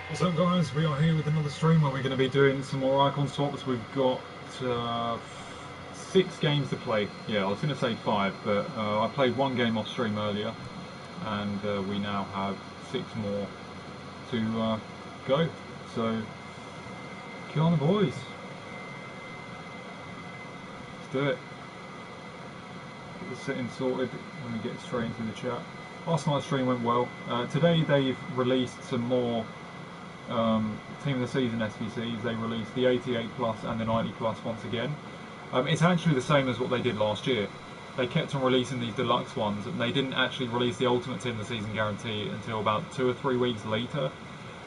What's up guys, we are here with another stream where we're going to be doing some more icon swaps. We've got 6 games to play. Yeah, I was going to say 5, but I played one game off stream earlier and we now have 6 more to go. So, kill on the boys. Let's do it. Get the settings sorted and we get straight into the chat. Last night's stream went well. Today they've released some more Team of the Season SBCs. They released the 88 plus and the 90 plus once again. It's actually the same as what they did last year. They kept on releasing these deluxe ones, and they didn't actually release the Ultimate Team of the Season guarantee until about 2 or 3 weeks later.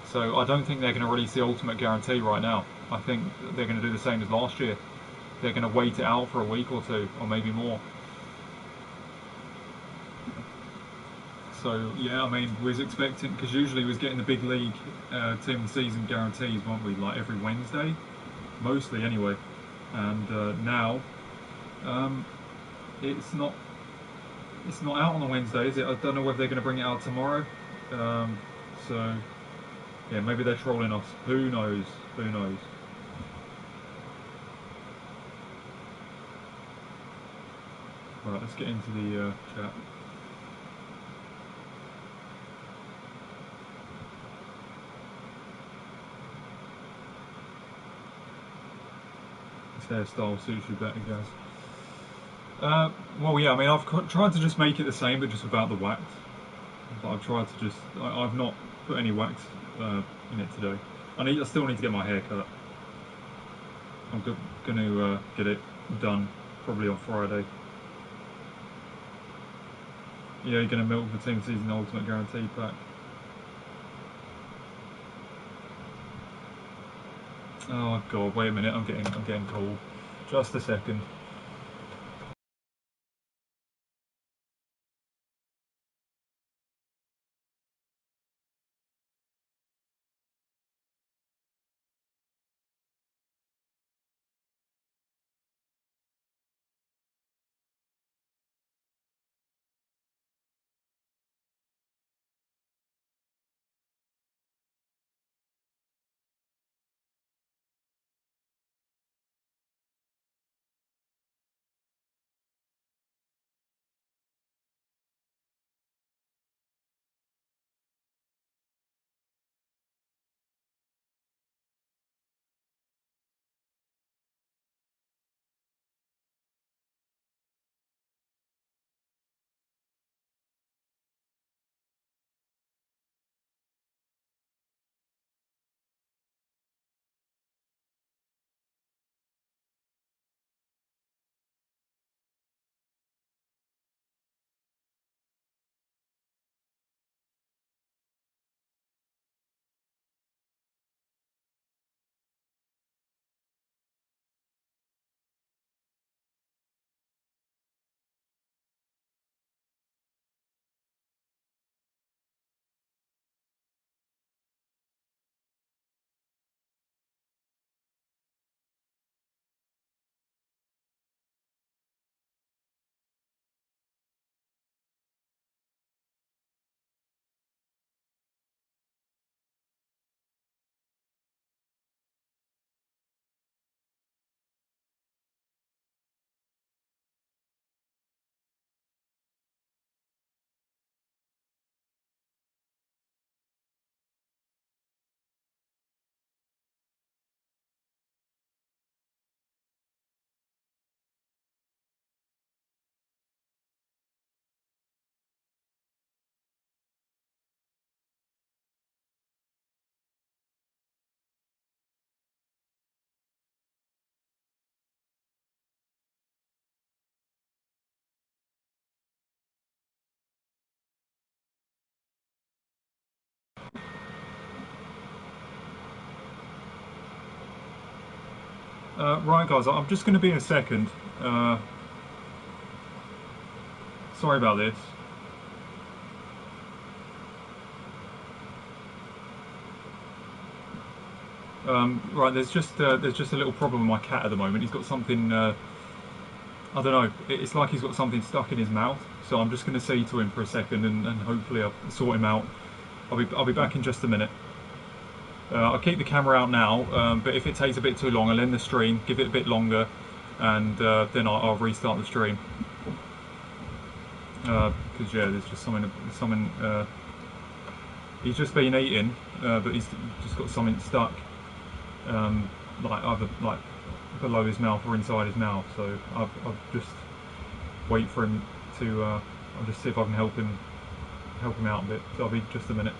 So I don't think they're going to release the Ultimate guarantee right now. I think they're going to do the same as last year. They're going to wait it out for a week or two, or maybe more. So yeah, I mean, we was expecting, because usually we was getting the big league team of the season guarantees, weren't we? Like every Wednesday, mostly anyway. And now it's not out on a Wednesday, is it? I don't know whether they're going to bring it out tomorrow. So yeah, maybe they're trolling us. Who knows? Who knows? Right, let's get into the chat. Hairstyle suits you better, guys. Well, yeah, I mean, I've tried to just make it the same, but just without the wax. But I've tried to just, I've not put any wax in it today. I still need to get my hair cut. I'm going to get it done probably on Friday. Yeah, you're going to milk the Team Season Ultimate Guarantee pack. Oh god, wait a minute, I'm getting cold. Just a second. Right guys, I'm just going to be in a second. Sorry about this. Right, there's just a little problem with my cat at the moment. He's got something, I don't know, it's like he's got something stuck in his mouth. So I'm just going to say to him for a second and hopefully I'll sort him out. I'll be back in just a minute. I'll keep the camera out now, but if it takes a bit too long, I'll end the stream, give it a bit longer, and then I'll restart the stream. Because yeah, there's just something. He's just been eating, but he's just got something stuck, like either like below his mouth or inside his mouth. So I'll just wait for him to. I'll just see if I can help him out a bit. So I'll be just a minute.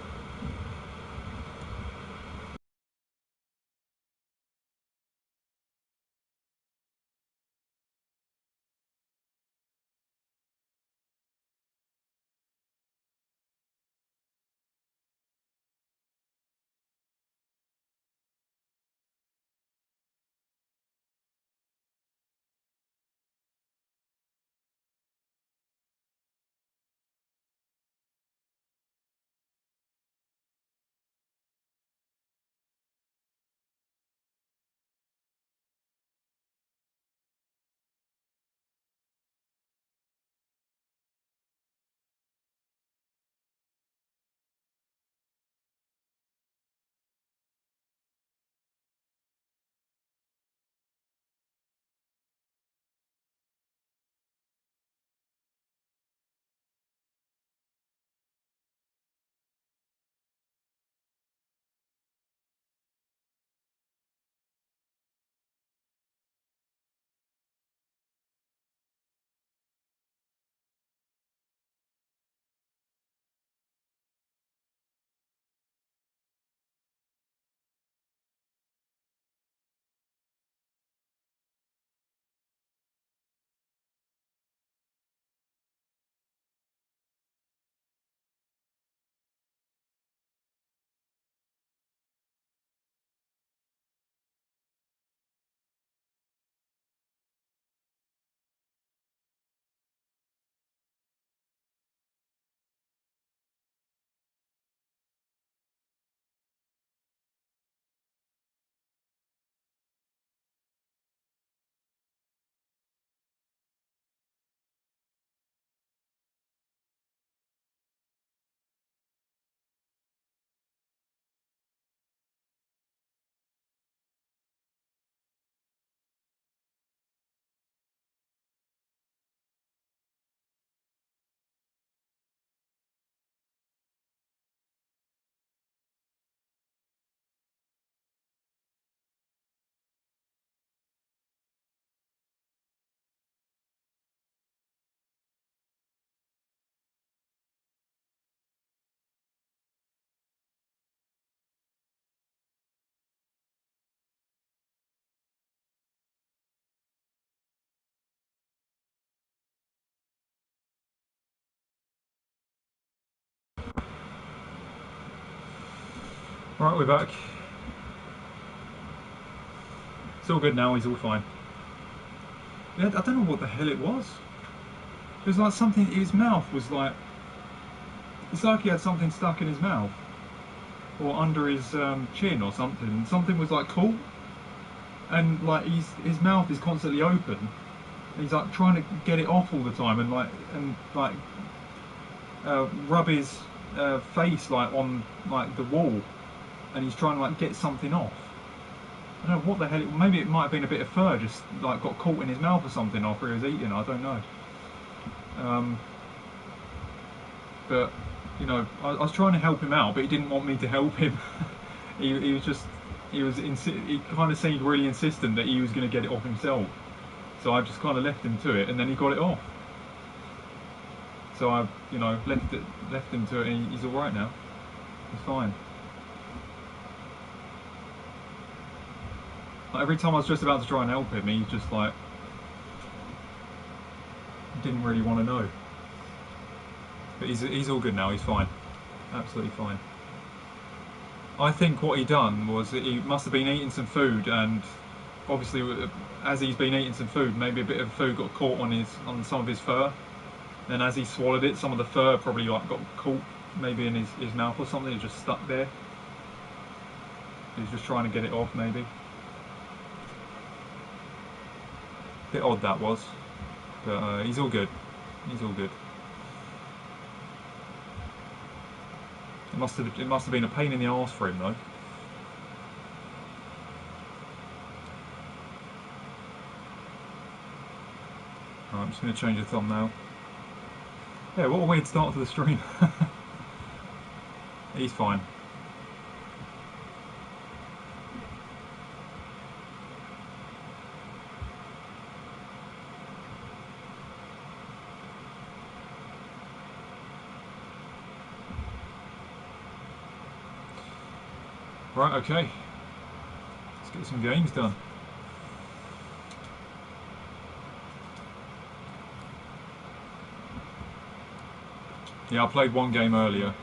Right, we're back. It's all good now. He's all fine. Yeah, I don't know what the hell it was. It was like something. His mouth was like. It's like he had something stuck in his mouth, or under his chin, or something. Something was like caught, and like his mouth is constantly open. And he's like trying to get it off all the time, and rub his face like on like the wall, and he's trying to like get something off. I don't know what the hell. Maybe it might have been a bit of fur, just like got caught in his mouth or something after he was eating. I don't know. But you know, I was trying to help him out, but he didn't want me to help him. he kind of seemed really insistent that he was going to get it off himself. So I just kind of left him to it, and then he got it off. So I, you know, left him to it, and he's all right now. He's fine. Like, every time I was just about to try and help him, he just like didn't really want to know. But he's all good now. He's fine, absolutely fine. I think what he done was that he must have been eating some food, and obviously, as he's been eating some food, maybe a bit of food got caught on some of his fur. And as he swallowed it, some of the fur probably like got caught maybe in his mouth or something. It just stuck there. He's just trying to get it off, maybe. Bit odd that was, but he's all good. He's all good. It must have been a pain in the arse for him though. just going to change the thumbnail. Yeah, what a weird start to the stream. He's fine. Right, okay. Let's get some games done. Yeah, I played one game earlier.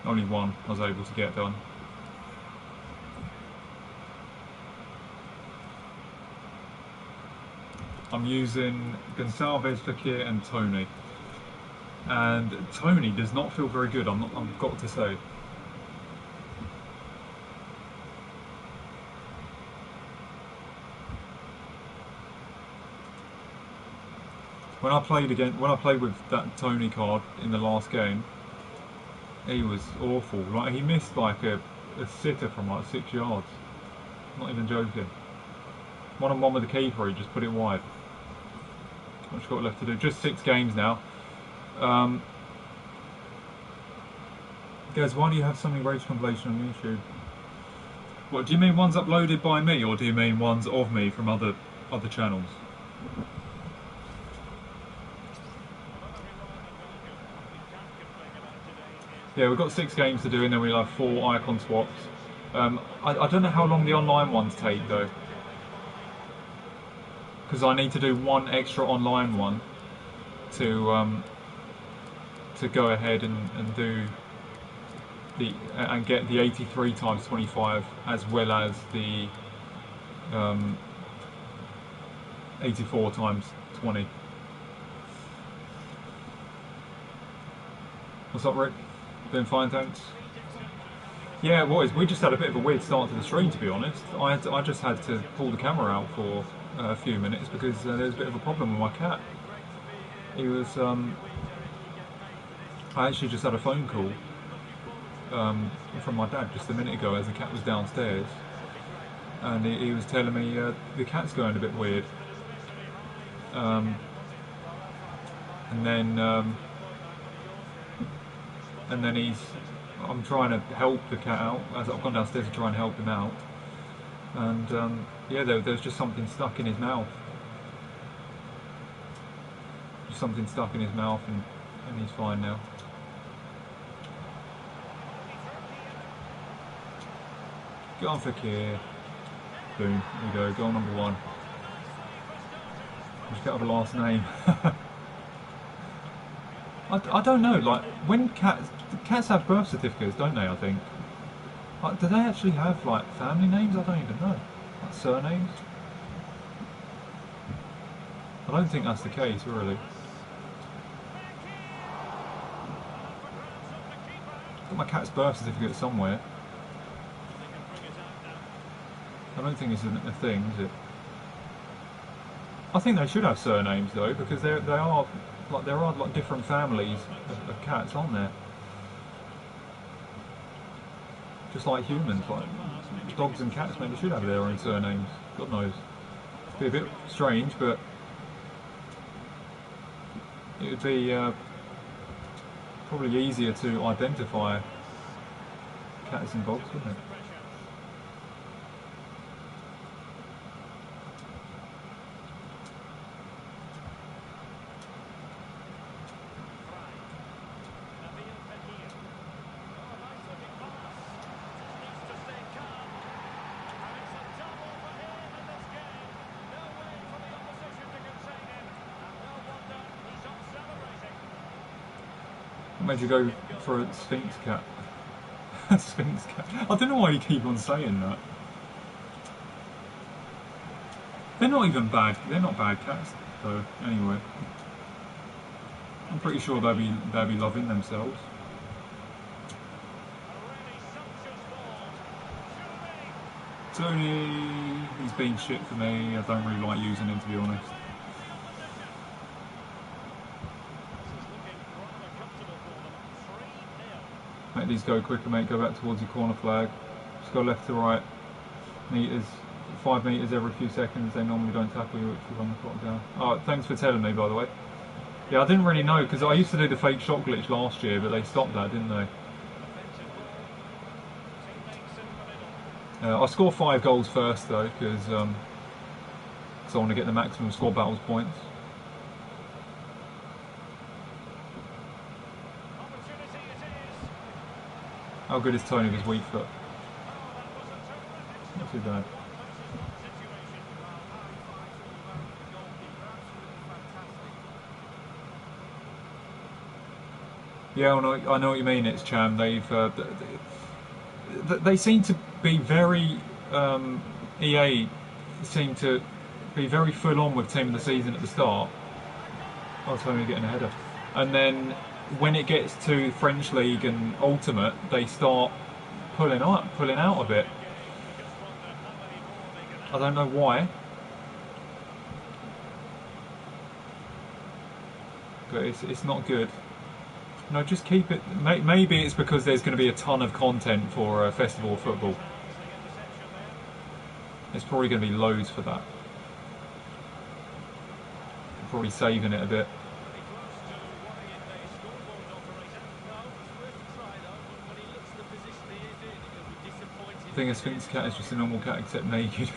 Only one I was able to get done. I'm using Gonçalves, Fakir and Tony. And Tony does not feel very good, I've got to say. When I played with that Tony card in the last game, he was awful. Like, he missed like a sitter from like 6 yards. Not even joking. 1-on-1 with the keeper, he just put it wide. What's got left to do? Just 6 games now. Guys, why do you have so many rage compilation on YouTube? What do you mean, ones uploaded by me, or do you mean ones of me from other channels? Yeah, we've got 6 games to do, and then we'll have 4 icon swaps. I don't know how long the online ones take though, because I need to do 1 extra online one to go ahead and do and get the 83 times 25 as well as the 84 times 20. What's up, Rick? Doing fine, thanks. Yeah, boys, we just had a bit of a weird start to the stream, to be honest. I just had to pull the camera out for a few minutes because there was a bit of a problem with my cat. He was, I actually just had a phone call from my dad just a minute ago as the cat was downstairs, and he was telling me the cat's going a bit weird. And then I'm trying to help the cat out as I've gone downstairs to try and help him out, and yeah, there's just something stuck in his mouth. Just something stuck in his mouth, and he's fine now. Go on, Fakir. Boom, there we go, goal number 1. Just get over the last name. I don't know, like, when cats have birth certificates, don't they, I think? Like, do they actually have, like, family names? I don't even know. Like, surnames? I don't think that's the case, really. Got my cat's birth certificate somewhere. I don't think it's a thing, is it? I think they should have surnames though, because there are like different families of cats, aren't there? Just like humans, like dogs and cats maybe should have their own surnames. God knows. It'd be a bit strange, but it would be probably easier to identify cats and dogs, wouldn't it? Made you go for a Sphinx cat. Sphinx cat. I don't know why you keep on saying that. They're not even bad. They're not bad cats, though. Anyway, I'm pretty sure they'll be loving themselves. Tony, he's been shit for me. I don't really like using him, to be honest. Make these go quicker, mate. Go back towards your corner flag. Just go left to right. Meters. 5 metres every few seconds. They normally don't tackle you if you run the clock down. Oh, thanks for telling me, by the way. Yeah, I didn't really know, because I used to do the fake shot glitch last year, but they stopped that, didn't they? I score 5 goals first, though, because I want to get the maximum score battles points. How good is Tony with his weak foot? Not too bad. Yeah, I know what you mean. It's Cham. They seem to be very EA seem to be very full on with team of the season at the start. I was only getting a header, and then when it gets to French League and Ultimate, they start pulling out a bit. I don't know why, but it's not good. No, just keep it. Maybe it's because there's going to be a ton of content for Festival of Football. There's probably going to be loads for that. Probably saving it a bit. I think a Sphinx cat is just a normal cat except naked.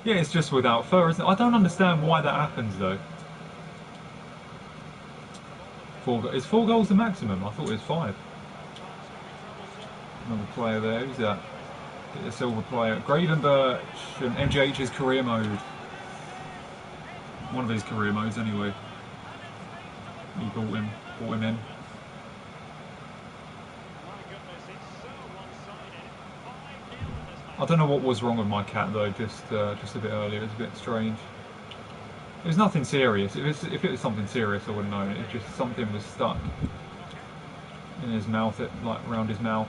Yeah, it's just without fur, isn't it? I don't understand why that happens though. Is 4 goals the maximum? I thought it was 5. Another player there. Who's that? Get a silver player. Gravenberch and MGH's career mode. One of his career modes anyway. He brought him in. I don't know what was wrong with my cat though. Just a bit earlier. It was a bit strange. It was nothing serious. If it was something serious, I wouldn't know. It was just something was stuck in his mouth, like around his mouth.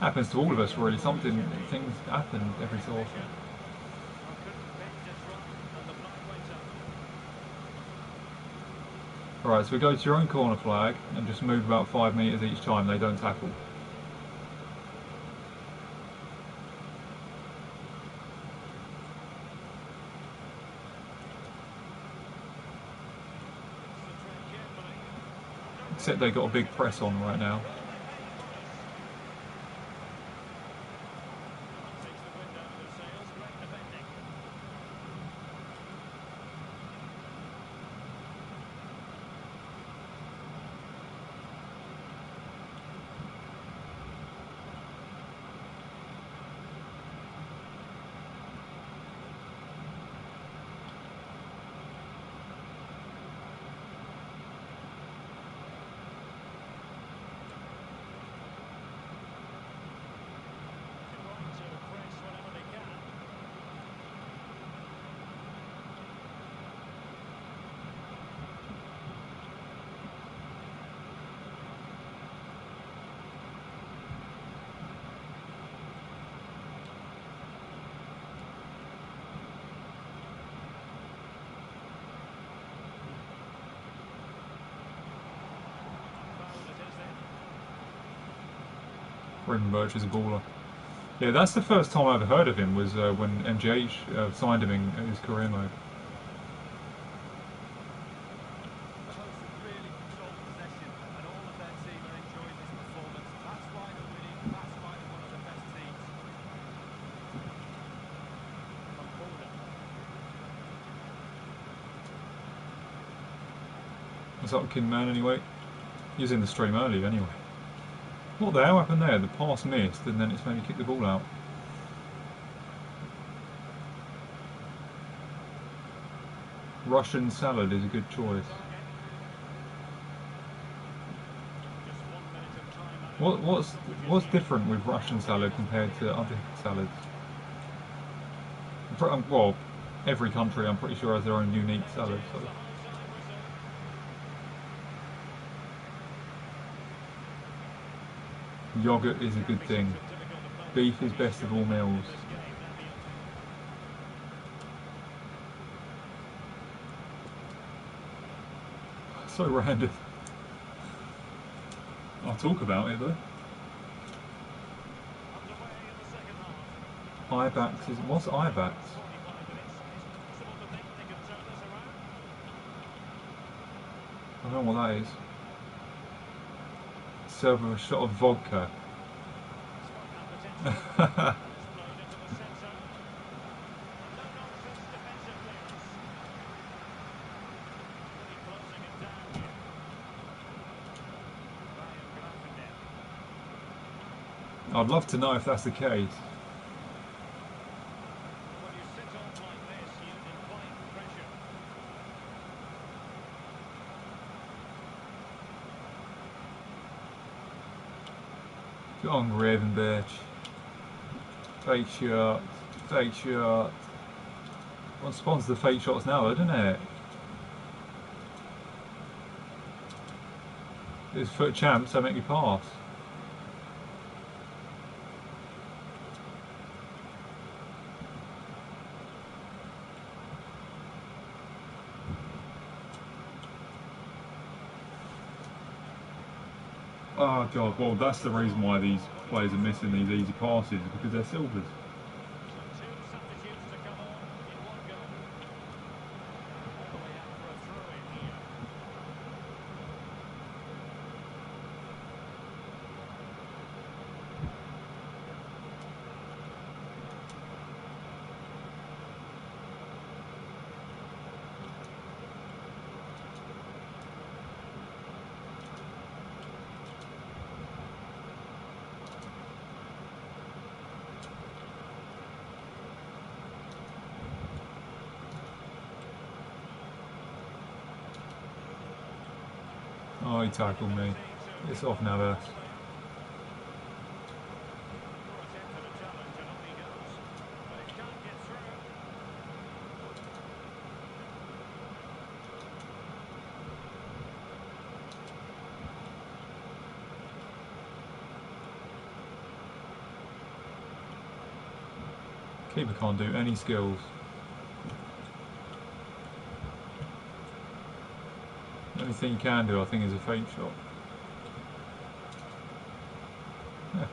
Happens to all of us, really. Things happen every so often. Right, so we go to your own corner flag and just move about 5 metres each time. They don't tackle. Except they got a big press on right now. Gravenberch is a baller. Yeah, that's the first time I ever heard of him, was when MGH signed him in his career mode. What's up, King Man, anyway? He was in the stream earlier, anyway. What the hell happened there? The pass missed and then it's made me kick the ball out. Russian salad is a good choice. What's different with Russian salad compared to other salads? Well, every country I'm pretty sure has their own unique salad. So. Yogurt is a good thing. Beef is best of all meals. So random. I'll talk about it though. IBAX is what's IBAX? I don't know what that is. Serve with a shot of vodka. I'd love to know if that's the case. Go on, Raven bitch. Fake shot. Fake shot. What spawns the fake shots now, though, doesn't it? It's FUT Champs, so make me pass. Oh god, well that's the reason why these players are missing these easy passes, because they're silvers. Oh, he tackled me. It's off now, there. Keeper can't do any skills. The only thing you can do, I think, is a fake shot. Yeah.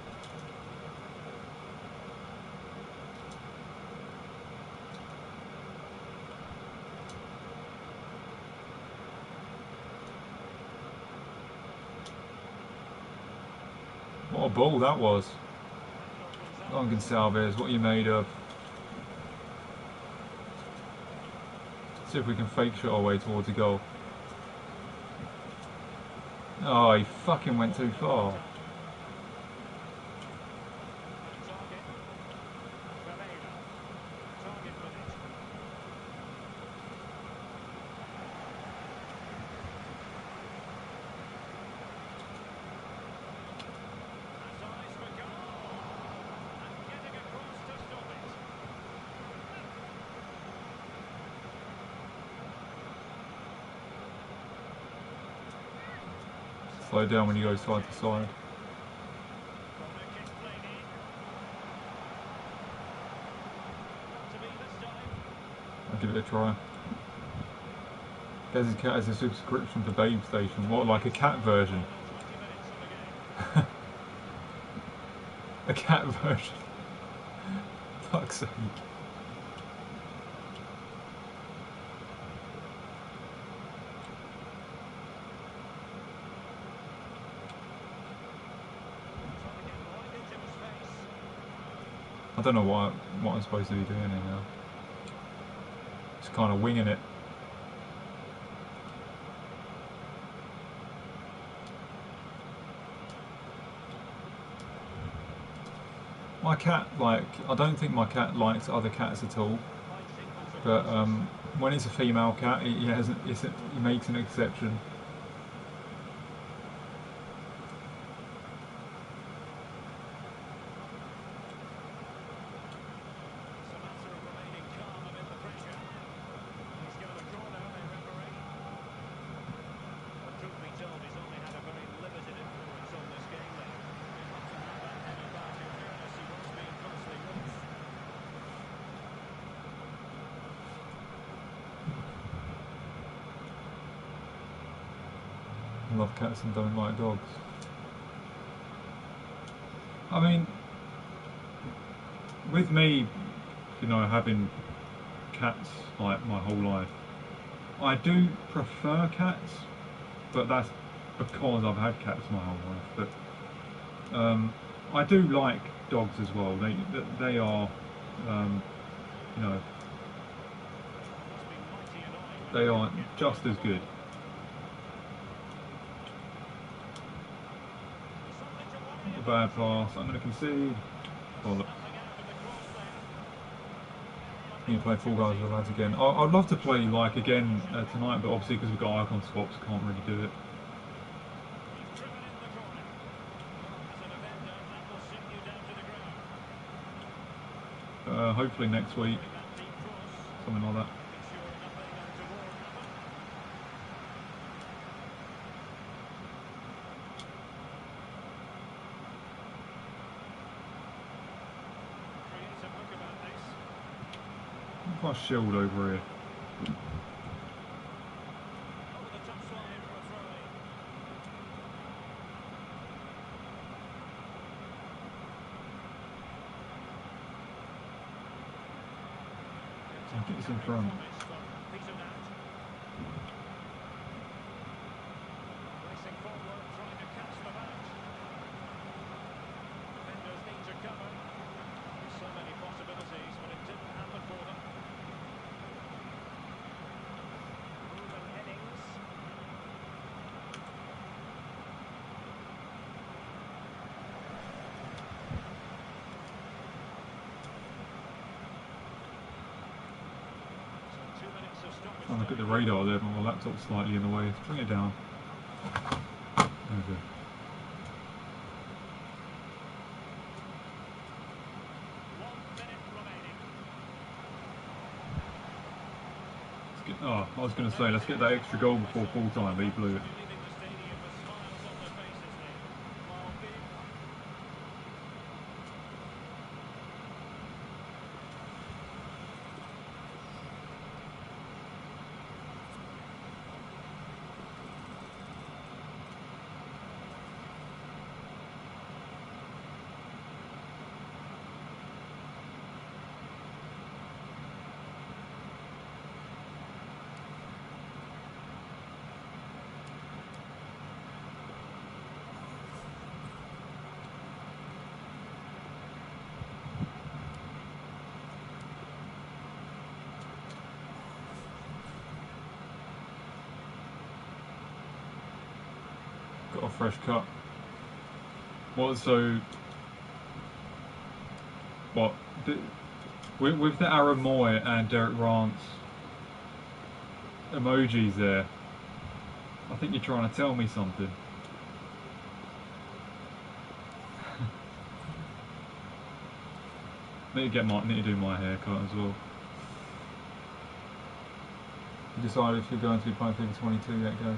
What a ball that was. Go on, Gonçalves, what are you made of? See if we can fake shot our way towards a goal. Oh, he fucking went too far. Slow down when you go side to side. I'll give it a try. Gaz's cat has a subscription for Babe Station. What, like a cat version? A cat version? Fuck's sake. I don't know what I'm supposed to be doing here now. Just kind of winging it. My cat, like, I don't think my cat likes other cats at all. But when it's a female cat, he makes an exception. I love cats and don't like dogs. I mean, with me, you know, having cats like my whole life, I do prefer cats, but that's because I've had cats my whole life. But I do like dogs as well. They are, you know, they are just as good. A bad pass. I'm going to concede. Bollocks. Need to play Fall Guys with the lads again. I'd love to play like again tonight, but obviously because we've got icon swaps, can't really do it. Hopefully next week, something like that. Quite a shield over here. Get this in front. Oh, look at the radar there, but my laptop's slightly in the way. Let's bring it down. Okay. Oh, I was going to say, let's get that extra goal before full time, but he blew it. Got a fresh cut. What, so... What? With the Aaron Moy and Derek Rance emojis there, I think you're trying to tell me something. Need to do my haircut as well. You decided if you're going to be playing FIFA 22 yet, guys?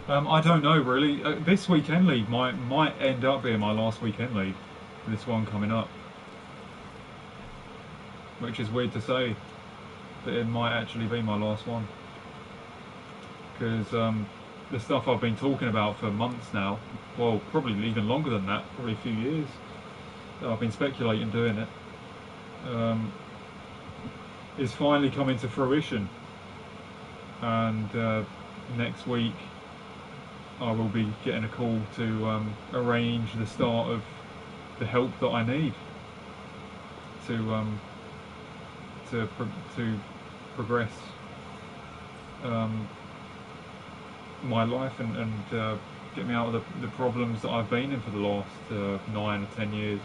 I don't know really. This weekend league might end up being my last weekend league. This one coming up, which is weird to say, but it might actually be my last one. Because the stuff I've been talking about for months now, well, probably even longer than that, probably a few years, I've been speculating doing it, is finally coming to fruition. And next week I will be getting a call to arrange the start of the help that I need to progress my life and get me out of the problems that I've been in for the last 9 or 10 years.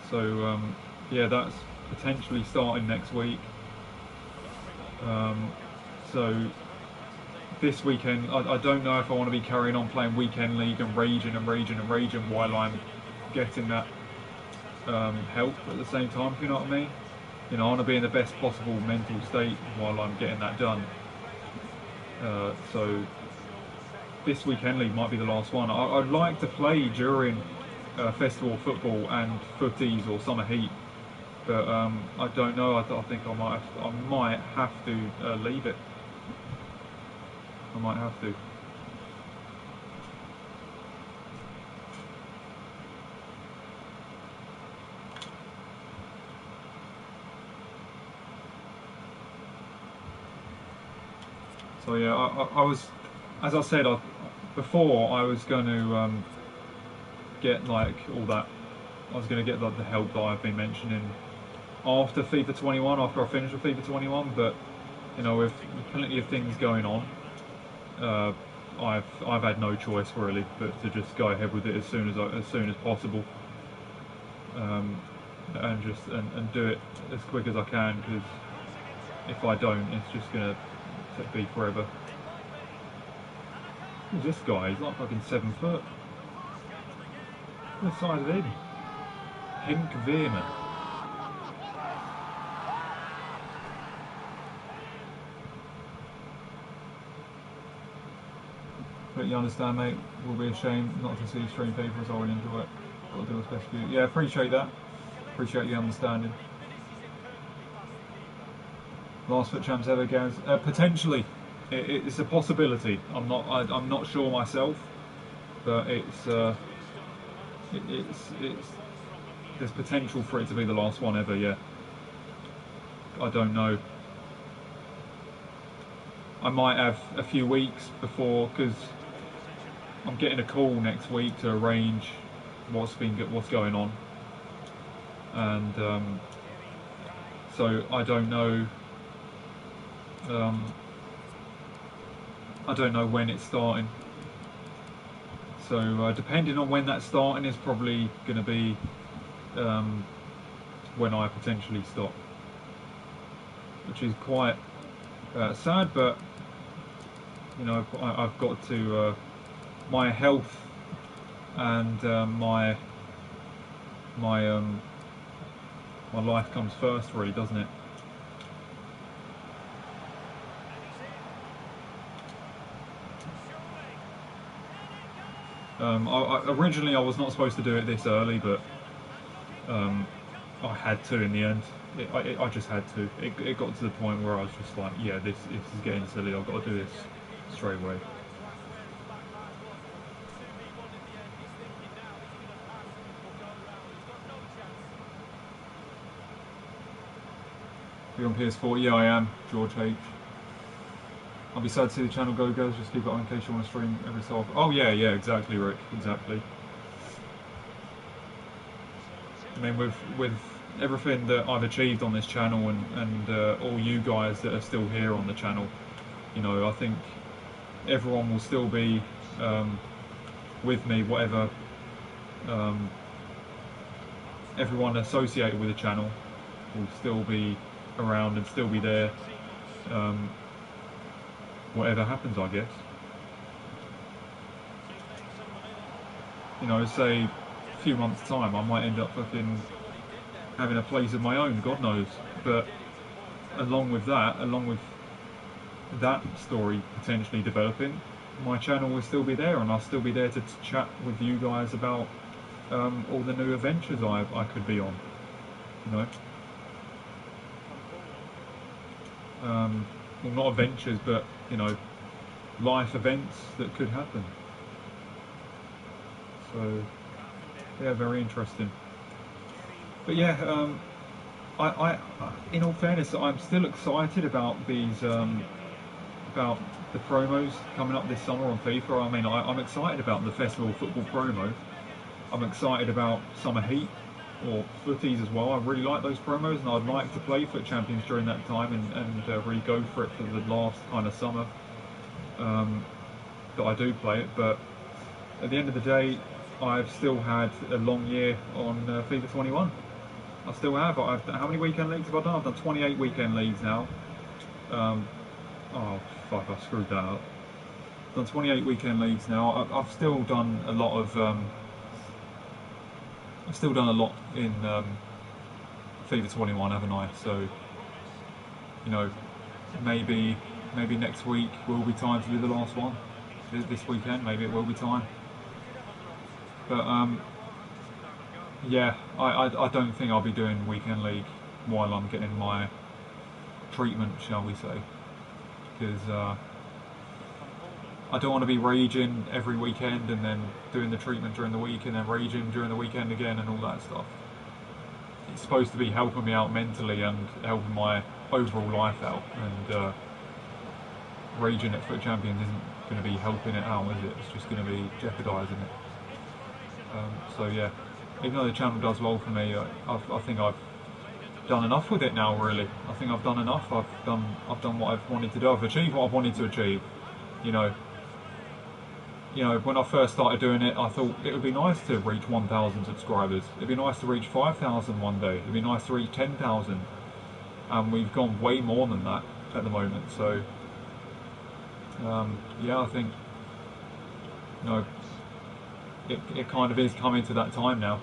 So yeah, that's potentially starting next week. So this weekend, I don't know if I want to be carrying on playing weekend league and raging while I'm getting that help at the same time, if you know what I mean. You know, I want to be in the best possible mental state while I'm getting that done. So this weekend league might be the last one. I'd like to play during festival football and footies or summer heat, but I don't know. I think I might have to leave it. I might have to. So yeah, I was, as I said, before I was going to get like all that. I was going to get like the help that I've been mentioning after FIFA 21, after I finish with FIFA 21. But you know, with plenty of things going on, I've had no choice really, but to just go ahead with it as soon as possible, and just and do it as quick as I can, because if I don't, it's just gonna be forever. Who's this guy? He's like fucking 7 foot. What size of him? Henk Veerman. But you understand, mate, will be a shame not to see stream people, as I will enjoy it. Got to do what's best for you. Yeah, appreciate that. Appreciate the understanding. Last FUT Champs ever, guys? Potentially, it's a possibility. I'm not sure myself, but it's there's potential for it to be the last one ever. Yeah, I don't know. I might have a few weeks before, because I'm getting a call next week to arrange what's going on, and so I don't know. I don't know when it's starting. So depending on when that's starting is probably going to be when I potentially stop, which is quite sad, but you know, I've got to my health and my life comes first, really, doesn't it? Originally I was not supposed to do it this early, but I had to in the end. I just had to. It got to the point where I was just like, yeah, this is getting silly, I've got to do this straight away. Are you on PS4? Yeah, I am, George H. I'll be sad to see the channel go, guys. Just keep it on in case you want to stream every so often. Oh yeah, exactly, Rick, exactly. I mean, with everything that I've achieved on this channel, and all you guys that are still here on the channel, you know, I think everyone will still be with me, whatever everyone associated with the channel will still be around and still be there. Whatever happens, I guess. You know, say a few months' time, I might end up fucking having a place of my own, God knows. But along with that story potentially developing, my channel will still be there, and I'll still be there to chat with you guys about all the new adventures I could be on. You know. Well, not adventures, but you know, life events that could happen. So, yeah, very interesting. But yeah, I in all fairness, I'm still excited about these, about the promos coming up this summer on FIFA. I mean, I'm excited about the Festival Football promo. I'm excited about Summer Heat, or footies as well. I really like those promos, and I'd like to play FUT Champions during that time and really go for it for the last kind of summer that I do play it. But at the end of the day, I've still had a long year on FIFA 21. I still have. How many weekend leagues have I done? I've done 28 weekend leagues now. Oh fuck, I screwed that up. I've done 28 weekend leagues now. I've still done a lot of I've still done a lot in FIFA 21, haven't I? So, you know, maybe next week will be time to do the last one. This weekend, maybe it will be time. But yeah, I don't think I'll be doing weekend league while I'm getting my treatment, shall we say? Because I don't want to be raging every weekend and then doing the treatment during the week and then raging during the weekend again and all that stuff. It's supposed to be helping me out mentally and helping my overall life out, and region at FUT Champions isn't going to be helping it out, is it? It's just going to be jeopardising it. So yeah, even though the channel does well for me, I think I've done enough with it now. Really, I think I've done enough. I've done what I've wanted to do. I've achieved what I've wanted to achieve. You know, when I first started doing it, I thought it would be nice to reach 1,000 subscribers. It'd be nice to reach 5,000 one day. It'd be nice to reach 10,000, and we've gone way more than that at the moment. So yeah, I think it kind of is coming to that time now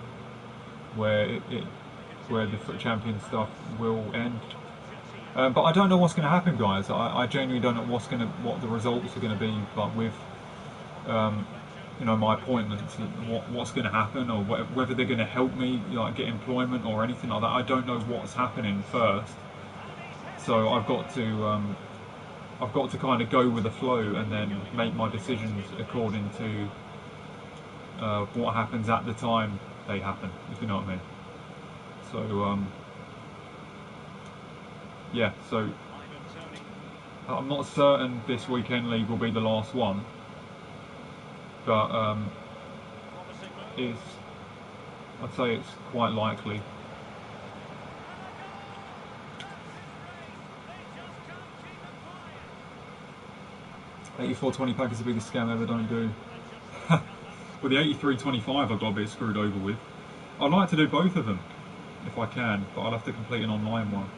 where where the FUT Champions stuff will end. But I don't know what's going to happen, guys. I genuinely don't know what the results are going to be. But with my appointments, what's going to happen, or whether they're going to help me like get employment or anything like that. I don't know what's happening first. So I've got to kind of go with the flow and then make my decisions according to what happens at the time they happen, if you know what I mean. So yeah, so I'm not certain this weekend league will be the last one, but I'd say it's quite likely. $84.20 pack is the biggest scam ever, don't do. With the $83.25 I've got a bit screwed over with. I'd like to do both of them if I can, but I'll have to complete an online one.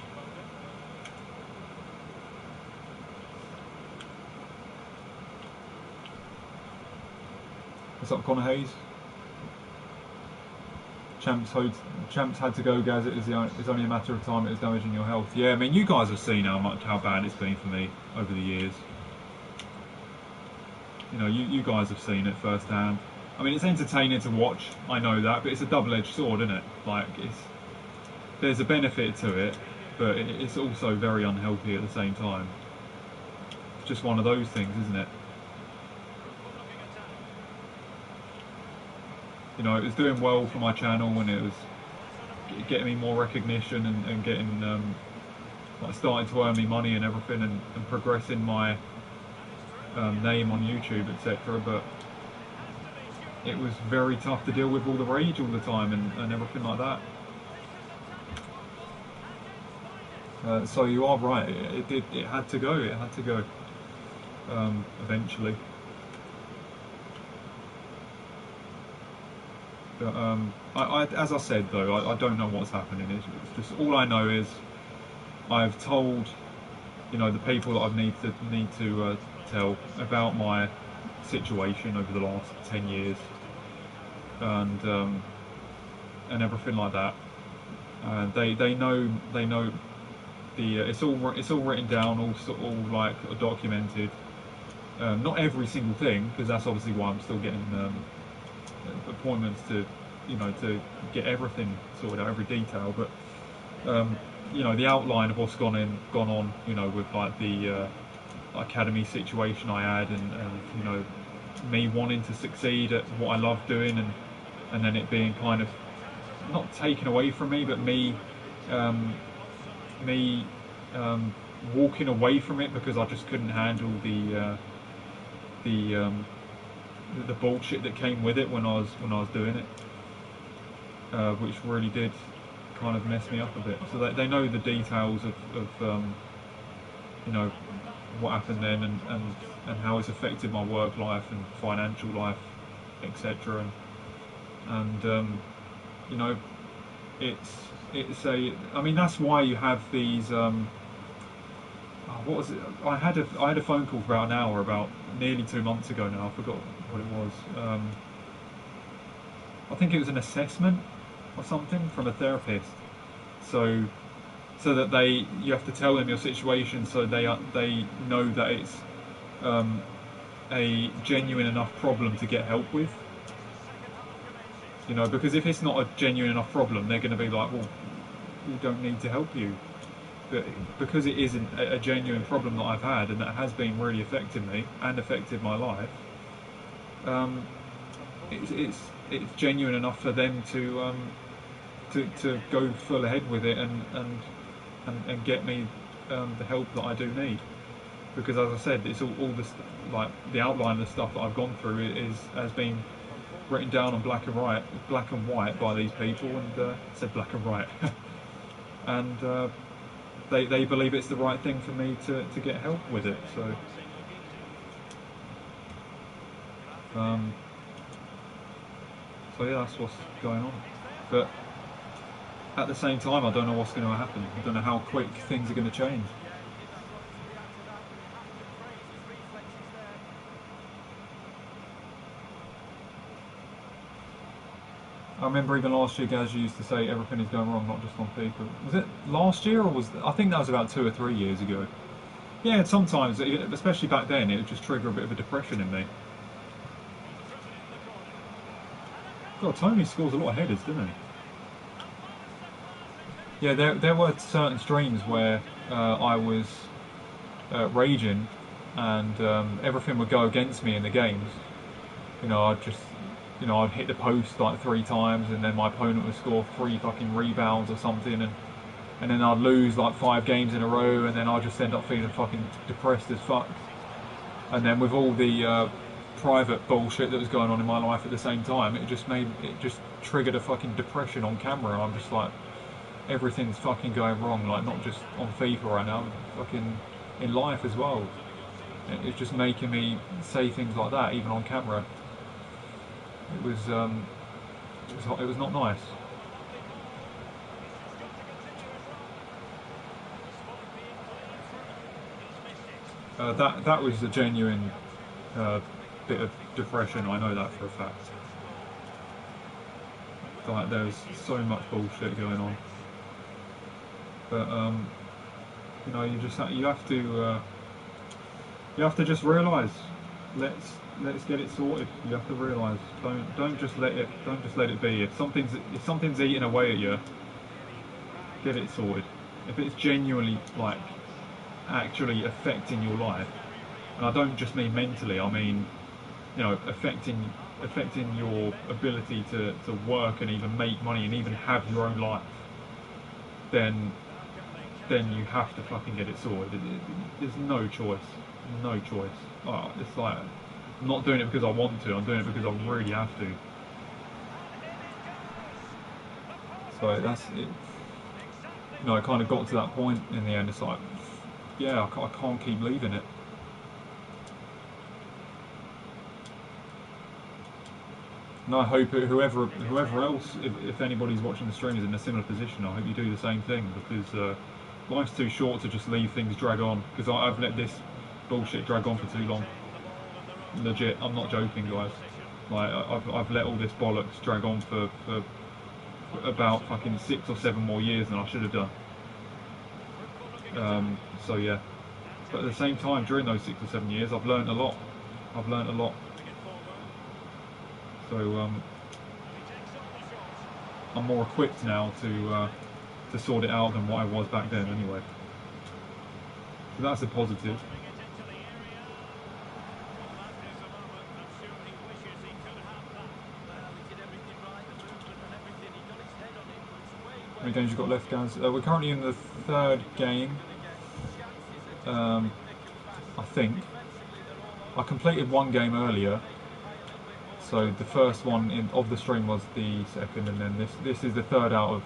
What's up, Connor Hayes? Champs had to go, Gaz. It's only a matter of time. It is damaging your health. Yeah, I mean, you guys have seen how bad it's been for me over the years. You guys have seen it firsthand. I mean, it's entertaining to watch, I know that, but it's a double-edged sword, isn't it? Like, there's a benefit to it, but it's also very unhealthy at the same time. It's just one of those things, isn't it? It was doing well for my channel when it was getting me more recognition and getting, like, starting to earn me money and everything, and progressing my name on YouTube, etc. But it was very tough to deal with all the rage all the time and everything like that. So you are right. It had to go. It had to go eventually. But as I said though, I don't know what's happening. It's just all I know is I've told the people that I need to tell about my situation over the last 10 years and everything like that. They know the it's all written down, all like documented. Not every single thing, because that's obviously why I'm still getting appointments to get everything sorted out, every detail. But the outline of what's gone on, with like the academy situation I had, and me wanting to succeed at what I love doing, and then it being kind of not taken away from me, but me walking away from it because I just couldn't handle the bullshit that came with it when I was doing it, which really did kind of mess me up a bit. So they know the details of what happened then, and how it's affected my work life and financial life, etc. And I mean, that's why you have these what was it? I had a phone call for about an hour about nearly 2 months ago now. I forgot what it was. I think it was an assessment or something from a therapist. So that you have to tell them your situation, so they know that it's a genuine enough problem to get help with. Because if it's not a genuine enough problem, they're going to be like, well, we don't need to help you. But because it isn't a genuine problem that I've had and that has been really affecting me and affected my life, it's genuine enough for them to go full ahead with it and get me the help that I do need. because as I said, it's all this, like the outline of the stuff that I've gone through has been written down on black and white by these people, and said black and white, and they believe it's the right thing for me to get help with it. So yeah, that's what's going on. But at the same time, I don't know what's going to happen. I don't know how quick things are going to change. I remember even last year, Gaz used to say everything is going wrong, not just on FIFA. Was it last year, or I think that was about 2 or 3 years ago. Yeah, sometimes, especially back then, it would just trigger a bit of a depression in me. God, Tony scores a lot of headers, doesn't he? Yeah, there were certain streams where I was raging, and everything would go against me in the games. You know, I'd hit the post like 3 times, and then my opponent would score 3 fucking rebounds or something, and then I'd lose like 5 games in a row, and then I'd just end up feeling fucking depressed as fuck. And then with all the private bullshit that was going on in my life at the same time, it just triggered a fucking depression on camera, and I'm just like, everything's fucking going wrong, like not just on FIFA right now, fucking in life as well. It's just making me say things like that even on camera. It was not nice. That was a genuine bit of depression. I know that for a fact. Like there's so much bullshit going on, but you know, you have to just realise, let's get it sorted. You have to realise, don't just let it be. If something's eating away at you, get it sorted. If it's genuinely like actually affecting your life, and I don't just mean mentally, I mean, you know, affecting your ability to work and even make money and even have your own life, then you have to fucking get it sorted. There's no choice. It's like, I'm not doing it because I want to, I'm doing it because I really have to. So that's it. You know, it kind of got to that point in the end. It's like, yeah, I can't keep leaving it. And I hope whoever else, if anybody's watching the stream is in a similar position, I hope you do the same thing, because life's too short to just leave things drag on. Because I've let this bullshit drag on for too long. Legit, I'm not joking, guys. Like I've let all this bollocks drag on for about fucking 6 or 7 more years than I should have done. So yeah, but at the same time, during those 6 or 7 years, I've learned a lot. So I'm more equipped now to sort it out than what I was back then, anyway. So that's a positive. How many games you got left, guys? We're currently in the 3rd game. I think I completed 1 game earlier. So the first one of the stream was the 2nd, and then this is the 3rd out of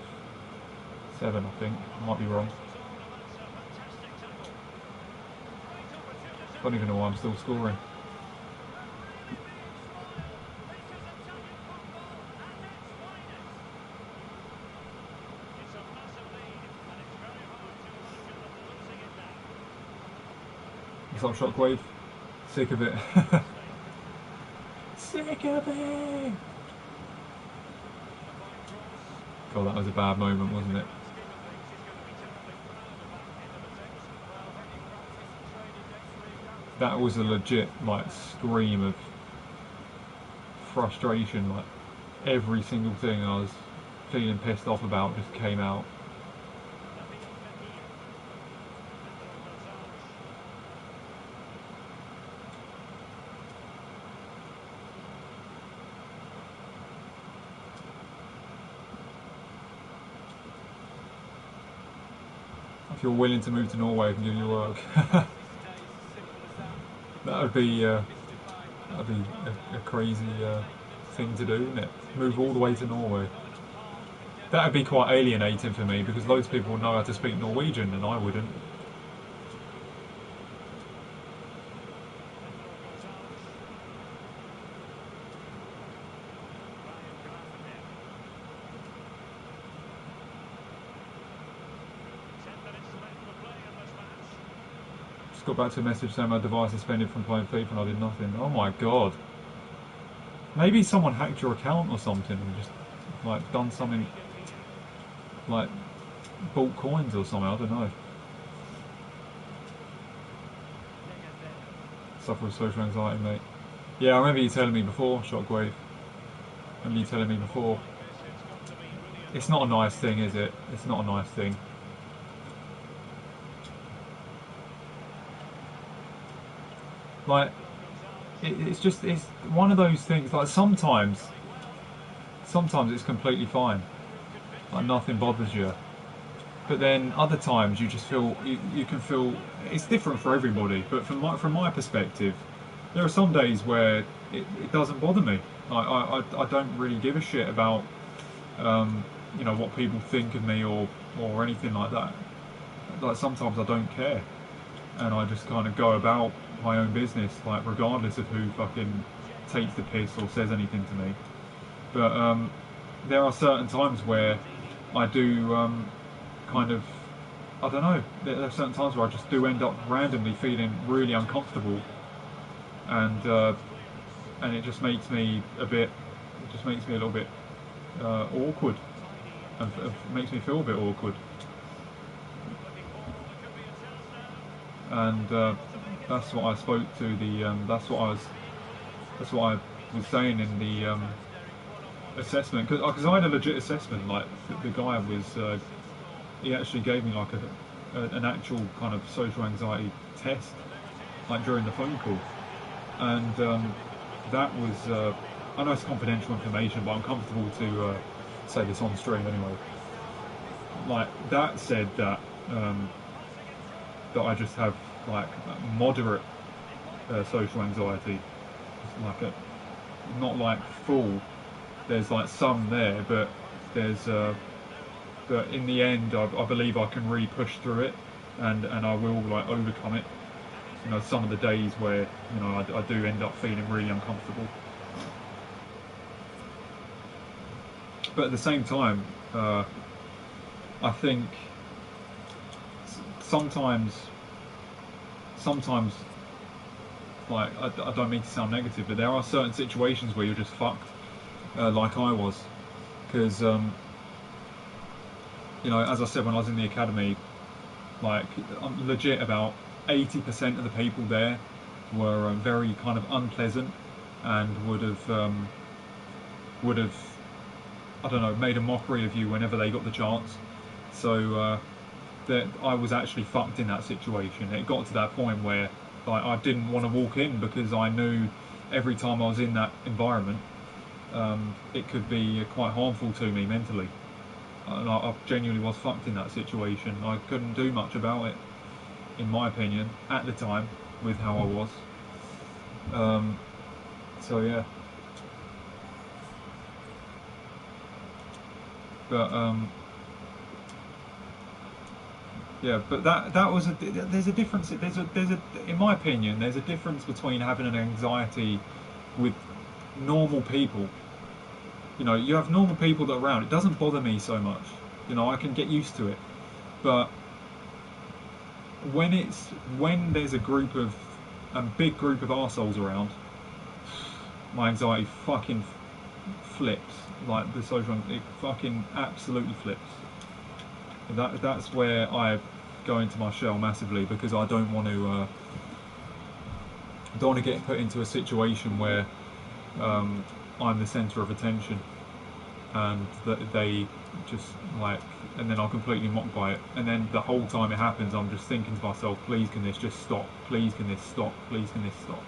7, I think. I might be wrong. I don't even know why I'm still scoring. What's up, Shockwave? Sick of it. Sick of it! God, that was a bad moment, wasn't it? That was a legit, like, scream of frustration. Like, every single thing I was feeling pissed off about just came out. If you're willing to move to Norway, I can give you work. That would be a crazy thing to do, wouldn't it? Move all the way to Norway. That would be quite alienating for me because loads of people would know how to speak Norwegian and I wouldn't. Just got back to a message saying my device is suspended from playing FIFA and I did nothing. Oh my god. Maybe someone hacked your account or something and just like done something, like bought coins or something, I don't know. Suffer with social anxiety, mate. Yeah, I remember you telling me before, Shockwave. I remember you telling me before. It's not a nice thing, is it? It's not a nice thing. Like, it's one of those things, like sometimes it's completely fine. Like nothing bothers you. But then other times you just feel, you can feel, it's different for everybody, but from my perspective, there are some days where it doesn't bother me. I don't really give a shit about, you know, what people think of me or anything like that. Like sometimes I don't care. And I just kind of go about my own business, like regardless of who fucking takes the piss or says anything to me. But there are certain times where I do kind of, I don't know, there are certain times where I just do end up randomly feeling really uncomfortable, and it just makes me a bit, it just makes me a little bit awkward, and makes me feel a bit awkward. And that's what I spoke to the. That's what I was saying in the assessment, because I had a legit assessment. Like the guy was, he actually gave me like an actual kind of social anxiety test, like during the phone call, and that was. I know it's confidential information, but I'm comfortable to say this on stream anyway. Like that said that. That I just have like moderate social anxiety. It's like not like full. There's like some there, but there's but in the end, I believe I can really push through it, and I will like overcome it. You know, some of the days where you know I do end up feeling really uncomfortable, but at the same time, I think. Sometimes, like I don't mean to sound negative, but there are certain situations where you're just fucked, like I was, because you know, as I said when I was in the academy, like I'm legit about 80% of the people there were very kind of unpleasant and would have I don't know, made a mockery of you whenever they got the chance. So. That I was actually fucked in that situation. It got to that point where like, I didn't want to walk in because I knew every time I was in that environment, it could be quite harmful to me mentally. And I genuinely was fucked in that situation. I couldn't do much about it, in my opinion, at the time, with how I was. So yeah. But yeah, but that was there's a difference. There's a in my opinion, there's a difference between having an anxiety with normal people. You know, you have normal people that are around. It doesn't bother me so much. You know, I can get used to it. But when there's a big group of arseholes around, my anxiety fucking flips. Like the social, it fucking absolutely flips. That's where I go into my shell massively because I don't want to get put into a situation where I'm the centre of attention and that they just like, and then I'm completely mocked by it, and then the whole time it happens I'm just thinking to myself, please can this just stop, please can this stop, please can this stop.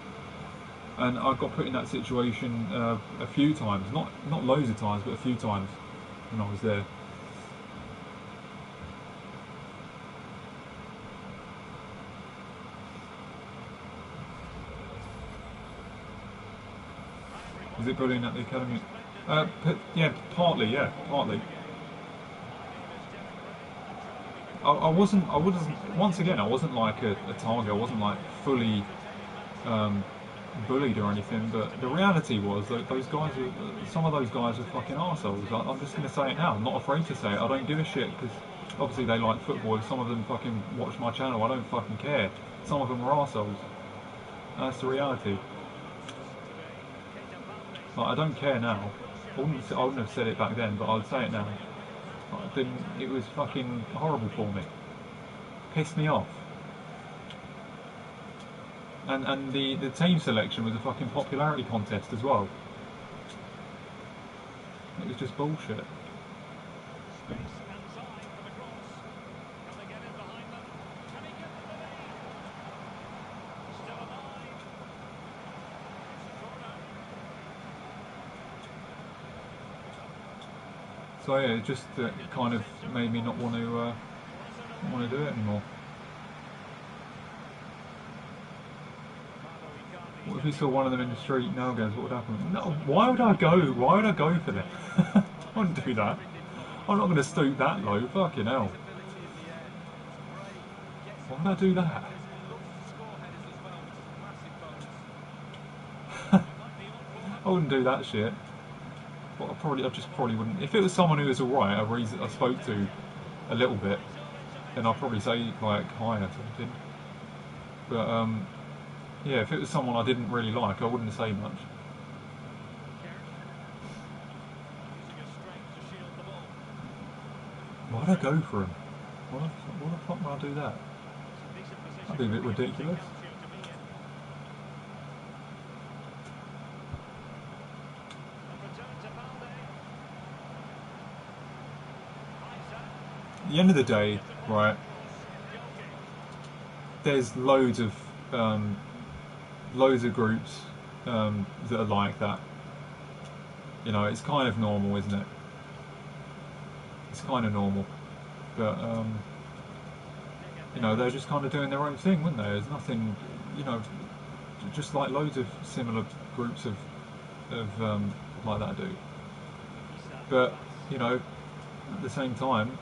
And I got put in that situation a few times, not loads of times, but a few times when I was there. Was it bullying at the academy? Yeah, partly. Yeah, partly. I wasn't. I wasn't. Once again, I wasn't like a target. I wasn't like fully um, bullied or anything. But the reality was that those guys were. Some of those guys were fucking arseholes. I'm just going to say it now. I'm not afraid to say it. I don't give a shit because obviously they like football. If some of them fucking watch my channel, I don't fucking care. Some of them are arseholes. That's the reality. Like, I don't care now. I wouldn't have said it back then, but I'd say it now. Like, I didn't. It was fucking horrible for me. Pissed me off. And the team selection was a fucking popularity contest as well. It was just bullshit. So yeah, it just kind of made me not want to do it anymore. What if we saw one of them in the street now, guys? What would happen? No, why would I go? Why would I go for them? I wouldn't do that. I'm not going to stoop that low. Fucking hell. Why would I do that? I wouldn't do that shit. But I just probably wouldn't. If it was someone who was alright, I spoke to a little bit, then I'd probably say like hi or something. But yeah, if it was someone I didn't really like, I wouldn't say much. Why'd I go for him? Why the fuck would I do that? That'd be a bit ridiculous. At the end of the day, right, there's loads of groups that are like that. You know, it's kind of normal, isn't it? It's kind of normal, but you know, they're just kind of doing their own thing, wouldn't they? There's nothing, you know, just like loads of similar groups of like that do. But you know, at the same time,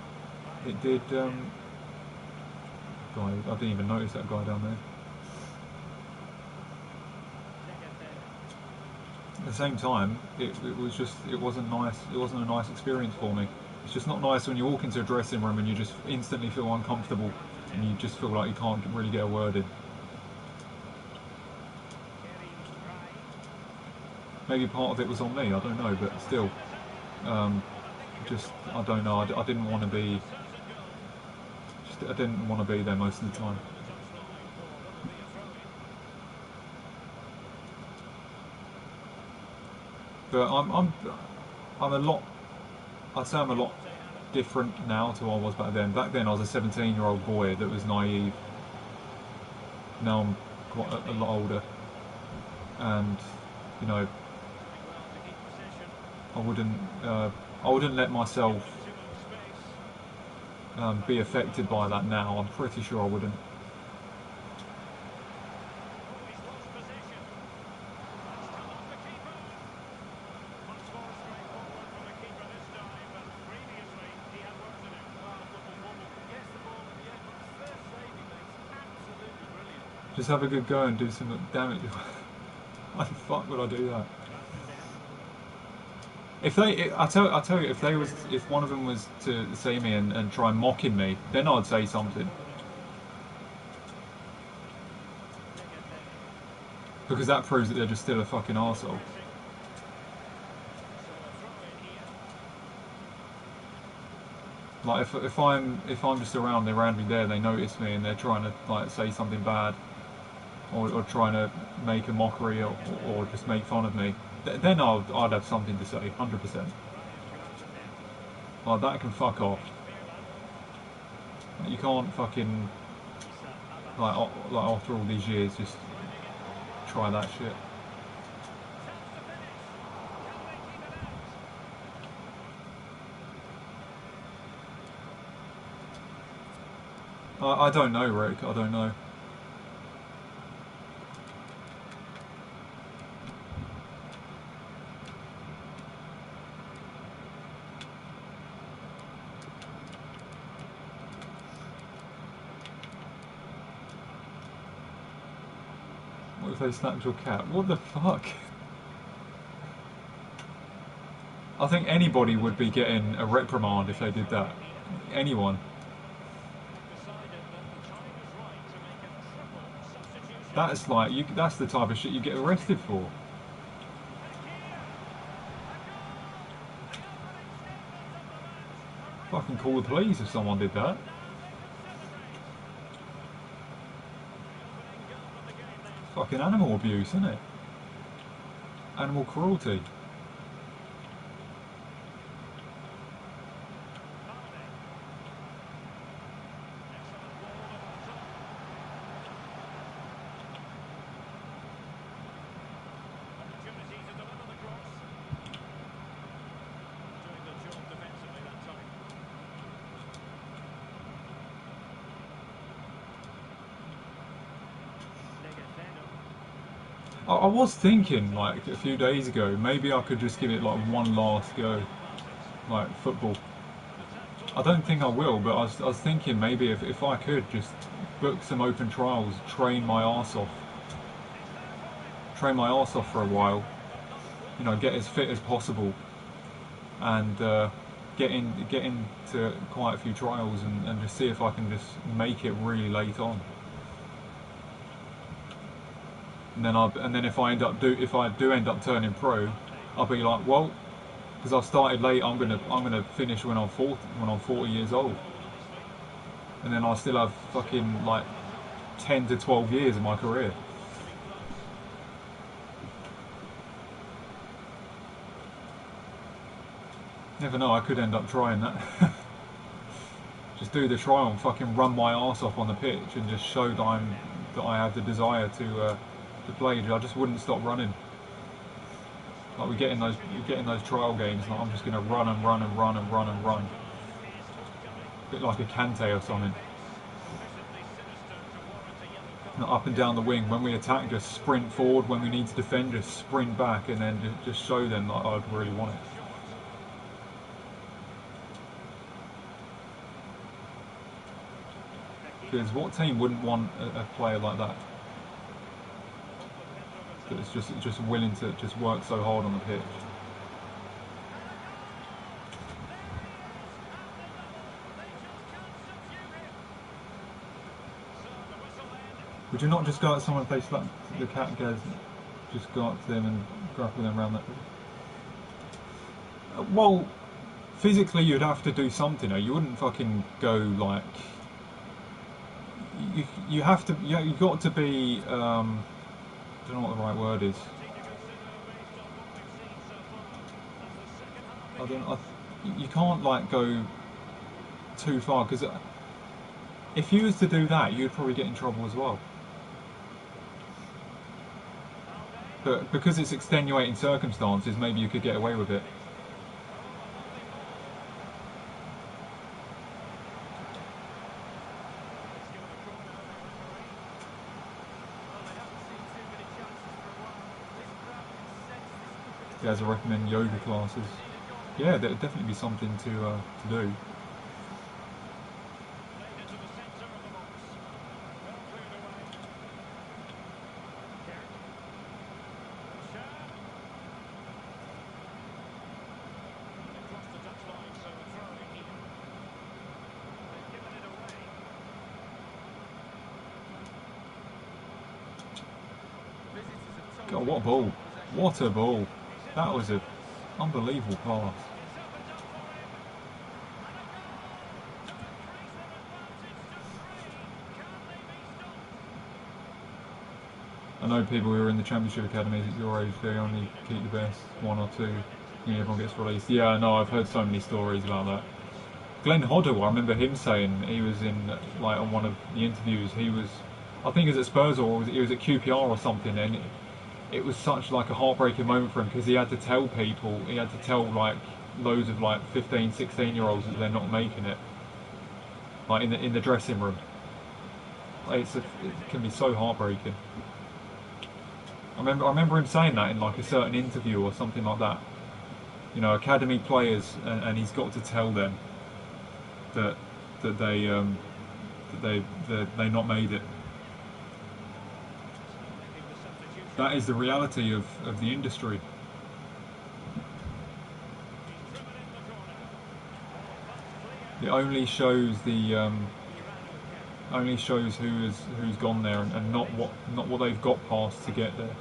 it did. Guy, I didn't even notice that guy down there. At the same time, it wasn't nice. It wasn't a nice experience for me. It's just not nice when you walk into a dressing room and you just instantly feel uncomfortable and you just feel like you can't really get a word in. Maybe part of it was on me, I don't know, but still, just I don't know. I didn't want to be. I didn't want to be there most of the time. But I'm a lot. I'd say I'm a lot different now to what I was back then. Back then I was a 17-year-old boy that was naive. Now I'm quite a lot older, and you know, I wouldn't let myself be affected by that now. I'm pretty sure I wouldn't. Just have a good go and do some damage. Why the fuck would I do that? I tell you, if one of them was to see me and try mocking me, then I'd say something. Because that proves that they're just still a fucking arsehole. Like if I'm just around, they're randomly there, they notice me and they're trying to like say something bad, or trying to make a mockery or just make fun of me, then I'd have something to say, 100%. Like that can fuck off. You can't fucking like after all these years just try that shit. I don't know, Rick. I don't know. if they snapped your cat? What the fuck? I think anybody would be getting a reprimand if they did that. Anyone. That's like that's the type of shit you get arrested for. Fucking call the police if someone did that. Fucking animal abuse, isn't it? Animal cruelty. I was thinking, like, a few days ago, maybe I could just give it, like, one last go, like, football. I don't think I will, but I was thinking maybe if I could just book some open trials, train my arse off for a while, you know, get as fit as possible, and get into quite a few trials and just see if I can just make it really late on. And then if I do end up turning pro, I'll be like, well, because I started late, I'm gonna finish when I'm 40 years old, and then I'll still have fucking like 10 to 12 years of my career. Never know, I could end up trying that. Just do the trial and fucking run my arse off on the pitch and just show that I have the desire to play. I just wouldn't stop running. Like we get in those trial games, like I'm just gonna run and run and run and run and run. A bit like a Kante or something. Not up and down the wing. When we attack, just sprint forward. When we need to defend, just sprint back, and then just show them that I'd really want it. Because what team wouldn't want a player like that? That's just willing to just work so hard on the pitch. Would you not just go at someone if they slap the cat goes, just go up to them and grapple them around that? Well, physically you'd have to do something. You wouldn't fucking go like. You have to. You got to be. I don't know what the right word is. You can't like go too far, because if you was to do that, you'd probably get in trouble as well. But because it's extenuating circumstances, maybe you could get away with it. Guys, I recommend yoga classes. Yeah, there'd definitely be something to do. God, what a ball! What a ball! That was an unbelievable pass. I know people who are in the championship academies at your age, they only keep the best, one or two, everyone gets released. Yeah, I know, I've heard so many stories about that. Glenn Hoddle, I remember him saying, he was in, like, on one of the interviews, I think he was at Spurs or he was at QPR or something, and it was such like a heartbreaking moment for him, because he had to tell like loads of like 15, 16-year-olds that they're not making it, like in the dressing room. Like, it can be so heartbreaking. I remember him saying that in like a certain interview or something like that. You know, academy players, and he's got to tell them that they not made it. That is the reality of the industry. It only shows the who's gone there, and not what they've got past to get there.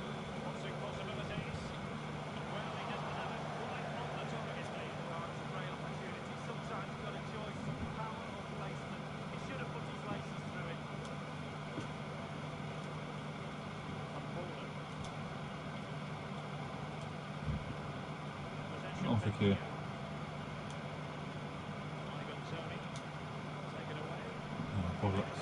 On for here. Oh, bollocks.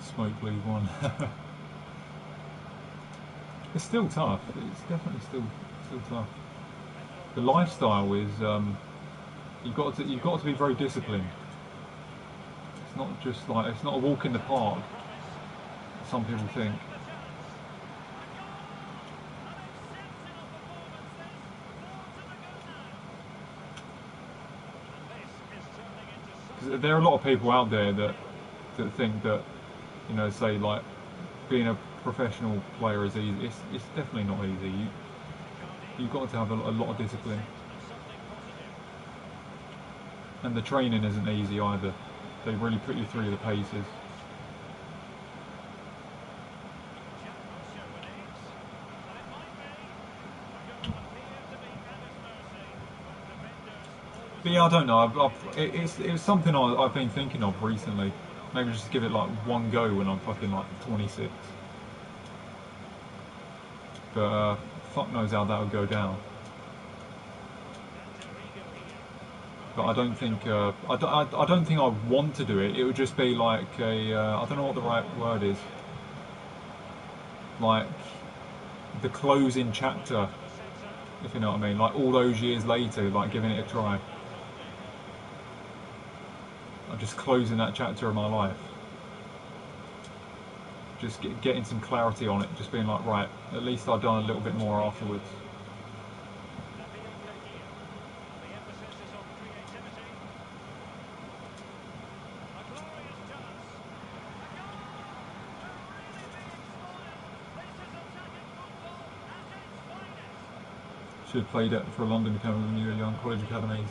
Smoke League One. It's still tough. It's definitely still tough. The lifestyle is you've got to be very disciplined. It's not just like, it's not a walk in the park. Some people think. There are a lot of people out there that think that, you know, say like being a professional player is easy. It's definitely not easy. You've got to have a lot of discipline, and the training isn't easy either. They really put you through the paces. But yeah, I don't know. It's something I've been thinking of recently. Maybe just give it like one go when I'm fucking like 26. But fuck knows how that would go down. But I don't think I don't think I want to do it. It would just be like a I don't know what the right word is. Like the closing chapter, if you know what I mean. Like all those years later, like giving it a try. I'm just closing that chapter of my life. Just getting some clarity on it. Just being like, right, at least I've done a little bit more afterwards. Should have played it for London Academy when you were young, college academies,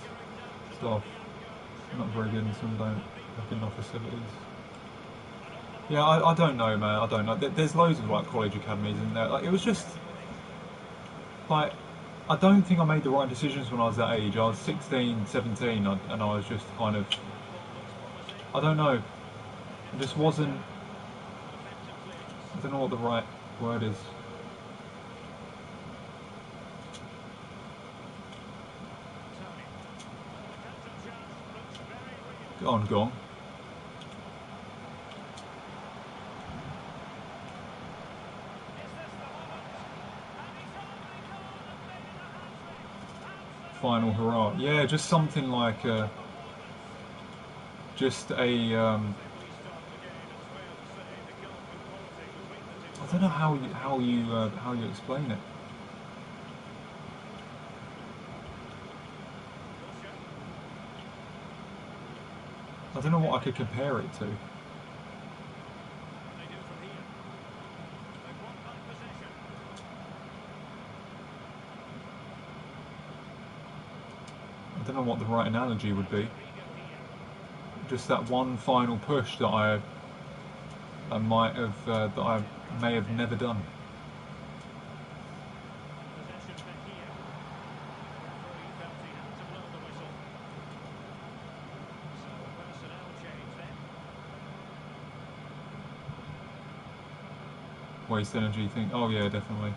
stuff. Not very good, and some don't have enough facilities. Yeah, I don't know, man. I don't know. There's loads of like college academies in there. Like, it was just like, I don't think I made the right decisions when I was that age. I was 16, 17, and I was just kind of, I don't know. It just wasn't. I don't know what the right word is. Go on, go on. Final hurrah. Yeah, just something like just a I don't know how you explain it. I don't know what I could compare it to. I don't know what the right analogy would be. Just that one final push that I might have, that I may have never done. Waste energy thing. Oh yeah, definitely.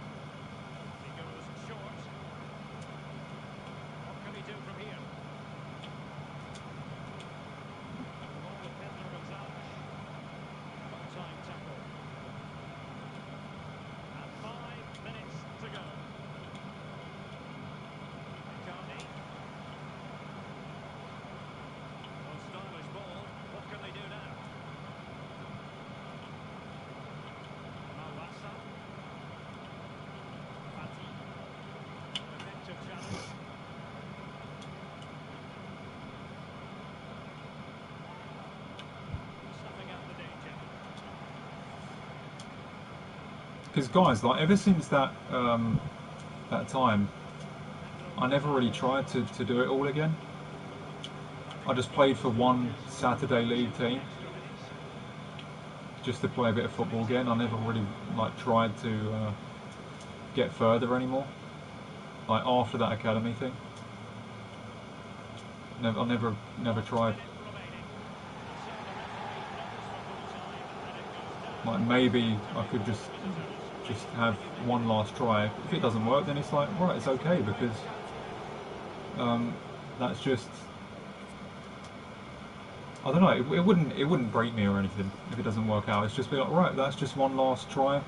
because guys, like ever since that that time, I never really tried to do it all again. I just played for one Saturday league team, just to play a bit of football again. I never really like tried to get further anymore. Like after that academy thing, I never tried. Like maybe I could just have one last try. If it doesn't work, then it's like right, it's okay, because that's just, I don't know. It wouldn't break me or anything if it doesn't work out. It's just be like right, that's just one last try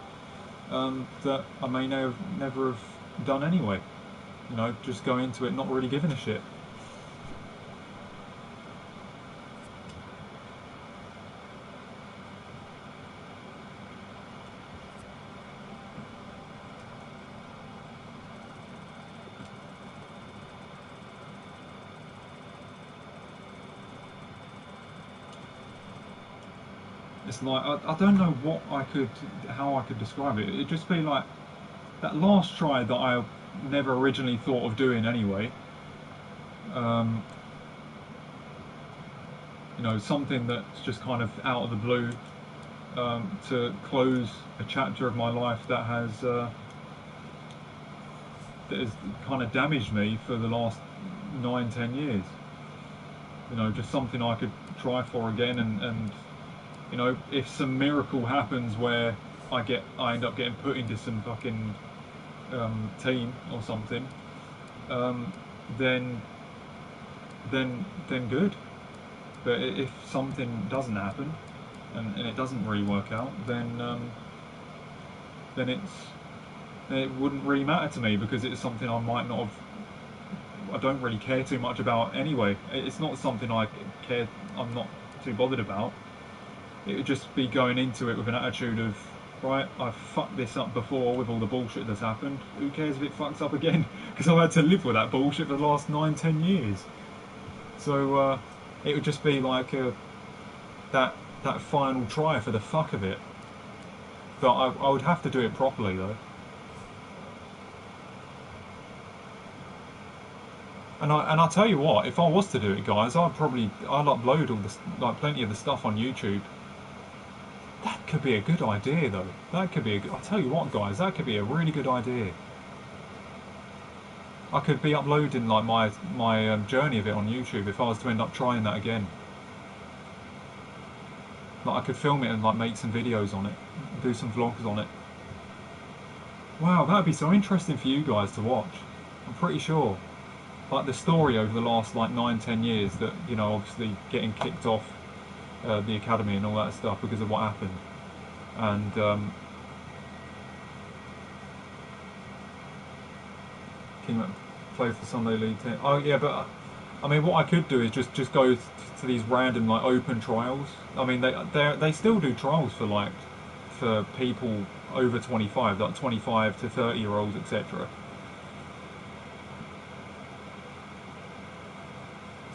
that I may never have done anyway. You know, just go into it not really giving a shit. It's like I don't know how I could describe it. It'd just be like that last try that I never originally thought of doing anyway. You know, something that's just kind of out of the blue, to close a chapter of my life that has kind of damaged me for the last 9-10 years. You know, just something I could try for again, and you know, if some miracle happens where I end up getting put into some fucking team or something, then good. But if something doesn't happen and it doesn't really work out, then it wouldn't really matter to me, because it's something I might not have. I don't really care too much about anyway. It's not something I'm not too bothered about. It would just be going into it with an attitude of, right, I've fucked this up before with all the bullshit that's happened. Who cares if it fucks up again? Because I've had to live with that bullshit for the last 9-10 years. So it would just be like that final try for the fuck of it. But I would have to do it properly though. And I'll tell you what, if I was to do it, guys, I'd upload all this, like plenty of the stuff on YouTube. That could be a good idea, though. That could be I'll tell you what, guys, that could be a really good idea. I could be uploading like my journey of it on YouTube if I was to end up trying that again. Like I could film it and like make some videos on it, do some vlogs on it. Wow, that'd be so interesting for you guys to watch. I'm pretty sure. Like the story over the last like 9-10 years, that, you know, obviously getting kicked off the academy and all that stuff because of what happened, and play for Sunday League team. Oh yeah, but I mean, what I could do is just go to these random like open trials. I mean, they still do trials for people over 25, like 25 to 30-year-olds, etc.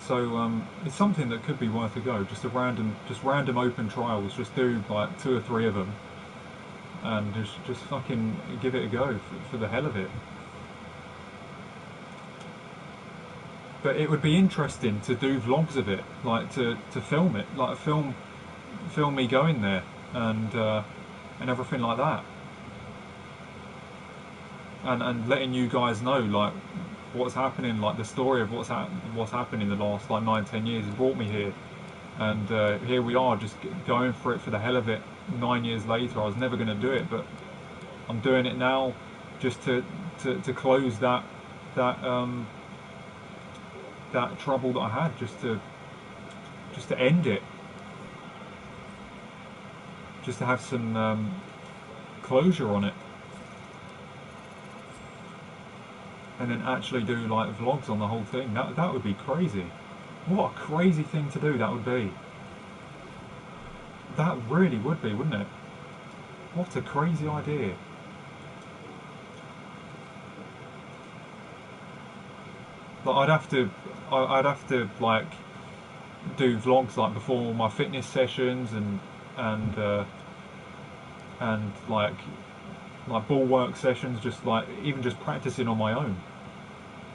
So it's something that could be worth a go. Just random open trials. Just do like 2 or 3 of them, and just fucking give it a go for the hell of it. But it would be interesting to do vlogs of it, like to film it, like film me going there and everything like that, and letting you guys know like what's happening, like the story of what's happened in the last like 9-10 years has brought me here, and here we are just going for it for the hell of it. 9 years later, I was never going to do it, but I'm doing it now, just to close that trouble that I had, just to end it, just to have some closure on it. And then actually do like vlogs on the whole thing. That would be crazy. What a crazy thing to do that would be. That really would be, wouldn't it? What a crazy idea. But I'd have to like do vlogs like before my fitness sessions and like like ball work sessions, just like even just practicing on my own,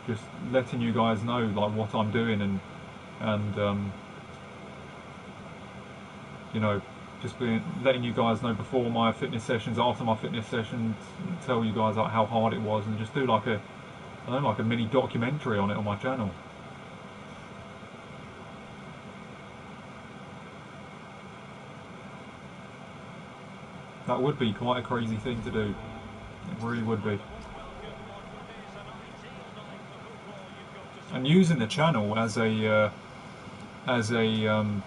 just letting you guys know like what I'm doing, and you know, just letting you guys know before my fitness sessions, after my fitness sessions, tell you guys like how hard it was, and just do like a, I don't know, like a mini documentary on it on my channel. That would be quite a crazy thing to do. It really would be. And using the channel as a as a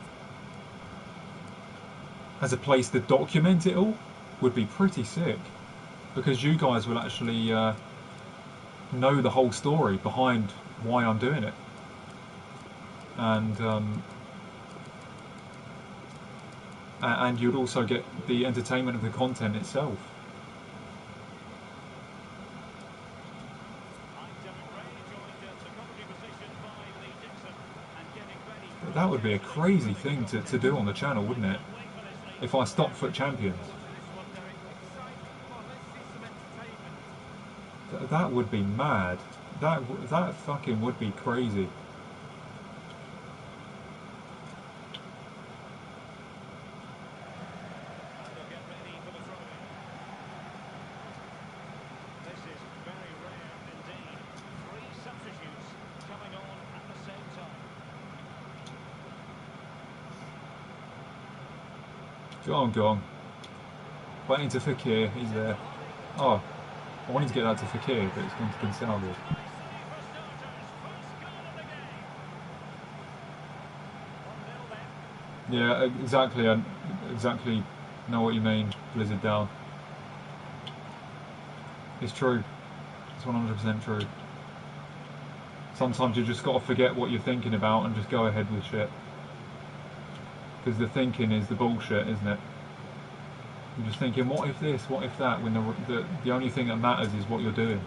as a place to document it all would be pretty sick, because you guys will actually know the whole story behind why I'm doing it, and you'd also get the entertainment of the content itself. That would be a crazy thing to do on the channel, wouldn't it? If I stopped FUT Champions. That would be mad. That fucking would be crazy. Go on. Waiting to Fakir, he's there. Oh, I wanted to get that to Fakir, but it's going to Gonsalves. Yeah, exactly. I exactly know what you mean. Blizzard down. It's true. It's 100% true. Sometimes you just got to forget what you're thinking about and just go ahead with shit. Because the thinking is the bullshit, isn't it? You're just thinking, what if this, what if that, when the only thing that matters is what you're doing.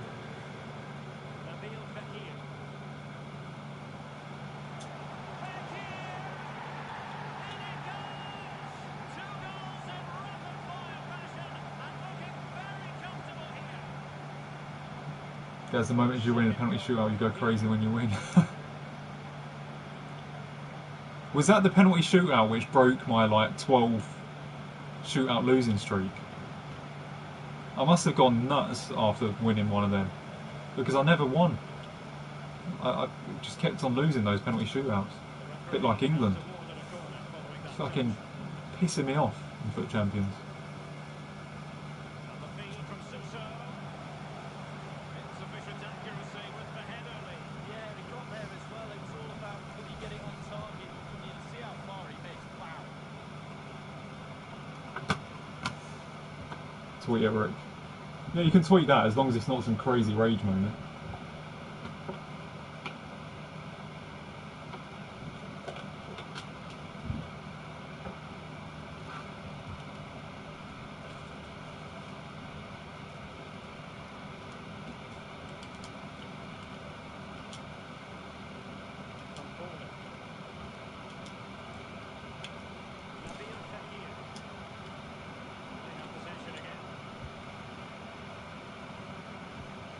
There's the moment you win a penalty shootout, you go crazy when you win. Was that the penalty shootout which broke my like 12 shootout losing streak? I must have gone nuts after winning one of them, because I never won. I just kept on losing those penalty shootouts. A bit like England. Fucking pissing me off in FUT Champions. Tweet it, Rick. Yeah, you can tweet that as long as it's not some crazy rage moment.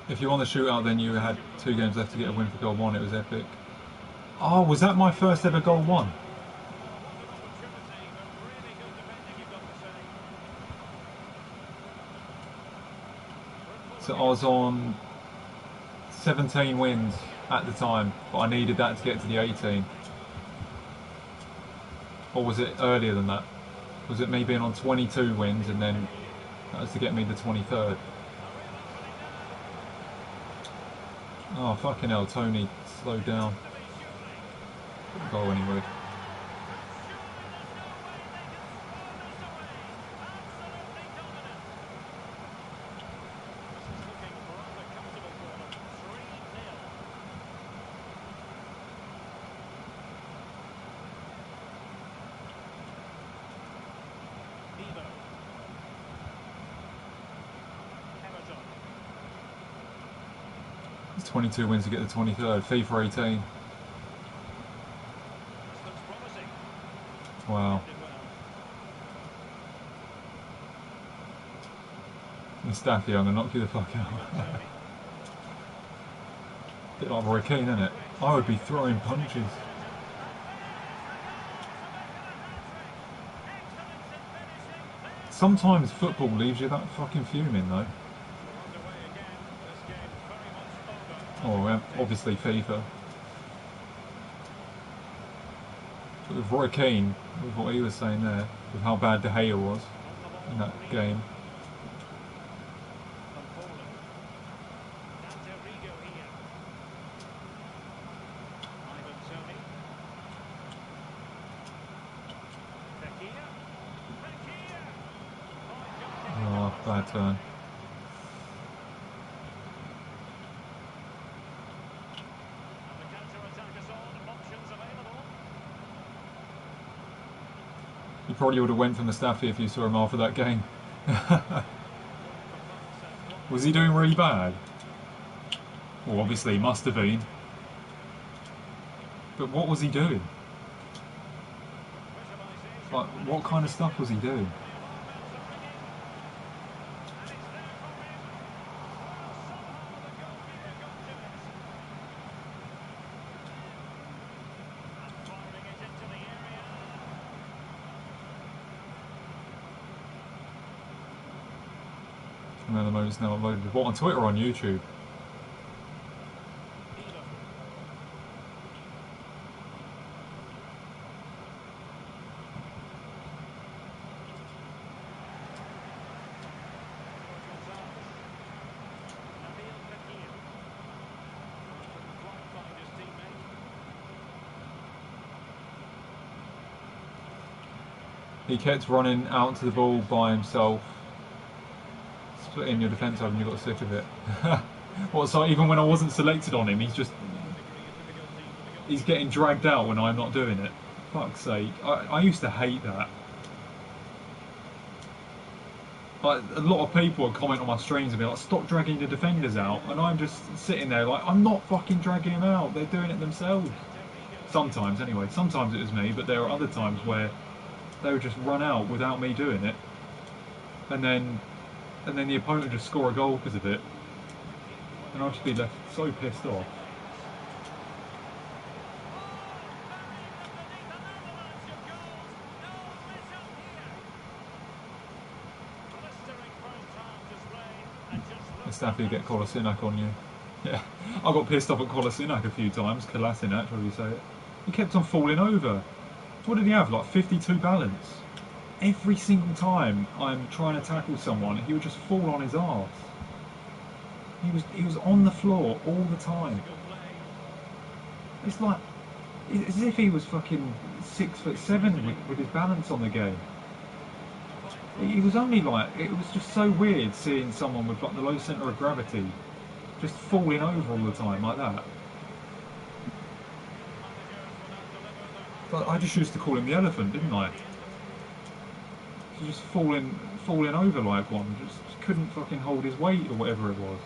If you won the shootout, then you had 2 games left to get a win for goal 1. It was epic. Oh, was that my first ever goal 1? So I was on 17 wins at the time, but I needed that to get to the 18. Or was it earlier than that? Was it me being on 22 wins and then that was to get me the 23rd? Oh, fucking hell, Tony, slow down. Couldn't go anyway. It's 22 wins to get the 23rd. FIFA 18. Wow. Mustafi, I'm gonna knock you the fuck out. Bit like Roy Keane, isn't it? I would be throwing punches. Sometimes football leaves you that fucking fuming though. Oh, obviously FIFA. But with Roy Keane, with what he was saying there, with how bad De Gea was in that game. Oh, bad turn. You probably would have went for Mustafi if you saw him after that game. Was he doing really bad? Well, obviously he must have been. But what was he doing? Like, what kind of stuff was he doing? And then the moment's now uploaded. What, on Twitter or on YouTube? He kept running out to the ball by himself. Splitting your defence over and you got sick of it. What, so even when I wasn't selected on him, he's getting dragged out when I'm not doing it. Fuck's sake. I used to hate that. Like, a lot of people would comment on my streams and be like, stop dragging the defenders out, and I'm just sitting there like, I'm not fucking dragging them out, they're doing it themselves. Sometimes anyway, sometimes it was me, but there are other times where they would just run out without me doing it, and then the opponent would just score a goal because of it, and I'd just be left so pissed off. Mustafi get Kolasinac on you. Yeah, I got pissed off at Kolasinac a few times. Kolasinac, however you say it. He kept on falling over. What did he have? Like 52 balance. Every single time I'm trying to tackle someone, he would just fall on his arse. He was on the floor all the time. It's like, it's as if he was fucking 6'7" with his balance on the game. He was only like, it was just so weird seeing someone with like the low centre of gravity just falling over all the time like that. But I just used to call him the elephant, didn't I? Just falling over like one, just couldn't fucking hold his weight or whatever it was.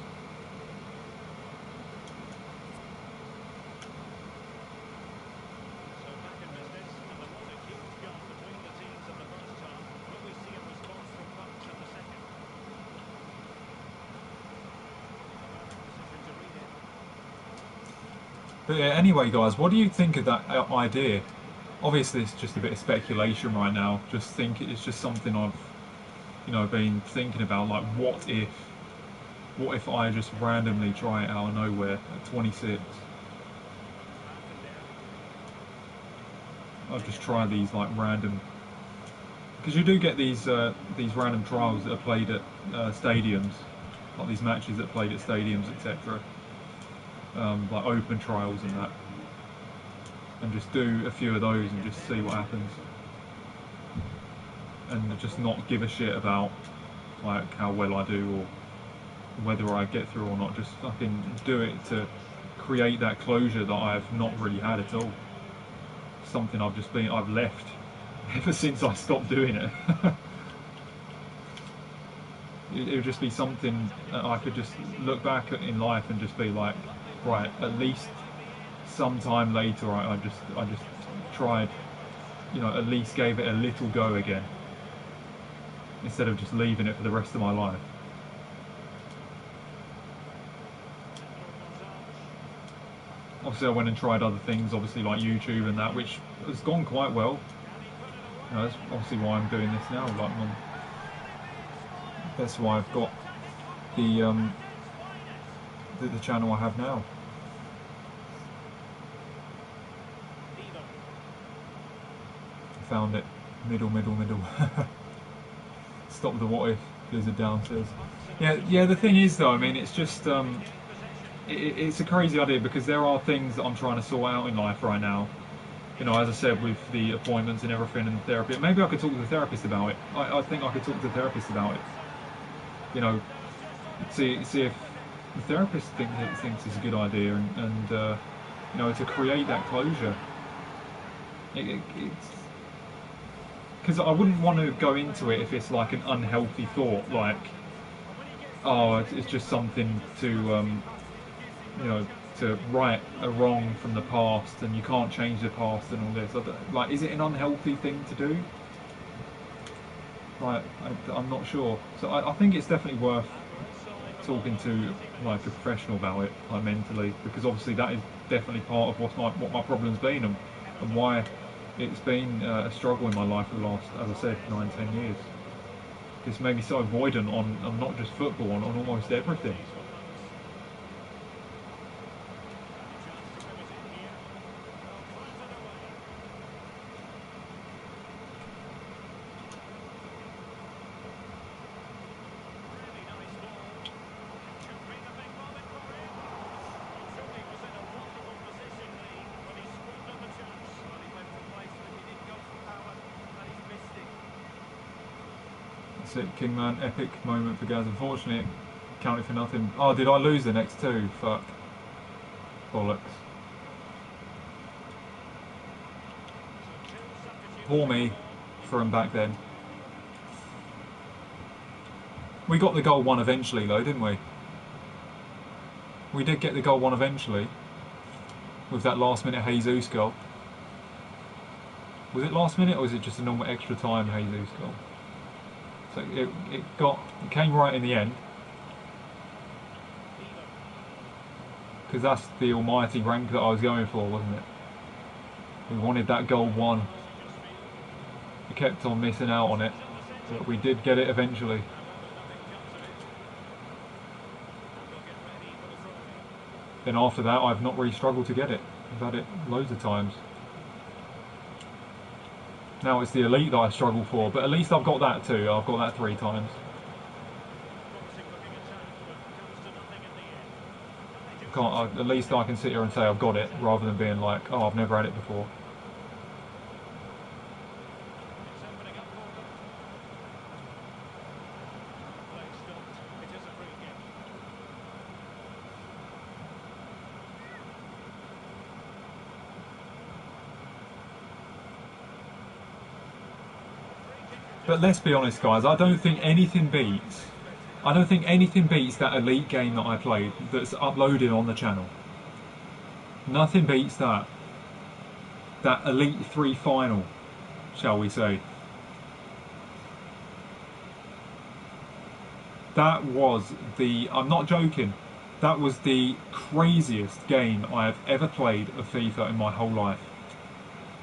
But yeah, anyway guys, what do you think of that idea? Obviously it's just a bit of speculation right now, just think it's just something I've been thinking about, like what if I just randomly try it out of nowhere at 26? I'll just try these like random, because you do get these random trials that are played at stadiums, like these matches that are played at stadiums, etc. Like open trials and that, and just do a few of those and just see what happens, and just not give a shit about like how well I do or whether I get through or not. Just fucking do it to create that closure that I've not really had at all. Something I've left ever since I stopped doing it. It would just be something that I could just look back at in life and just be like, right, at least sometime later I just tried, at least gave it a little go again, instead of just leaving it for the rest of my life. obviously I went and tried other things, obviously like YouTube and that, which has gone quite well. You know, that's obviously why I'm doing this now. Like, that's why I've got the channel I have now. Found it. Middle. Stop the what if blizzard downstairs. Yeah. The thing is, though, I mean, it's just it's a crazy idea, because there are things that I'm trying to sort out in life right now. You know, as I said, with the appointments and everything and therapy. Maybe I could talk to the therapist about it. I think I could talk to the therapist about it. You know, see if the therapist thinks it's a good idea, and you know, to create that closure. It's because I wouldn't want to go into it if it's like an unhealthy thought, like, oh, it's just something to, you know, to right a wrong from the past, and you can't change the past and all this. Like, is it an unhealthy thing to do? Like, I'm not sure. So I think it's definitely worth talking to like a professional about it, like mentally, because obviously that is definitely part of what my problem's been, and why it's been a struggle in my life for the last, as I said, 9-10 years. It's made me so avoidant on not just football, on almost everything. Kingman, epic moment for Gaz. Unfortunately, it counted for nothing. Oh, did I lose the next two? Fuck. Bollocks. Poor me from back then. We got the goal 1 eventually, though, didn't we? We did get the goal 1 eventually, with that last minute Jesus goal. Was it last minute, or was it just a normal extra time Jesus goal? So it came right in the end, because that's the almighty rank that I was going for, wasn't it? We wanted that goal 1. We kept on missing out on it, but we did get it eventually. Then after that, I've not really struggled to get it. I've had it loads of times. Now it's the elite that I struggle for, but at least I've got that too. I've got that 3 times. At least I can sit here and say I've got it, rather than being like, oh, I've never had it before. But let's be honest, guys, I don't think anything beats that elite game that I played that's uploaded on the channel. Nothing beats that. That Elite 3 final, shall we say. That was I'm not joking, that was the craziest game I have ever played of FIFA in my whole life.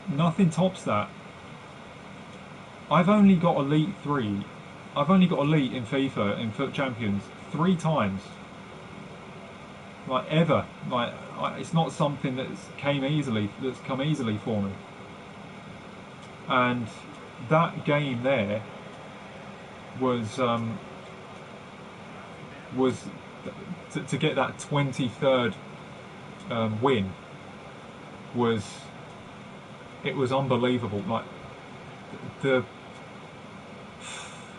Nothing tops that. I've only got Elite 3. I've only got Elite in FIFA, in FUT Champions, 3 times. Like, ever. Like, it's not something that's come easily for me. And that game there was to get that 23rd win was unbelievable. Like,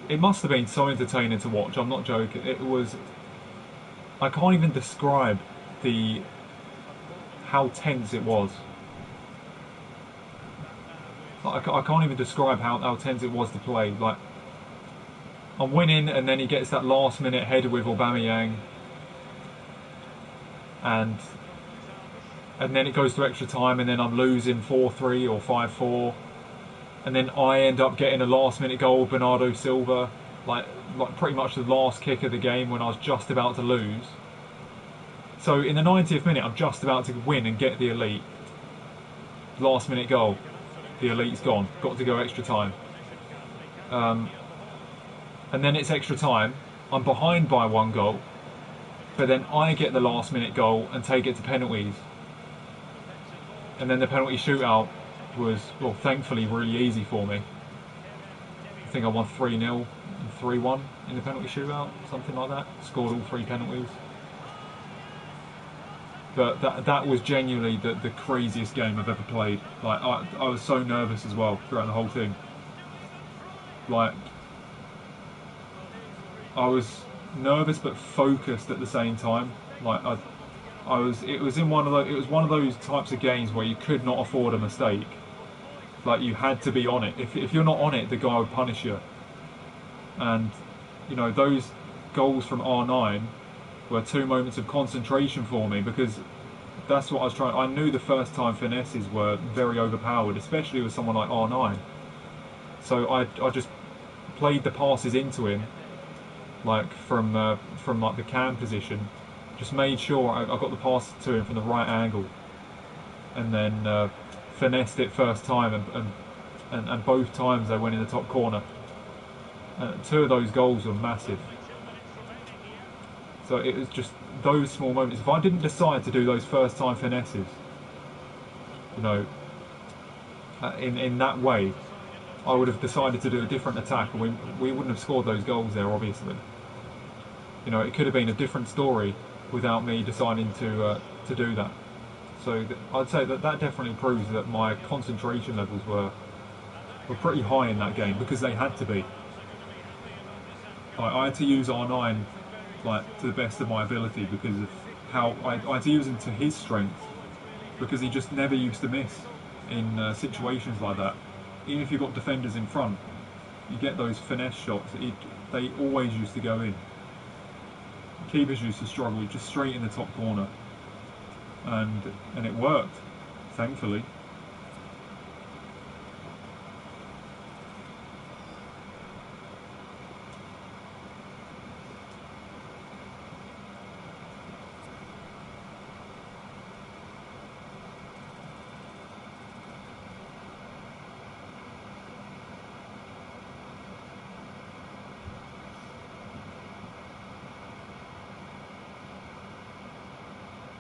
it must have been so entertaining to watch. I'm not joking. It was. I can't even describe how tense it was. I can't even describe how tense it was to play. Like, I'm winning, and then he gets that last minute header with Aubameyang, and then it goes to extra time, and then I'm losing 4-3 or 5-4. And then I end up getting a last-minute goal with Bernardo Silva, like pretty much the last kick of the game when I was just about to lose. So in the 90th minute, I'm just about to win and get the elite. Last minute goal. The elite's gone. Got to go extra time. And then it's extra time. I'm behind by 1 goal. But then I get the last minute goal and take it to penalties. And then the penalty shootout was, well, thankfully really easy for me. I think I won 3-0 and 3-1 in the penalty shootout, something like that. Scored all 3 penalties. But that was genuinely the craziest game I've ever played. Like, I was so nervous as well throughout the whole thing. Like, I was nervous but focused at the same time. Like, it was one of those types of games where you could not afford a mistake. Like, you had to be on it. If you're not on it, the guy would punish you. And, you know, those goals from R9 were 2 moments of concentration for me, because that's what I was trying. I knew the first time finesses were very overpowered, especially with someone like R9. So I just played the passes into him, like from like the cam position. Just made sure I got the pass to him from the right angle, and then finessed it first time, and both times they went in the top corner. 2 of those goals were massive. So it was just those small moments. If I didn't decide to do those first time finesses, you know, in that way, I would have decided to do a different attack, and we wouldn't have scored those goals there, obviously. You know, it could have been a different story without me deciding to do that. So I'd say that definitely proves that my concentration levels were pretty high in that game, because they had to be. I had to use R9 like to the best of my ability, because of how I had to use him to his strength, because he just never used to miss in situations like that. Even if you've got defenders in front, you get those finesse shots, they always used to go in. Keepers used to struggle just straight in the top corner, and it worked, thankfully.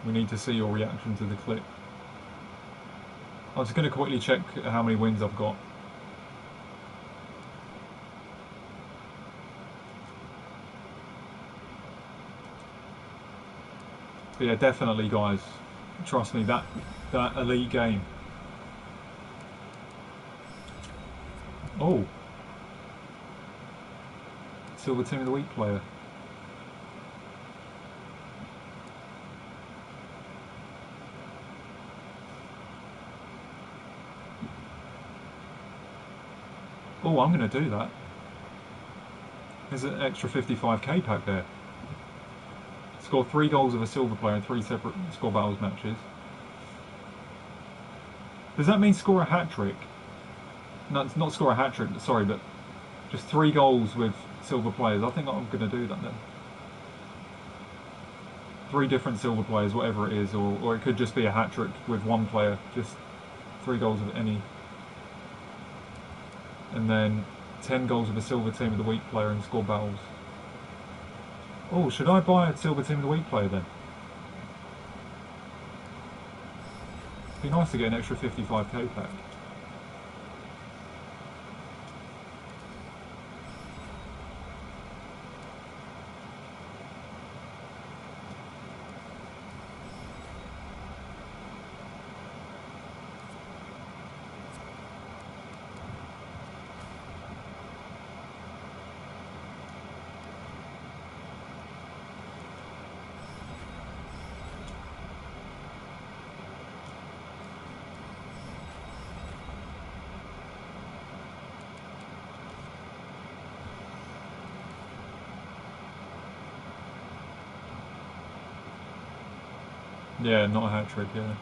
We need to see your reaction to the clip. I'm just going to quickly check how many wins I've got. But yeah, definitely, guys. Trust me, that elite game. Oh, Silver Team of the Week player. Oh, I'm going to do that. There's an extra 55k pack there. Scored 3 goals with a silver player in 3 separate score battles matches. Does that mean score a hat-trick? No, it's not score a hat-trick, sorry, but just 3 goals with silver players. I think I'm going to do that then. 3 different silver players, whatever it is, or it could just be a hat-trick with 1 player. Just 3 goals of any. And then 10 goals with a Silver Team of the Week player in score battles. Oh, should I buy a Silver Team of the Week player then? It'd be nice to get an extra 55k pack. Yeah, not a hat-trick, yeah.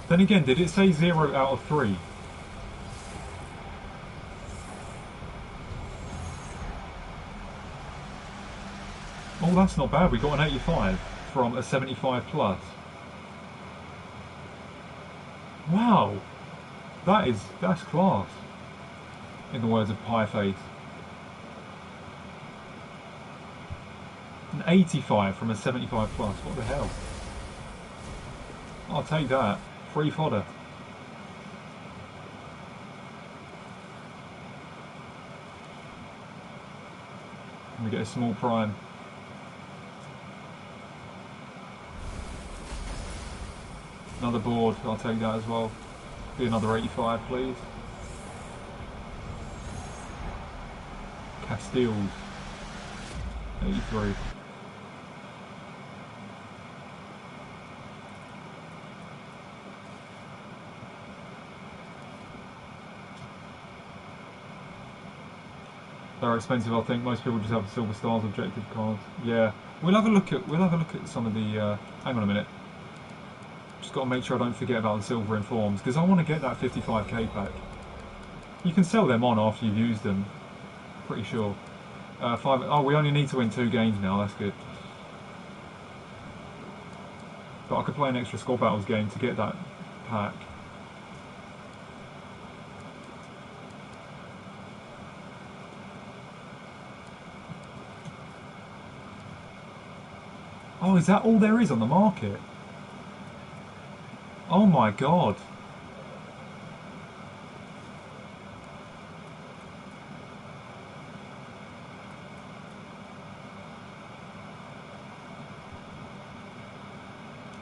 Then again, did it say 0 out of 3? Oh, that's not bad. We got an 85 from a 75 plus. Wow, that's class. In the words of Pie Face. An 85 from a 75 plus. What the hell? I'll take that. Free fodder. We get a small prime. Another board. I'll take that as well. Be another 85, please. Castiles. 83. They're expensive, I think. Most people just have Silver Stars objective cards. Yeah, we'll have a look at some of the. Hang on a minute. Just got to make sure I don't forget about the silver informs because I want to get that 55k pack. You can sell them on after you've used them. Pretty sure. 5. Oh, we only need to win 2 games now. That's good. But I could play an extra squad battles game to get that pack. Oh, is that all there is on the market? Oh my god.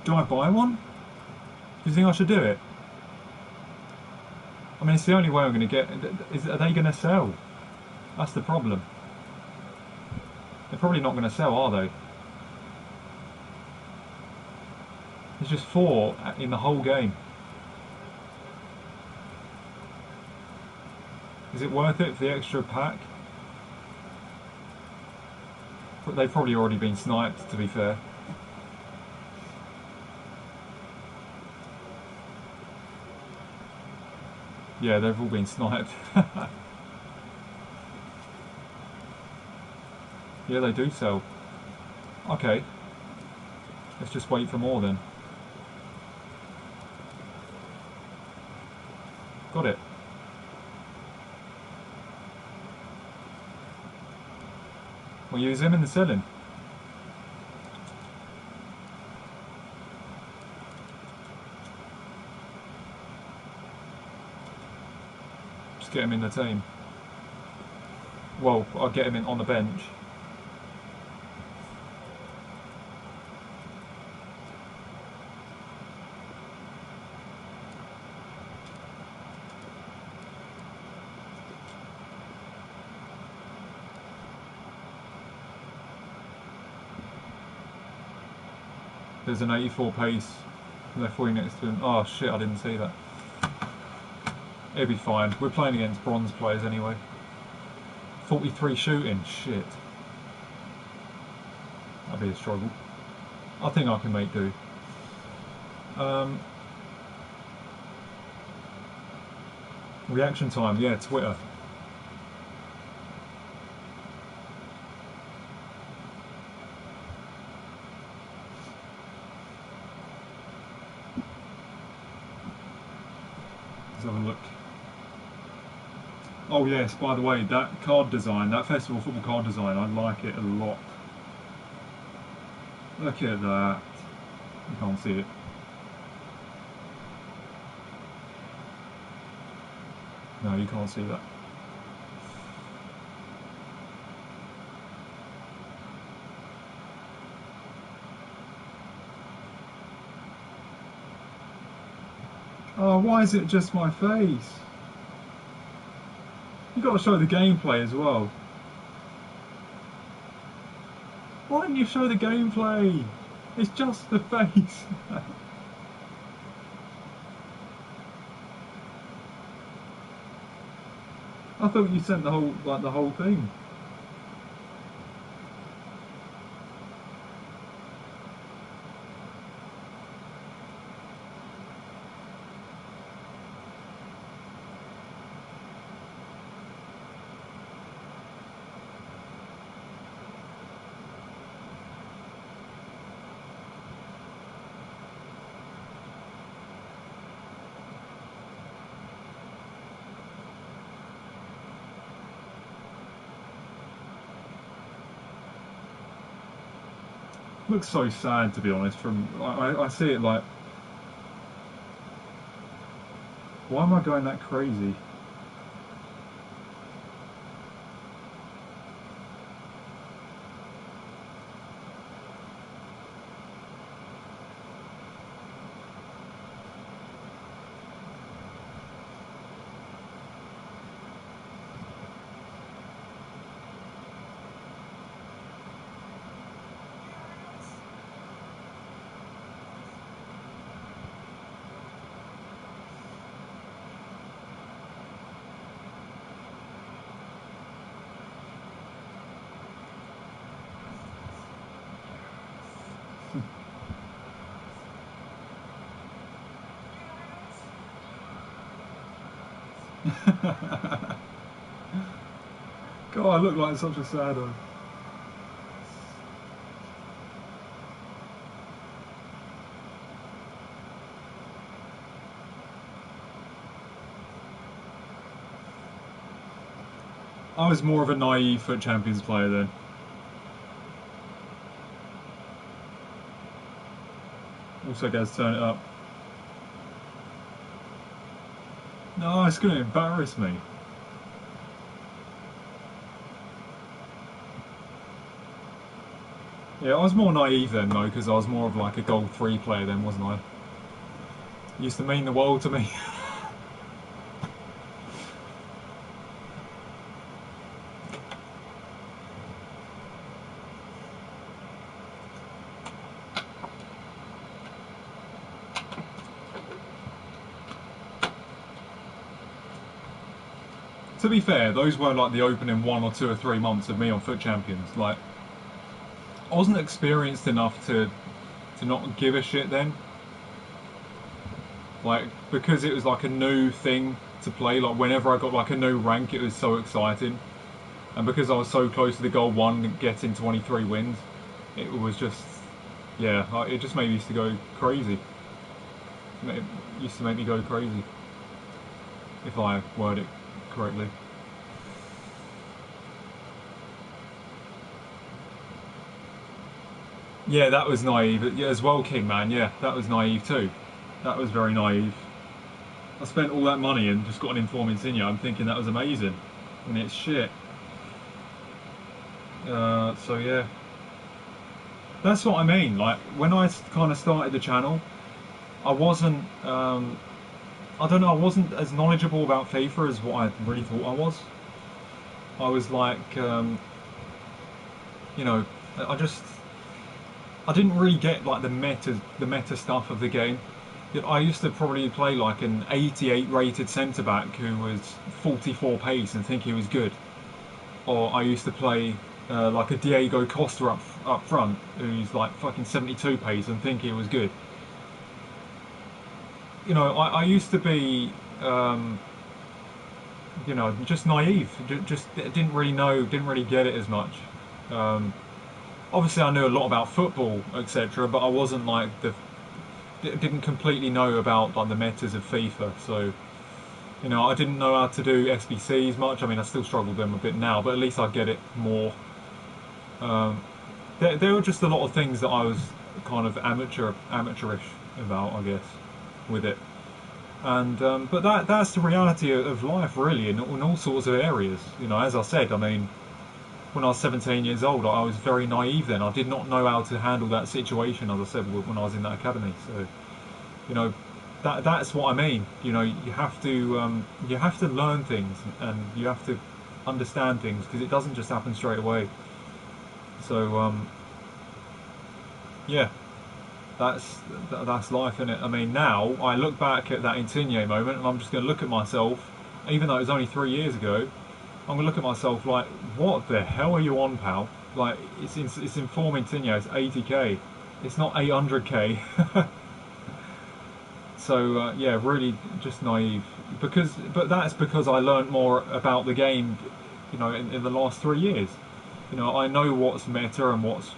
Do I buy one? Do you think I should do it? I mean, it's the only way I'm going to get... Are they going to sell? That's the problem. They're probably not going to sell, are they? There's just 4 in the whole game. Is it worth it for the extra pack? They've probably already been sniped, to be fair. Yeah, they've all been sniped. Yeah, they do sell. Okay. Let's just wait for more then. Got it. We'll use him in the selling. Just get him in the team. Well, I'll get him in on the bench. There's an 84 pace left wing next to him. Oh shit, I didn't see that. It'll be fine. We're playing against bronze players anyway. 43 shooting, shit. That'd be a struggle. I think I can make do. Reaction time, yeah, Twitter. Let's have a look. Oh yes, by the way, that card design, that festival football card design, I like it a lot. Look at that. You can't see it. No, you can't see that. Oh, why is it just my face? You got to show the gameplay as well. Why didn't you show the gameplay? It's just the face. I thought you sent the whole thing. Looks so sad, to be honest. From I see it like, why am I going that crazy? God, I look like such a saddo. I was more of a naive FUT Champions player then. Also, guys, turn it up. No, it's going to embarrass me. Yeah, I was more naive then though, because I was more of like a Gold 3 player then, wasn't I? It used to mean the world to me. To be fair, those were like the opening 1 or 2 or 3 months of me on FUT Champions. Like, I wasn't experienced enough to not give a shit then. Like, because it was like a new thing to play, like whenever I got like a new rank, it was so exciting. And because I was so close to the goal 1 getting 23 wins, it was just, yeah, it just made me used to go crazy. It used to make me go crazy, if I word it correctly. Yeah, that was naive. Yeah, as well, King Man. Yeah, that was naive too. That was very naive. I spent all that money and just got an Inform Insignia. I'm thinking that was amazing, and it's shit. So yeah, that's what I mean. Like when I kind of started the channel, I wasn't. I don't know. I wasn't as knowledgeable about FIFA as what I really thought I was. I was like, you know, I just I didn't really get like the meta stuff of the game. I used to probably play like an 88 rated centre back who was 44 pace and think he was good, or I used to play like a Diego Costa up front who's like fucking 72 pace and think he was good. You know, I used to be, you know, just naive. Just didn't really know, didn't really get it as much. Um, Obviously, I knew a lot about football, etc., but I wasn't like didn't completely know about like the metas of FIFA. So, you know, I didn't know how to do SBCs much. I mean, I still struggle with them a bit now, but at least I get it more. There were just a lot of things that I was kind of amateurish about, I guess, with it. And but that's the reality of life, really, in all sorts of areas. You know, as I said, I mean, when I was 17 years old, I was very naive then. I did not know how to handle that situation, as I said, when I was in that academy. So, you know, that's what I mean. You know, you have to learn things and you have to understand things because it doesn't just happen straight away. So, yeah, that's life, innit? I mean, now I look back at that Insigne moment and I'm just going to look at myself, even though it was only 3 years ago. I'm gonna look at myself like, what the hell are you on, pal? Like, it's Inform Insigne, it's 80k, it's not 800k. So yeah, really just naive. But that's because I learned more about the game, you know, in the last 3 years. You know, I know what's meta and what's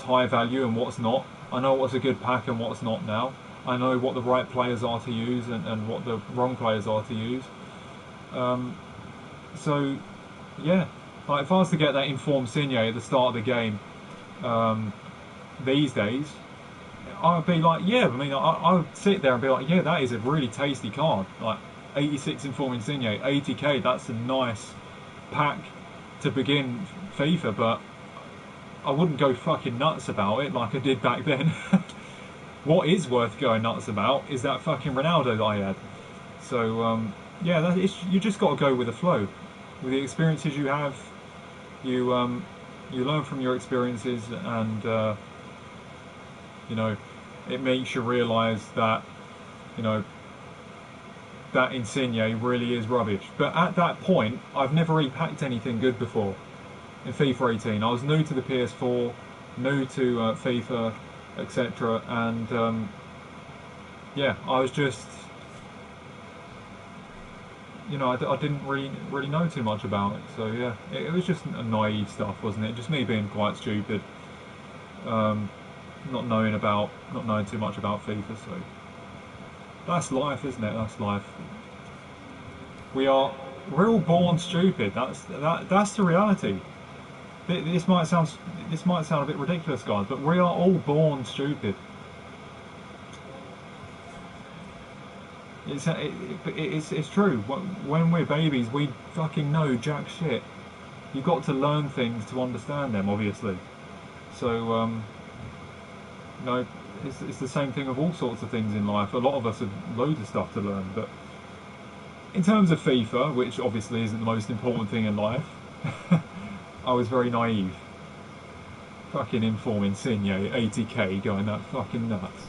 high value and what's not. I know what's a good pack and what's not now. I know what the right players are to use and what the wrong players are to use. So, yeah, like if I was to get that Inform Insigne at the start of the game, these days, I'd be like, yeah, I mean, I would sit there and be like, yeah, that is a really tasty card. Like 86 Inform Insigne, 80k, that's a nice pack to begin FIFA, but I wouldn't go fucking nuts about it like I did back then. What is worth going nuts about is that fucking Ronaldo that I had. So, yeah, you just got to go with the flow. With the experiences you have, you learn from your experiences, and you know, it makes you realise that, you know, that Insigne really is rubbish. But at that point, I've never repacked anything good before in FIFA 18. I was new to the PS4, new to FIFA, etc. And yeah, I was just, you know, I didn't really know too much about it. So yeah, it was just naive stuff, wasn't it? Just me being quite stupid, not knowing too much about FIFA. So that's life, isn't it? That's life. We're all born stupid. That's the reality. This might sound a bit ridiculous, guys, but we are all born stupid. It's true. When we're babies, we fucking know jack shit. You've got to learn things to understand them, obviously. So, you know, it's the same thing with all sorts of things in life. A lot of us have loads of stuff to learn, but in terms of FIFA, which obviously isn't the most important thing in life, I was very naive. Fucking Inform Insigne, 80k, going that fucking nuts.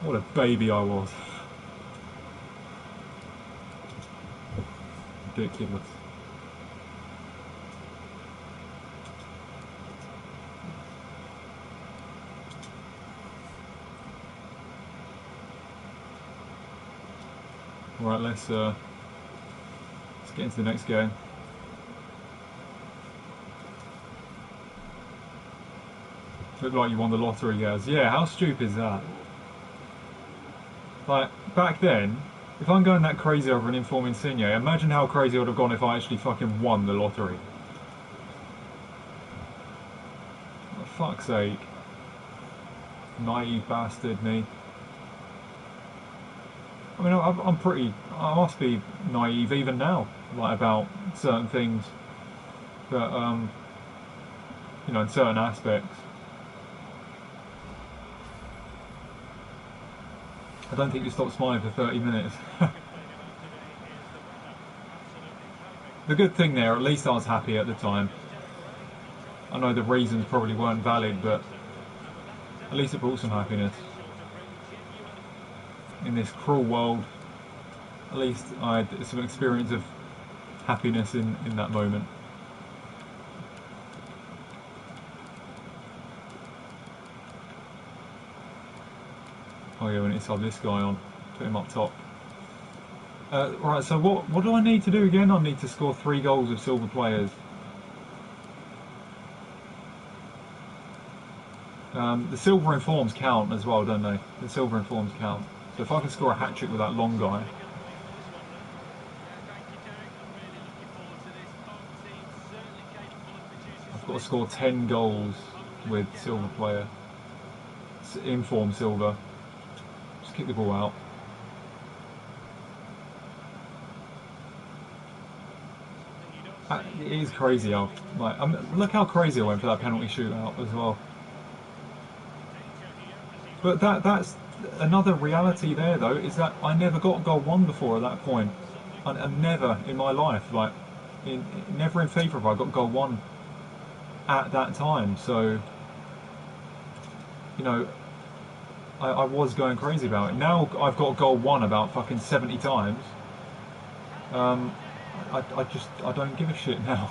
What a baby I was. Ridiculous. Right, let's get into the next game. Look like you won the lottery, guys. Yeah, how stupid is that? Like, back then, if I'm going that crazy over an Inform Insigne, imagine how crazy I would have gone if I actually fucking won the lottery. For fuck's sake. Naive bastard, me. I mean, I must be naive even now, like, about certain things. But, you know, in certain aspects. I don't think you stopped smiling for 30 minutes. The good thing there, at least I was happy at the time. I know the reasons probably weren't valid, but at least it brought some happiness. In this cruel world, at least I had some experience of happiness in that moment. Oh yeah, when it's had this guy on, put him up top. Right, so what do I need to do again? I need to score 3 goals with silver players. The silver informs count as well, don't they? The silver informs count. So if I can score a hat-trick with that long guy. I've got to score 10 goals with silver player. Inform silver. Just kick the ball out. It is crazy how, like, look how crazy I went for that penalty shootout as well. But that's another reality there, though, is that I never got goal 1 before at that point. I never in my life, like, never in FIFA have I got goal 1 at that time. So, you know, I was going crazy about it. Now I've got goal 1 about fucking 70 times. I don't give a shit now.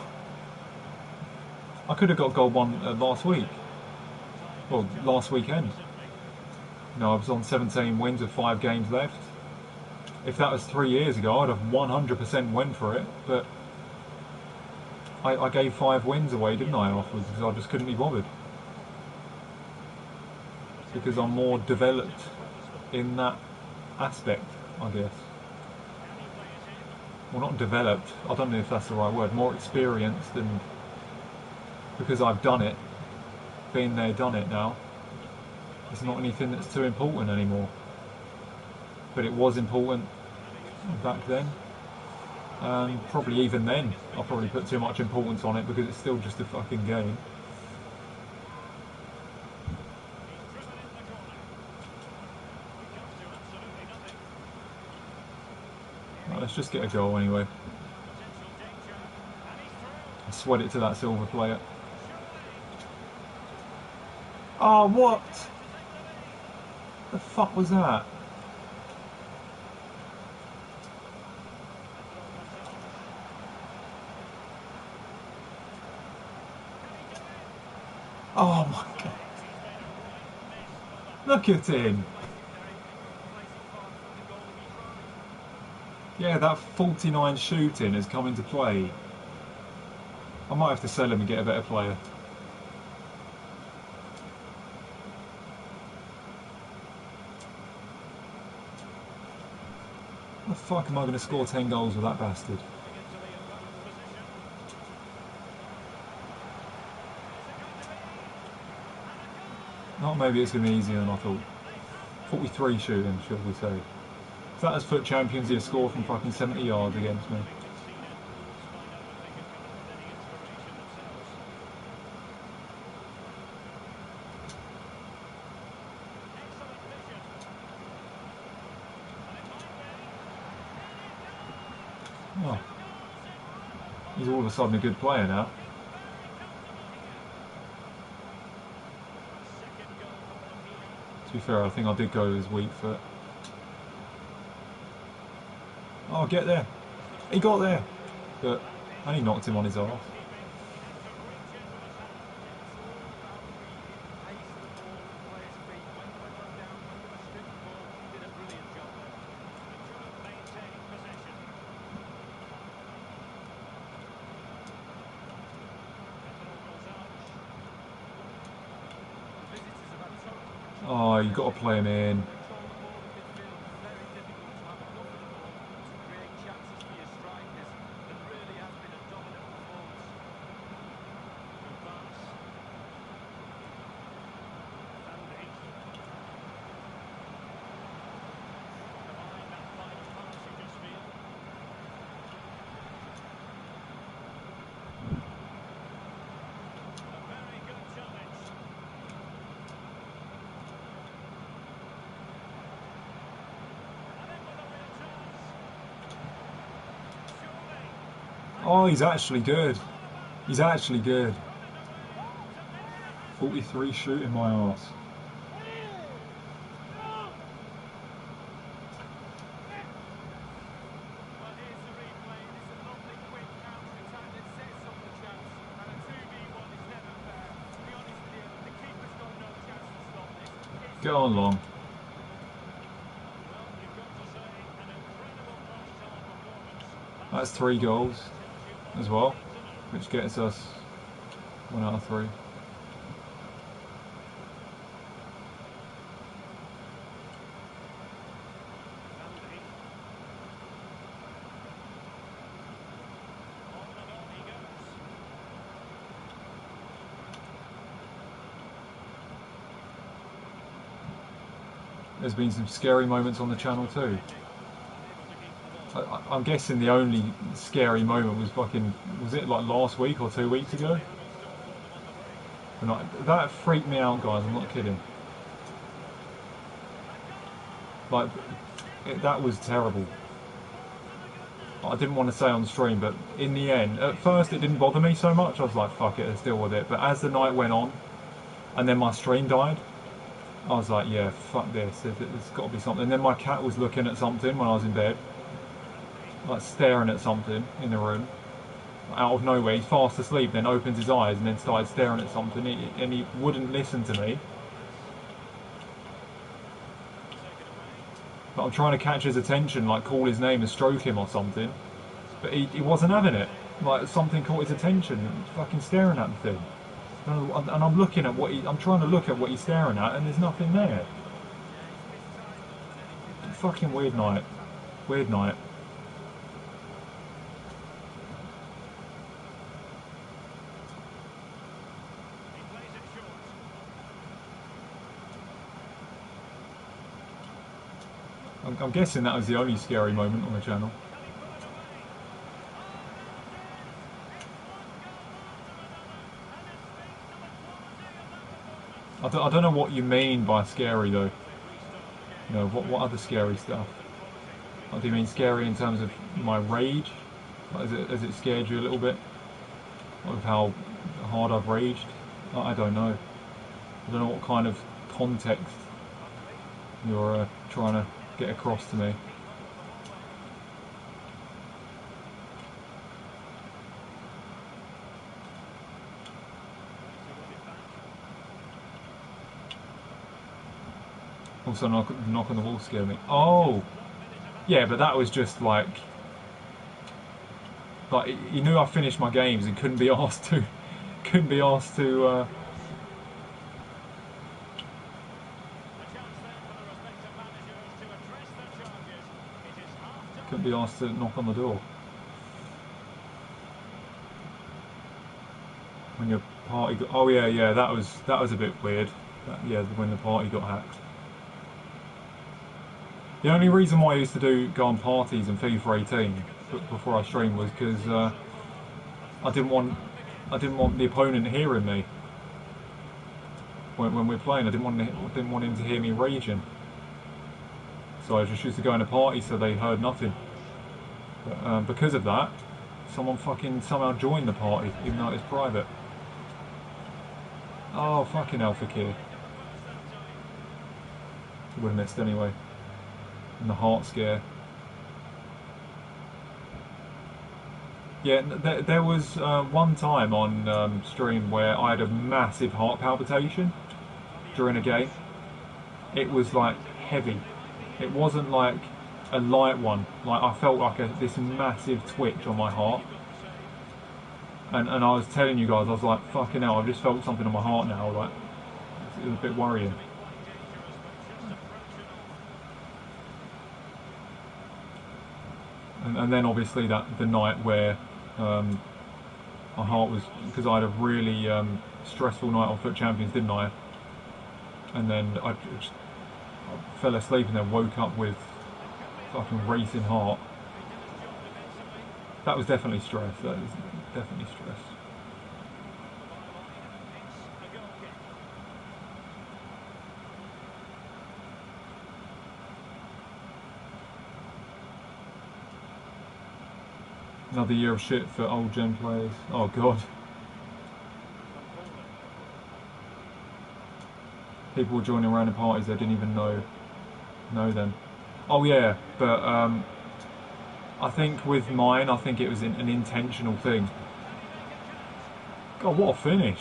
I could have got goal 1 last week. Well, last weekend. No, I was on 17 wins with 5 games left. If that was 3 years ago, I'd have 100% went for it. But I gave 5 wins away, didn't I, afterwards, because I just couldn't be bothered. Because I'm more developed in that aspect, I guess. Well, not developed, I don't know if that's the right word, more experienced, and because I've done it, been there, done it now. It's not anything that's too important anymore. But it was important back then. Probably even then, I probably put too much importance on it because it's still just a fucking game. Right, let's just get a goal anyway. Sweat it to that silver player. Oh, what? The fuck was that? Oh my god. Look at him. Yeah, that 49 shooting has come into play. I might have to sell him and get a better player. How the fuck am I going to score 10 goals with that bastard? Oh, maybe it's going to be easier than I thought. 43 shooting, should we say. If that was FUT Champions, he'd score from fucking 70 yards against me. Oh. He's all of a sudden a good player now. To be fair, I think I did go his weak foot. Oh, get there. He got there. But I only knocked him on his arse. Oh, you've got to play him in. Oh, he's actually good. He's actually good. 43 shooting my arse. Get on long. That's 3 goals as well, which gets us 1 out of 3. There's been some scary moments on the channel too. I'm guessing the only scary moment was it like last week or 2 weeks ago? That freaked me out, guys, I'm not kidding. Like, that was terrible. I didn't want to say on stream, but in the end, at first it didn't bother me so much, I was like, fuck it, let's deal with it. But as the night went on, and then my stream died, I was like, yeah, fuck this, there's got to be something. And then my cat was looking at something when I was in bed. Like staring at something in the room, out of nowhere. He's fast asleep, then opens his eyes and then started staring at something, and he wouldn't listen to me. But I'm trying to catch his attention, like call his name and stroke him or something, but he wasn't having it. Like something caught his attention, and he's fucking staring at the thing, and I'm looking at I'm trying to look at what he's staring at, and there's nothing there. Fucking weird night. Weird night. I'm guessing that was the only scary moment on the channel. I don't know what you mean by scary though. You know, what other scary stuff? What do you mean scary in terms of my rage? Like, has it scared you a little bit? Of how hard I've raged? I don't know. I don't know what kind of context you're trying to get across to me. Also, knock on the wall scared me. Oh, yeah, but that was just like he knew I finished my games and couldn't be asked to, couldn't be asked to. Couldn't be asked to knock on the door. When your party got, oh yeah, that was a bit weird. Yeah, when the party got hacked. The only reason why I used to go on parties in FIFA 18 before I streamed was because I didn't want the opponent hearing me when we're playing. I didn't want him to hear me raging. So I just used to go in a party so they heard nothing. But, because of that, someone fucking somehow joined the party, even though it's private. Oh, fucking hell, Fakir. Would have missed anyway. And the heart scare. Yeah, there was one time on stream where I had a massive heart palpitation during a game. It was like heavy. It wasn't like a light one. Like I felt like this massive twitch on my heart. And I was telling you guys, I was like, fucking hell, I've just felt something on my heart now. Like, it was a bit worrying. And then obviously the night where my heart was, because I had a really stressful night on FUT Champions, didn't I? And then I fell asleep and then woke up with fucking racing heart. That was definitely stress. That is definitely stress. Another year of shit for old gen players. Oh god. People were joining random parties they didn't even know them. Oh yeah, but I think with mine, I think it was an intentional thing. God, what a finish!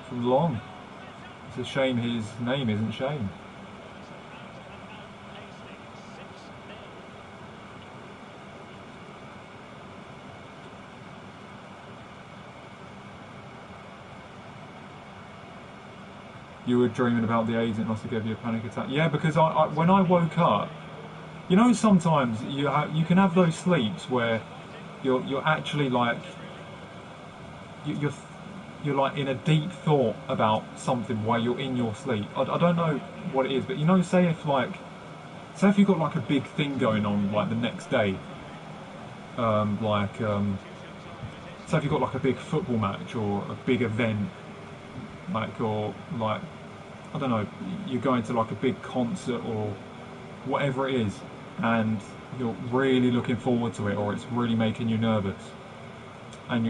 From long. It's a shame his name isn't Shane. You were dreaming about the AIDS and it must have given you a panic attack. Yeah, because when I woke up, you know, sometimes you can have those sleeps where you're actually like you're like in a deep thought about something while you're in your sleep. I don't know what it is, but you know, say if you've got like a big thing going on like the next day, say if you've got like a big football match or a big event, or I don't know, you're going to like a big concert or whatever it is, and you're really looking forward to it, or it's really making you nervous, and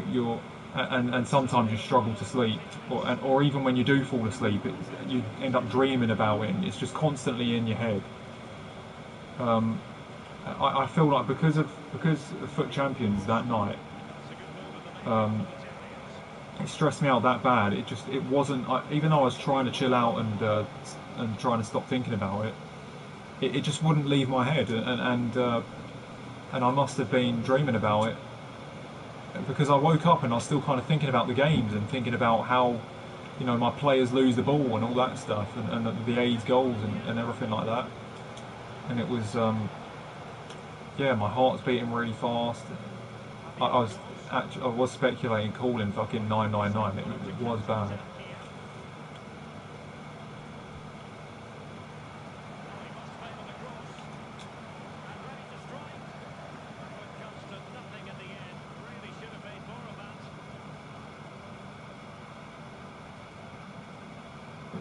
and sometimes you struggle to sleep, or even when you do fall asleep, you end up dreaming about it, and it's just constantly in your head. I feel like because of FUT Champions that night, it stressed me out that bad. It wasn't. Even though I was trying to chill out and trying to stop thinking about it, it just wouldn't leave my head, and I must have been dreaming about it because I woke up and I was still kind of thinking about the games and thinking about how, you know, my players lose the ball and all that stuff, and the AIDS goals and everything like that. And it was, yeah, my heart's beating really fast. I was speculating calling fucking 999. It was bad.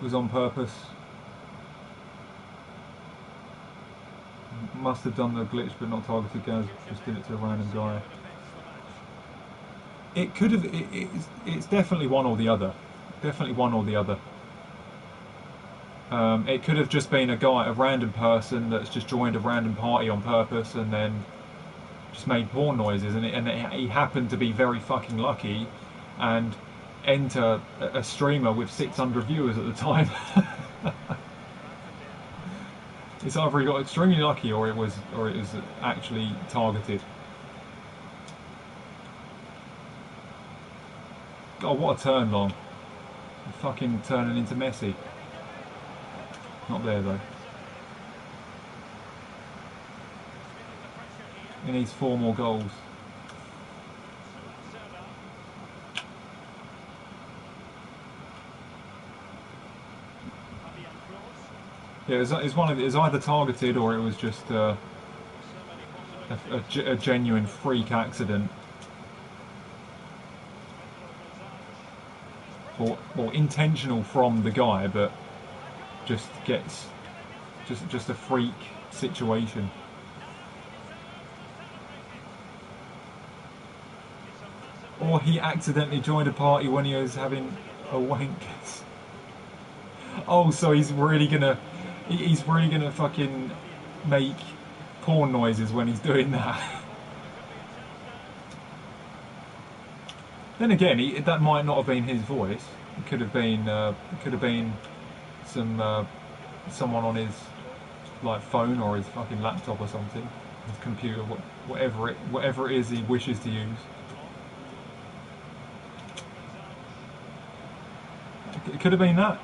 was on purpose. Must have done the glitch but not targeted Gaz, just did it to a random guy. It could have, it's definitely one or the other. Definitely one or the other. It could have just been a random person that's just joined a random party on purpose and then just made porn noises, and he happened to be very fucking lucky and enter a streamer with 600 viewers at the time. It's either he got extremely lucky or it was actually targeted. God, what a turn long. Fucking turning into Messi. Not there though. He needs 4 more goals. Yeah, it's either targeted or it was just a genuine freak accident. Or intentional from the guy, but just gets just a freak situation. Or he accidentally joined a party when he was having a wank. Oh, so he's really gonna fucking make porn noises when he's doing that. Then again, that might not have been his voice. It could have been someone on his like phone or his fucking laptop or something, his computer, whatever it is he wishes to use. It could have been that.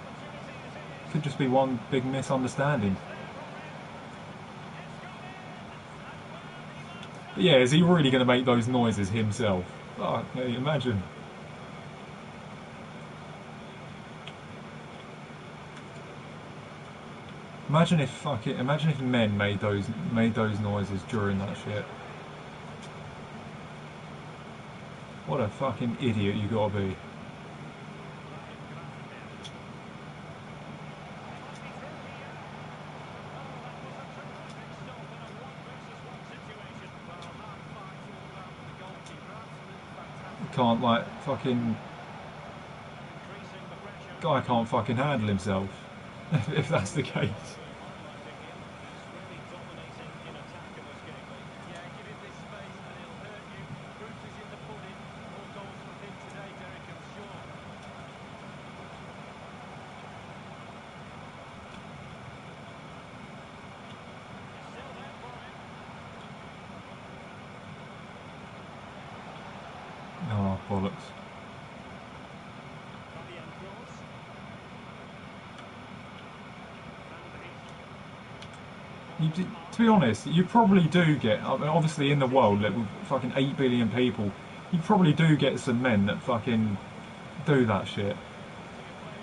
It could just be one big misunderstanding. But yeah, is he really going to make those noises himself? Oh, hey, imagine. Imagine if men made those noises during that shit. What a fucking idiot you gotta be. Can't like fucking guy can't fucking handle himself if that's the case. Oh, bollocks. To be honest, you probably do get, I mean, obviously in the world, like, with fucking 8 billion people, you probably do get some men that fucking do that shit.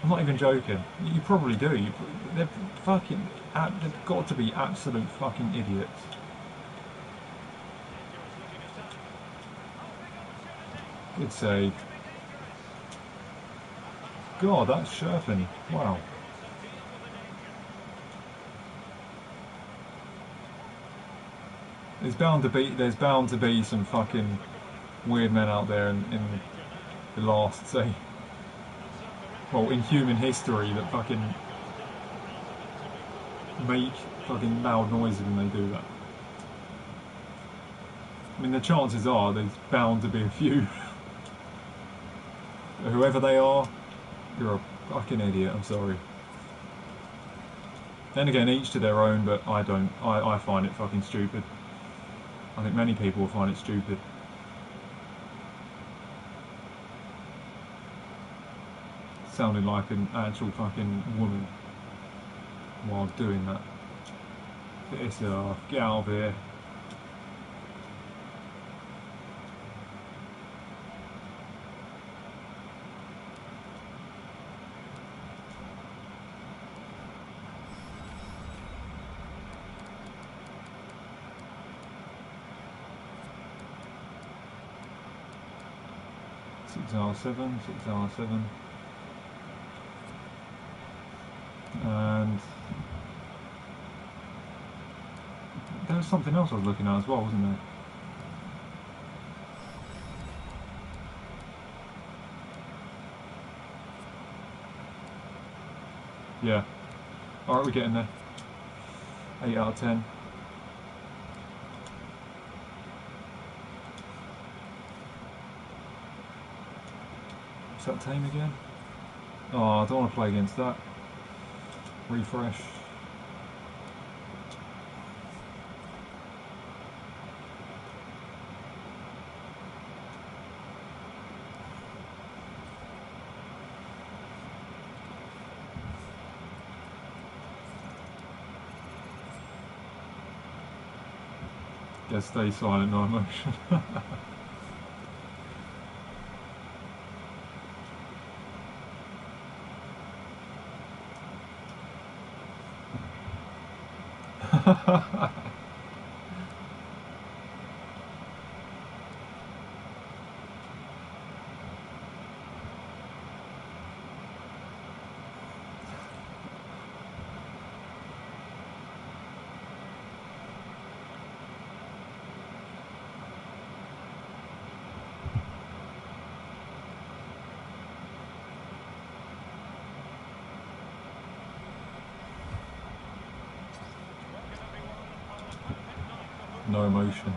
I'm not even joking. You probably do. They're fucking, they've got to be absolute fucking idiots. Good save. God, that's Sherfin. Wow. There's bound to be some fucking weird men out there in the last, say, well, in human history that fucking make fucking loud noises when they do that. I mean, the chances are there's bound to be a few. Whoever they are, you're a fucking idiot, I'm sorry. Then again, each to their own, but I don't. I find it fucking stupid. I think many people will find it stupid. Sounding like an actual fucking woman while doing that. Piss off, get out of here. R7, 6R7. And there was something else I was looking at as well, wasn't there? Yeah. Alright, we're getting there. 8 out of 10. What's that team again? Oh, I don't want to play against that. Refresh. Yeah, stay silent, no emotion. No emotion.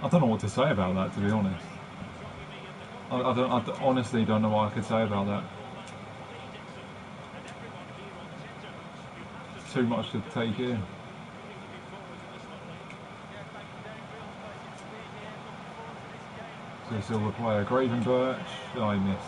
I don't know what to say about that, to be honest. I honestly don't know what I could say about that. Too much to take in. So silver player, Graven Birch. Oh, I missed.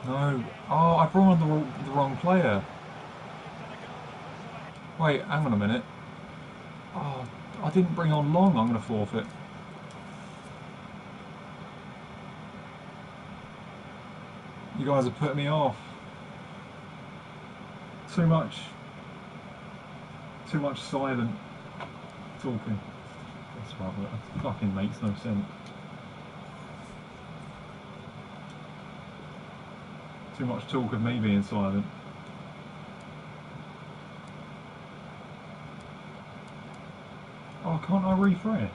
No. Oh, I brought on the wrong player. Wait, hang on a minute. Oh, I didn't bring on Long. I'm going to forfeit. You guys have put me off. Too much silent talking. That's right, that fucking makes no sense. Too much talk of me being silent. Oh, can't I refresh?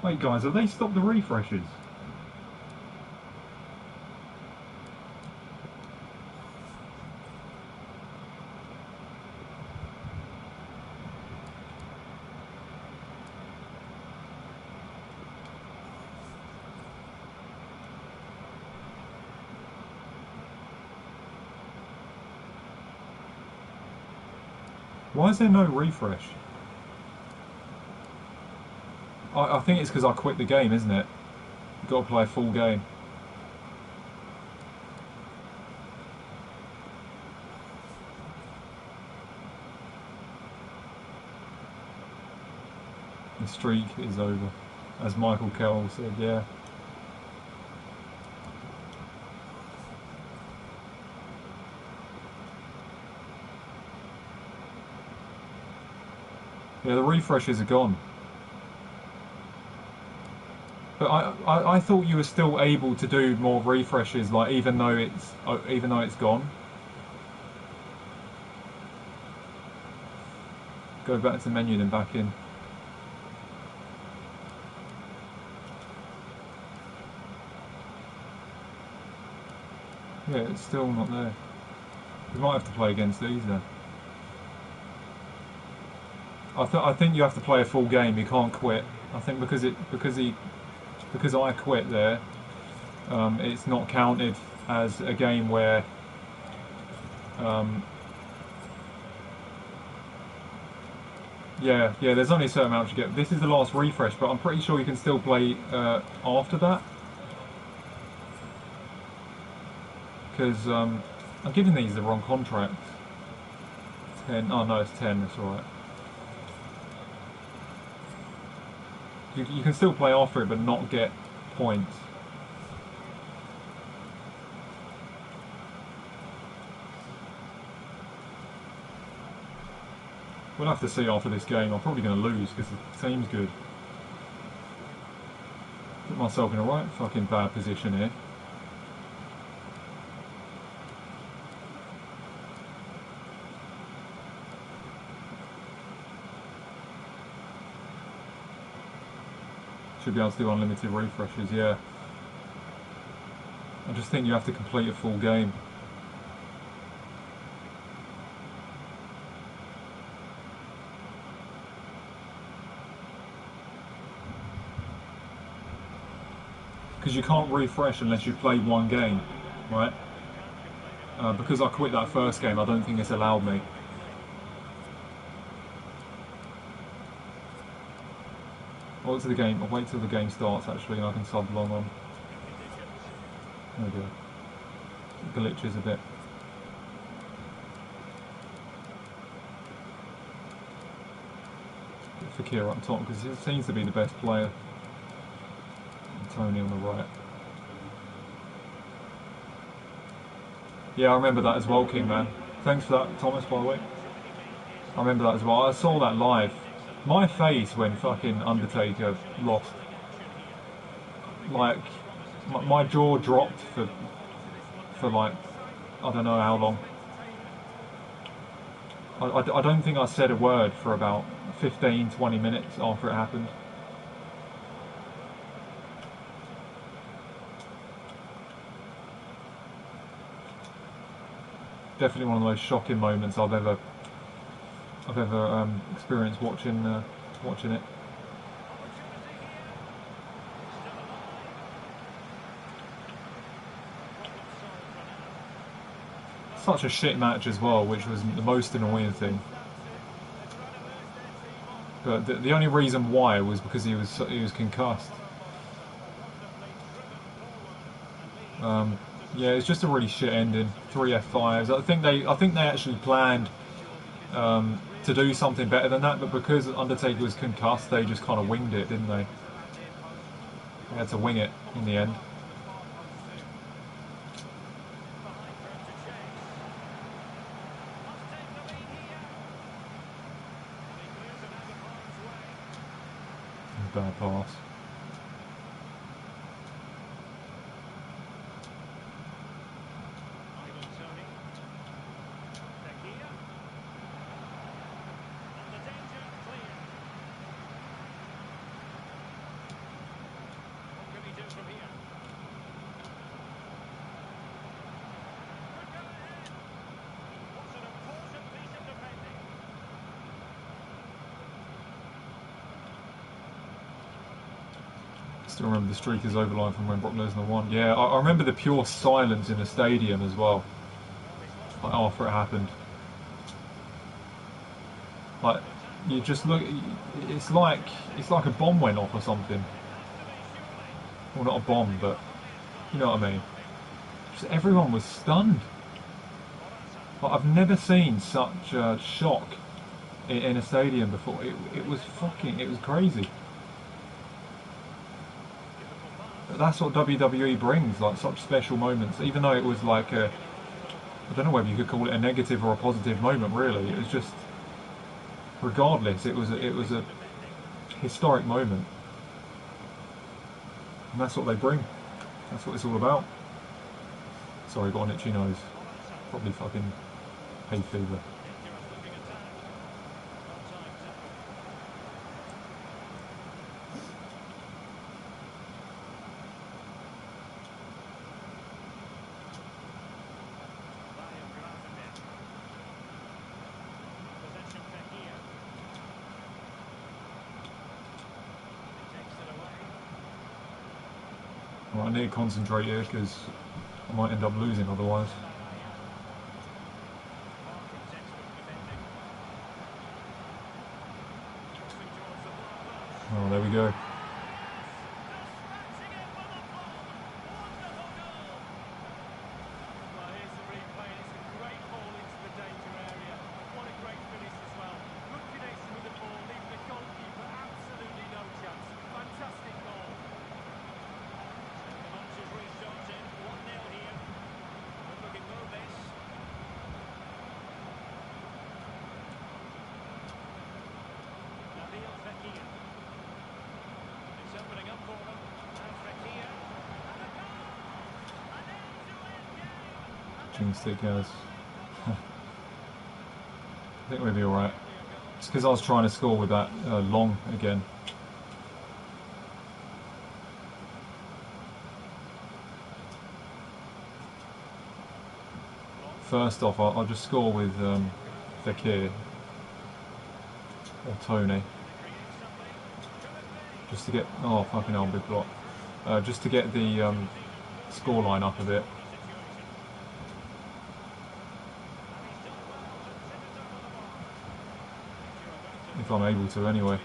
Wait guys, have they stopped the refreshes? Why is there no refresh? I think it's because I quit the game, isn't it? You've got to play a full game. The streak is over, as Michael Kell said, yeah. Yeah, the refreshes are gone. But I thought you were still able to do more refreshes, like even though it's gone. Go back to the menu, then back in. Yeah, it's still not there. We might have to play against these then. I think you have to play a full game. You can't quit. I think because I quit there, it's not counted as a game where yeah, there's only a certain amount you get. This is the last refresh, but I'm pretty sure you can still play after that. Because I'm giving these the wrong contract. 10, oh no, it's 10, that's alright. You can still play after it, but not get points. We'll have to see after this game. I'm probably going to lose because the team's good. Put myself in a right fucking bad position here. Should be able to do unlimited refreshes, yeah. I just think you have to complete a full game. Because you can't refresh unless you play one game, right? Because I quit that first game, I don't think it's allowed me. I'll wait till the game starts actually, and I can sub long on. There we go. It glitches a bit. Fakir up top because he seems to be the best player. And Tony on the right. Yeah, I remember that as well, King Man. Thanks for that, Thomas, by the way. I remember that as well. I saw that live. My face when fucking Undertaker lost. Like, my jaw dropped for like, I don't know how long. I don't think I said a word for about 15-20 minutes after it happened. Definitely one of the most shocking moments I've ever experienced watching it. Such a shit match as well, which was the most annoying thing. But the only reason why was because he was concussed. Yeah, it's just a really shit ending. 3 F5s. I think they actually planned to do something better than that, but because Undertaker was concussed, they just kind of winged it, didn't they? They had to wing it in the end. Bad pass. Still remember the streakers overline from when Brock Lesnar won. Yeah, I remember the pure silence in the stadium as well. Like after it happened. Like you just look, it's like a bomb went off or something. Well, not a bomb, but you know what I mean. Just everyone was stunned. Like, I've never seen such a shock in a stadium before. It was crazy. But that's what WWE brings, like such special moments. Even though it was like I don't know whether you could call it a negative or a positive moment. Really, it was just. Regardless, it was a historic moment, and that's what they bring. That's what it's all about. Sorry, got an itchy nose. Probably fucking hay fever. Right, I need to concentrate here because I might end up losing otherwise. Oh, there we go. Stick guys. I think we'll be alright. It's because I was trying to score with that long again. First off, I'll just score with Fekir or Tony. Just to get... oh, fucking hell, big block. Just to get the scoreline up a bit. If I'm able to, anyway.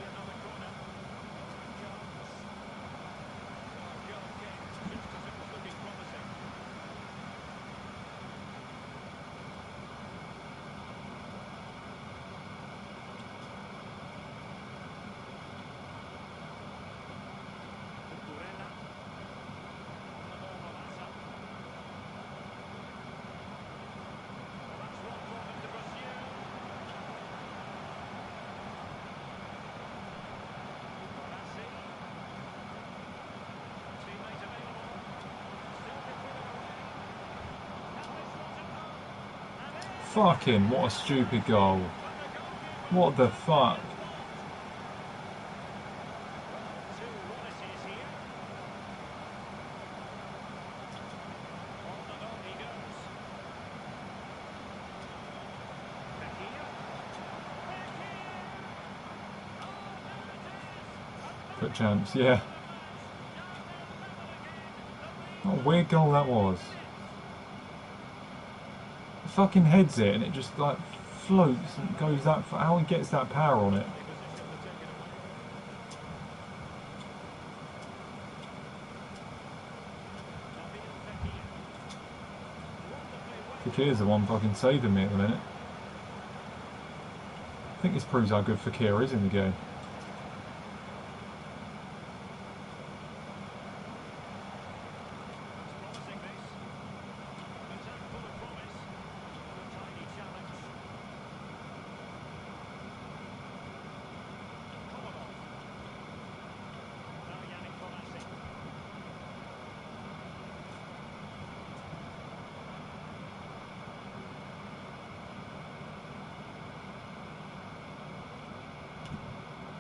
Fucking, what a stupid goal. What the fuck? FUT Champs, yeah. What a weird goal that was. Fucking heads it and it just like floats and goes that far. How he gets that power on it? Fakir's the one fucking saving me at the minute. I think this proves how good Fakir is in the game.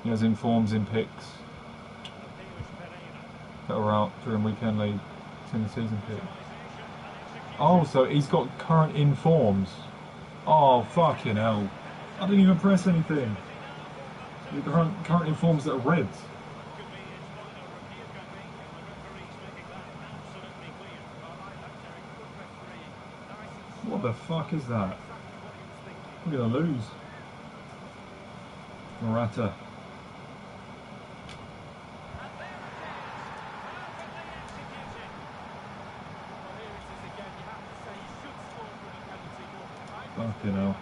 He has informs in picks that are out during weekend league. It's in the season pick. Oh, so he's got current informs. Oh, fucking hell. I didn't even press anything. The current informs that are reds. What the fuck is that? We're gonna lose. Morata. Fucking hell.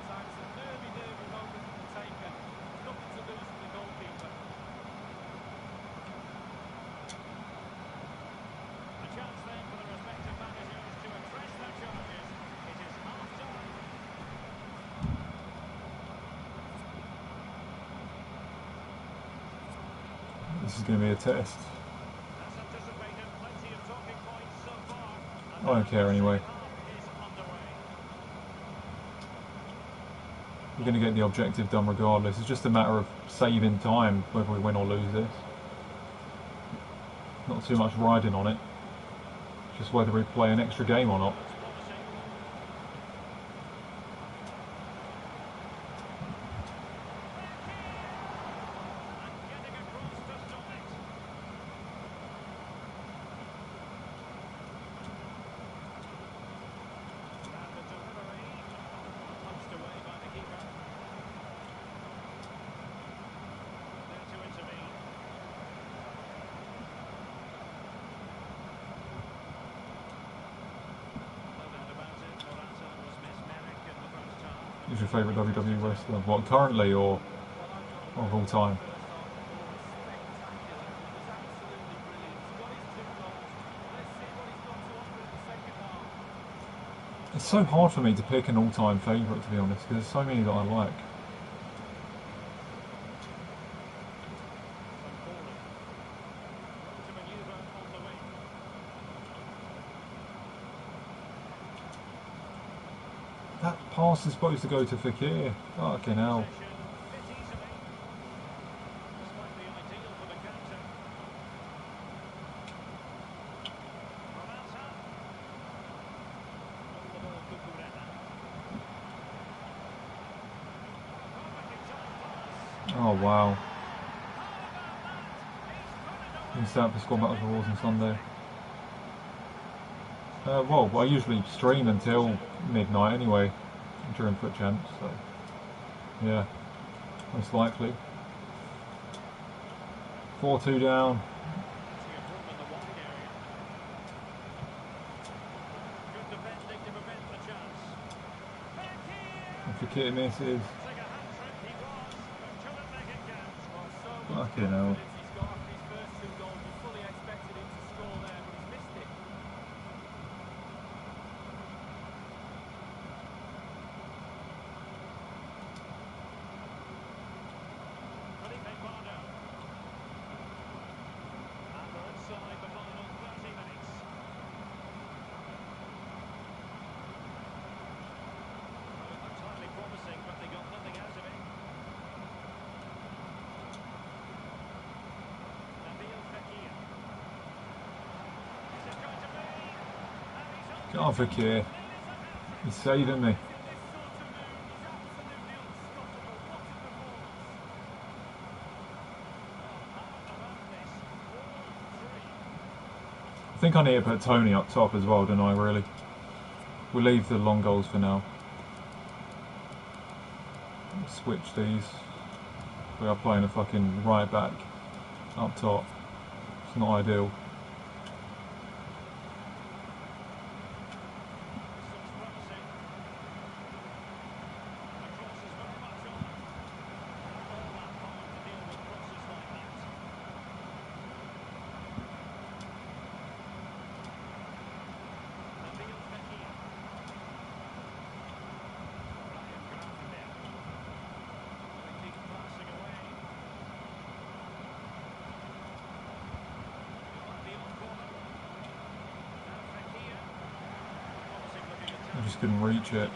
This is going to be a test. I don't care anyway. We're going to get the objective done regardless. It's just a matter of saving time whether we win or lose this. Not too much riding on it. Just whether we play an extra game or not. Who's your favourite WWE wrestler? What, currently or of all time? It's so hard for me to pick an all-time favourite, to be honest, because there's so many that I like. That pass is supposed to go to Fakir. Fucking hell. Oh wow. You can start for Squad Battles Rewards on Sunday. Well, I usually stream until midnight anyway, during FUT Champs, so yeah, most likely. 4-2 down. If the kid misses. Fucking hell. God, Fakir. He's saving me. I think I need to put Tony up top as well, don't I, really? We'll leave the long goals for now. Switch these. We are playing a fucking right back up top. It's not ideal. I just couldn't reach it.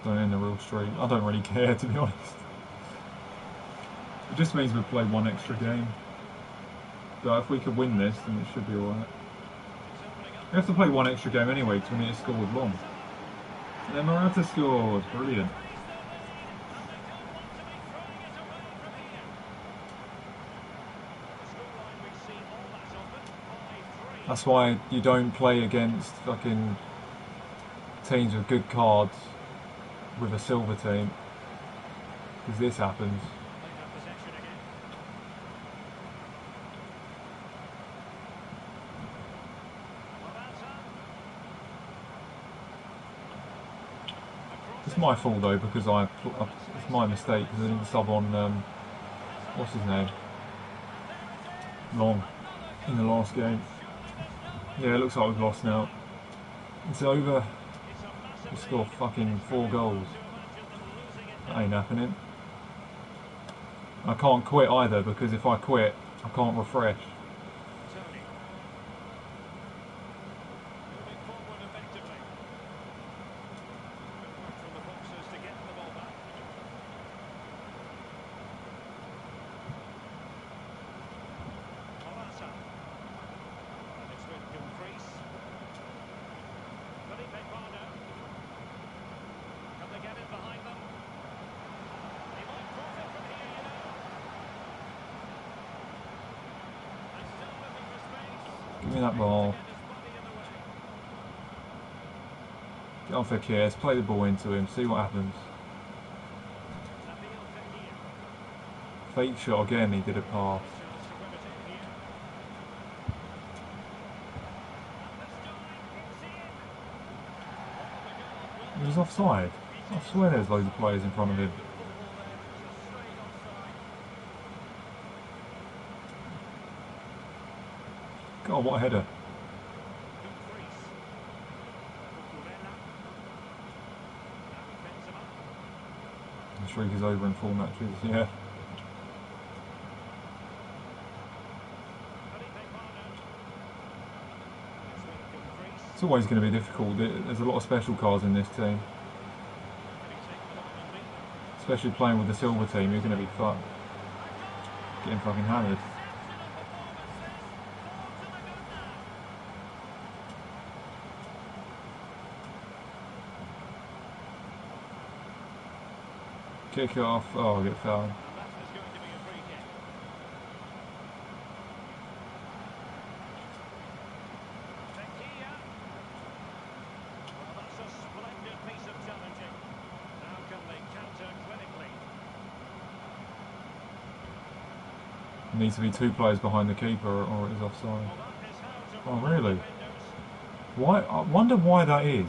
Don't end the real streak. I don't really care, to be honest. It just means we play one extra game. But if we could win this, then it should be alright. We have to play one extra game anyway, because we need to score with long. And Morata scored. Brilliant. That's why you don't play against fucking teams with good cards with a silver team. Because this happens. It's my fault though, because it's my mistake because I didn't sub on what's his name, Long, in the last game. Yeah, it looks like we've lost now. It's over. We scored fucking 4 goals. That ain't happening. I can't quit either, because if I quit, I can't refresh. Give me that ball. Get on for Kier, let's play the ball into him, see what happens. Fake shot again, he did a pass. He was offside. I swear there's loads of players in front of him. God, what a header. The streak is over in 4 matches, yeah. It's always going to be difficult. There's a lot of special cards in this team. Especially playing with the silver team, you're going to be fucked. Getting fucking hammered. Kick it off. Oh, I get fouled. Needs to be 2 players behind the keeper or it is offside. Oh really? Why? I wonder why that is.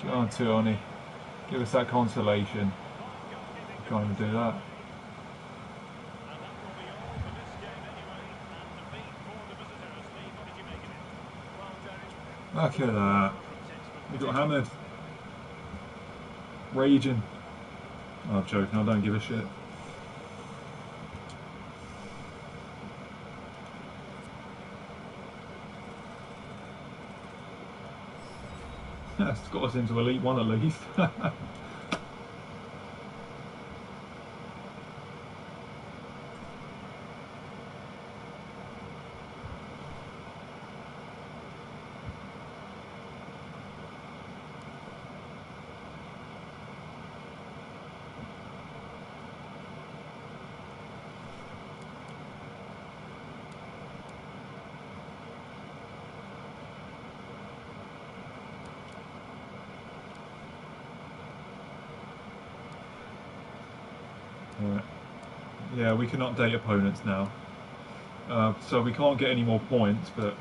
Get on, Tierney. Give us that consolation. Can't even do that. Look at that. We got hammered. Raging. Oh, I'm joking, I don't give a shit. That's got us into Elite 1 at least. Right. Yeah, we can update opponents now. So we can't get any more points, but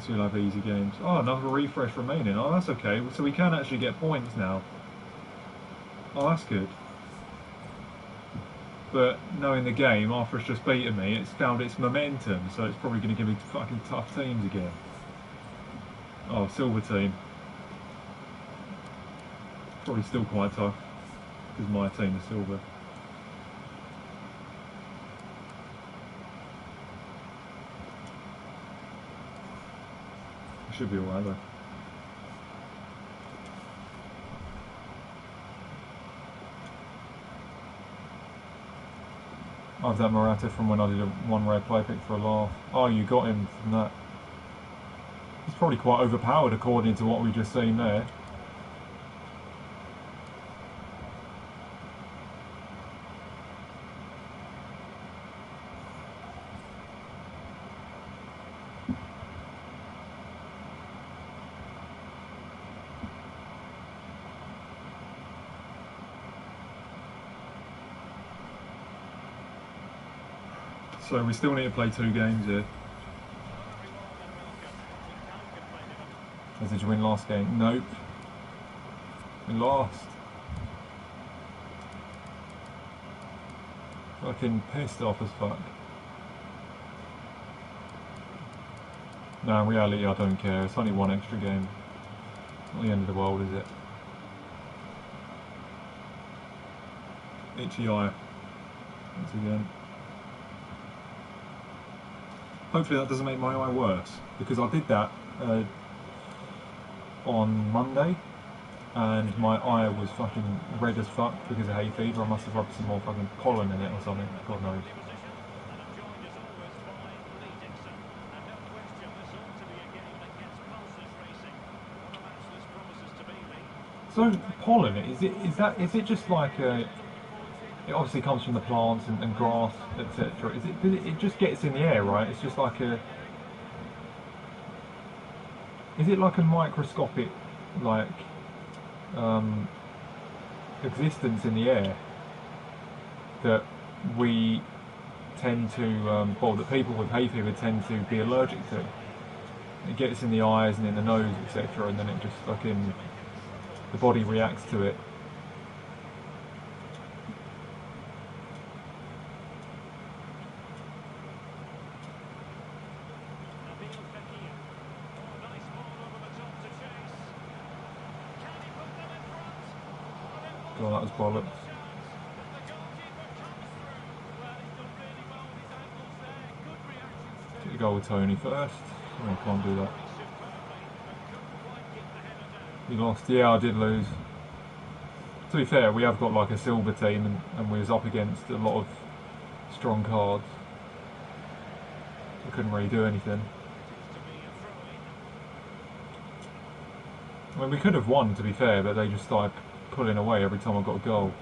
we'll have easy games. Oh, another refresh remaining. Oh, that's okay. So we can actually get points now. Oh, that's good. But knowing the game, after it's just beaten me, it's found its momentum, so it's probably going to give me fucking tough teams again. Oh, silver team. Probably still quite tough, because my team is silver. Should be alright though. I have that Morata from when I did a 1 rare play pick for a laugh. Oh, you got him from that. He's probably quite overpowered according to what we've just seen there. So we still need to play 2 games here. Did you win last game? Nope. We lost. Fucking pissed off as fuck. No, in reality I don't care. It's only 1 extra game. Not the end of the world, is it? Itchy eye. Once again. Hopefully that doesn't make my eye worse, because I did that on Monday and my eye was fucking red as fuck because of hay fever. I must have rubbed some more fucking pollen in it or something, God knows. So pollen, is it just like a It obviously comes from the plants and grass, etc. It just gets in the air, right? It's just like a... Is it like a microscopic, like, existence in the air that we tend to, well, that people with hay fever tend to be allergic to? It gets in the eyes and in the nose, etc., and then it just fucking... the body reacts to it. God, that was bollocks. Get the goal with Tony first. Oh, I can't do that. You lost. Yeah, I did lose. To be fair, we have got like a silver team, and we was up against a lot of strong cards. I couldn't really do anything. I mean, we could have won, to be fair, but they just started pulling away every time I got a goal.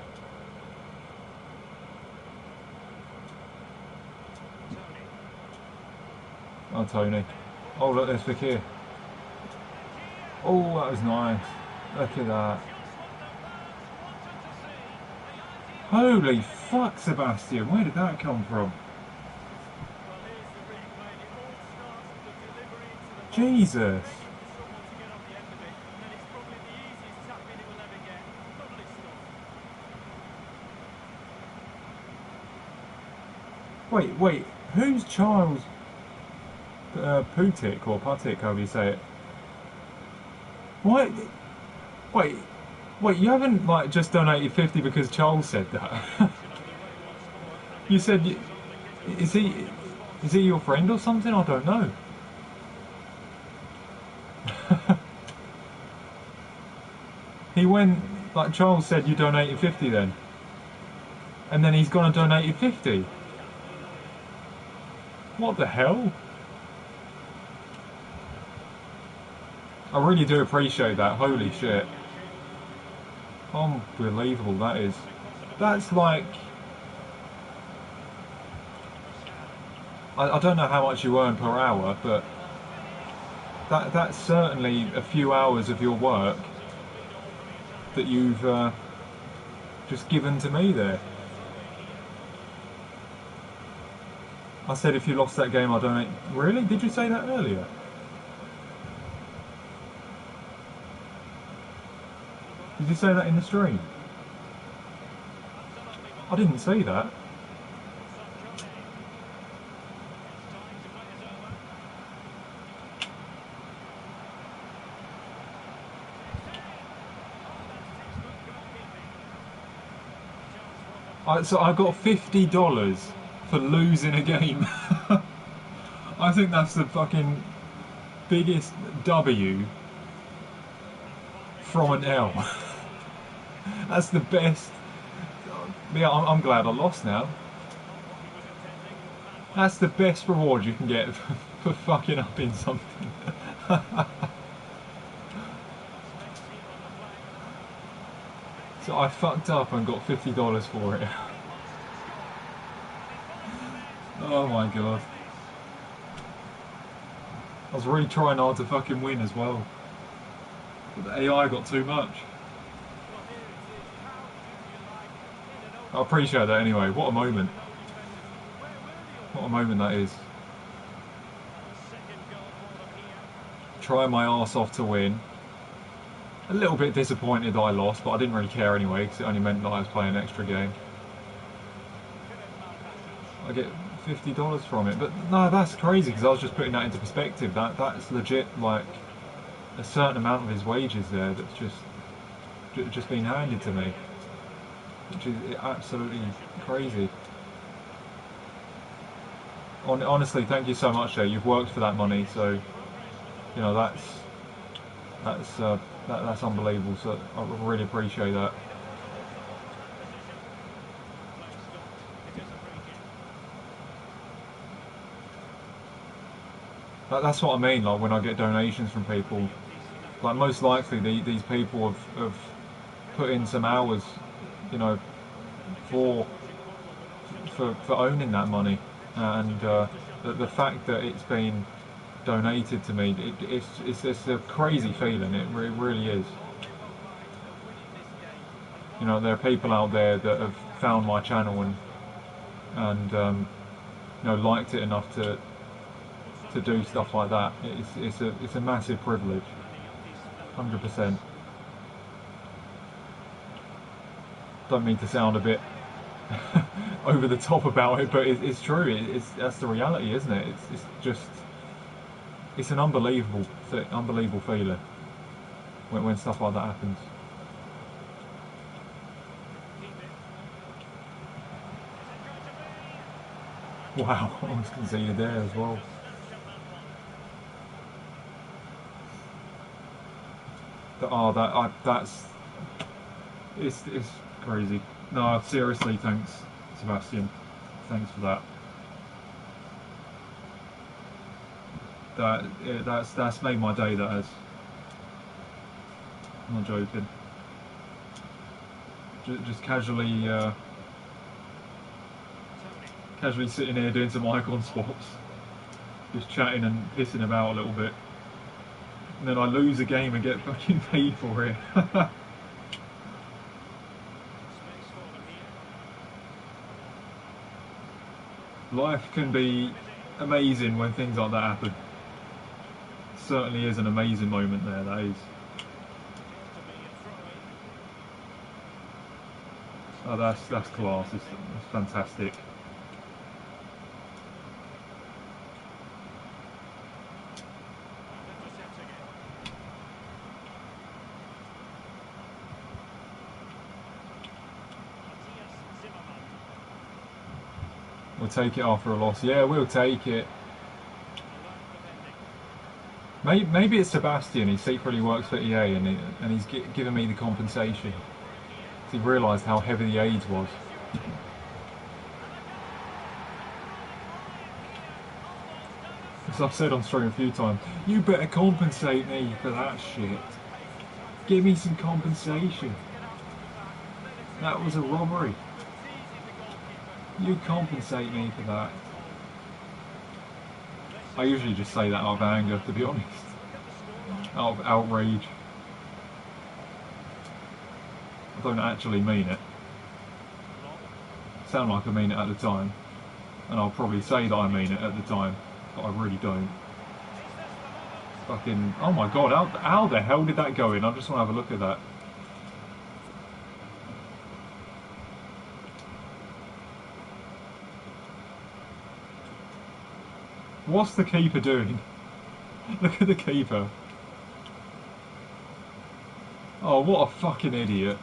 Oh, Tony. Oh, look, there's Fakir. Oh, that was nice. Look at that. Holy fuck, Sebastian, where did that come from? Jesus. Wait, who's Charles Putik, or Putik, however you say it? What? Wait, you haven't like just donated 50 because Charles said that? You said, is he your friend or something? I don't know. He went, like Charles said, you donated 50 then. And then he's gone and donated 50. What the hell? I really do appreciate that, holy shit. Unbelievable, that is. That's like... I don't know how much you earn per hour, but that's certainly a few hours of your work that you've just given to me there. I said if you lost that game I'll donate... Really? Did you say that earlier? Did you say that in the stream? I didn't say that. So I got $50 for losing a game. I think that's the fucking biggest W from an L. That's the best. Yeah, I'm glad I lost now. That's the best reward you can get for fucking up in something. So I fucked up and got $50 for it. Oh my god. I was really trying hard to fucking win as well. But the AI got too much. I appreciate that anyway. What a moment. What a moment that is. Trying my arse off to win. A little bit disappointed that I lost, but I didn't really care anyway because it only meant that I was playing an extra game. I get $50 from it, but no, that's crazy because I was just putting that into perspective. That's legit, like a certain amount of his wages there that's just been handed to me, which is absolutely crazy. Honestly, thank you so much, Jay. You've worked for that money, so you know that's unbelievable. So I really appreciate that. That's what I mean. Like when I get donations from people, like most likely these people have put in some hours, you know, for owning that money, and the fact that it's been donated to me, it's a crazy feeling. It really is. You know, there are people out there that have found my channel and you know, liked it enough to do stuff like that. It's a massive privilege, 100%. Don't mean to sound a bit over the top about it, but it's true. That's the reality, isn't it? It's just, it's an unbelievable feeling when stuff like that happens. Wow, almost conceded there as well. That's it's crazy. No, seriously, thanks, Sebastian. Thanks for that. That's made my day. That has. I'm not joking. Just casually sitting here doing some icon swaps, just chatting and pissing about a little bit, and then I lose a game and get fucking paid for it. Life can be amazing when things like that happen. Certainly is an amazing moment there, that is. Oh, that's class. It's fantastic. We'll take it after a loss. Yeah, we'll take it. Maybe it's Sebastian. He secretly works for EA and he's giving me the compensation. He realised how heavy the AIDS was. As I've said on stream a few times, you better compensate me for that shit. Give me some compensation. That was a robbery. You compensate me for that. I usually just say that out of anger, to be honest. Out of outrage. I don't actually mean it. Sound like I mean it at the time. And I'll probably say that I mean it at the time, but I really don't. Fucking, oh my god, how the hell did that go in? I just want to have a look at that. What's the keeper doing? Look at the keeper. Oh, what a fucking idiot.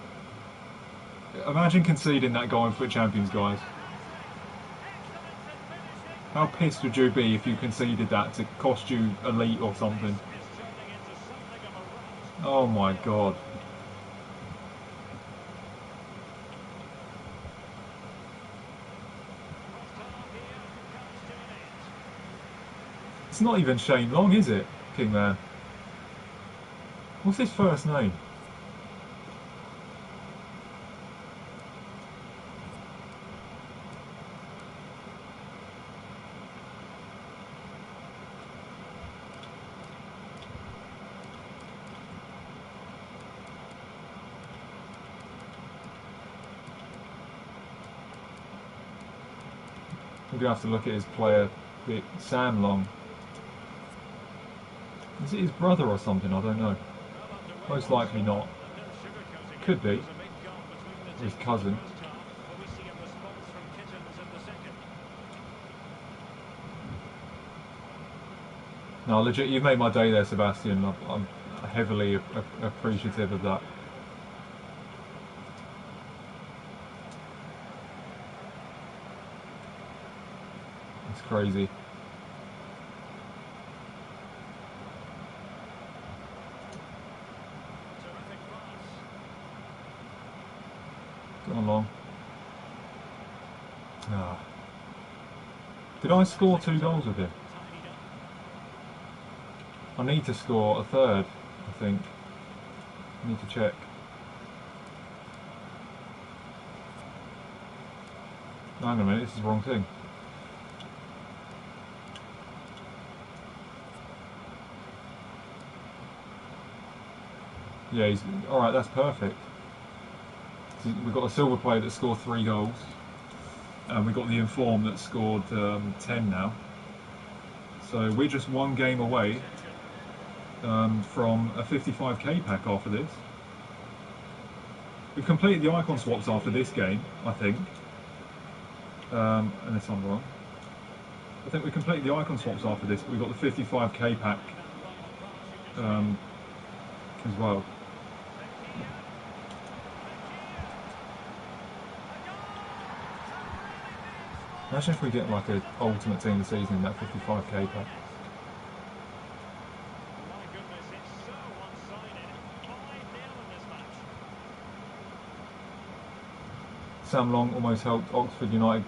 Imagine conceding that goal in FUT Champions, guys. How pissed would you be if you conceded that to cost you elite or something? Oh my god. It's not even Shane Long, is it, Kingman? What's his first name? I'm going to have to look at his player, Sam Long. Is it his brother or something? I don't know. Most likely not. Could be. His cousin. No, legit, you've made my day there, Sebastian. I'm heavily appreciative of that. It's crazy. Go on, Long. Ah. Did I score 2 goals with him? I need to score a third, I think. I need to check. Hang on a minute, this is the wrong thing. Yeah, he's alright, that's perfect. We've got a silver player that scored 3 goals. And we've got the informed that scored 10 now. So we're just 1 game away from a 55k pack after this. We've completed the icon swaps after this game, I think. Unless I'm wrong. I think we completed the icon swaps after this, but we've got the 55k pack as well. Imagine if we get like an ultimate team this season in that 55k pack. Sam Long almost helped Oxford United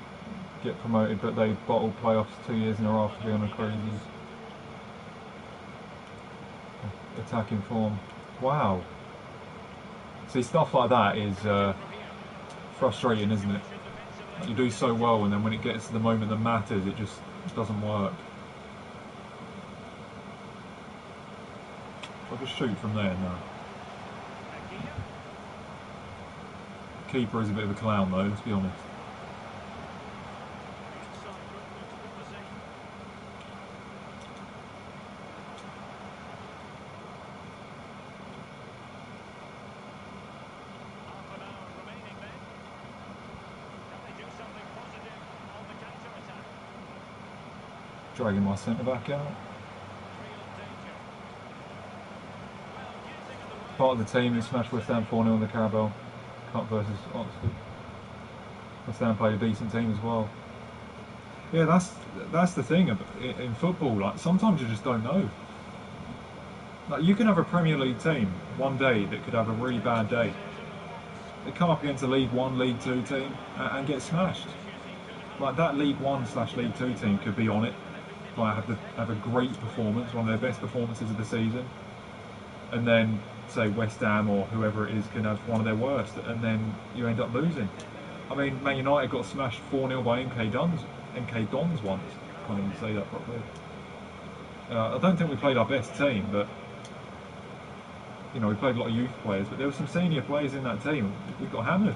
get promoted, but they bottled playoffs 2 years in a row after being on a crazy attacking form. Wow. See, stuff like that is frustrating, isn't it? You do so well, and then when it gets to the moment that matters, it just doesn't work. I'll just shoot from there now. Keeper is a bit of a clown though, let's be honest. Dragging my centre back out. Part of the team who smashed West Ham 4-0 in the Carabao Cup versus Oxford. West Ham played a decent team as well. Yeah, that's the thing in football. Like sometimes you just don't know. Like you can have a Premier League team one day that could have a really bad day. They come up against a League 1, League 2 team and get smashed. Like that League 1/League 2 team could be on it. Like have a great performance, one of their best performances of the season, and then say West Ham or whoever it is can have one of their worst, and then you end up losing. I mean, Man United got smashed 4-0 by MK Dons once. Can't even say that properly. I don't think we played our best team, but you know we played a lot of youth players, but there were some senior players in that team. We got hammered.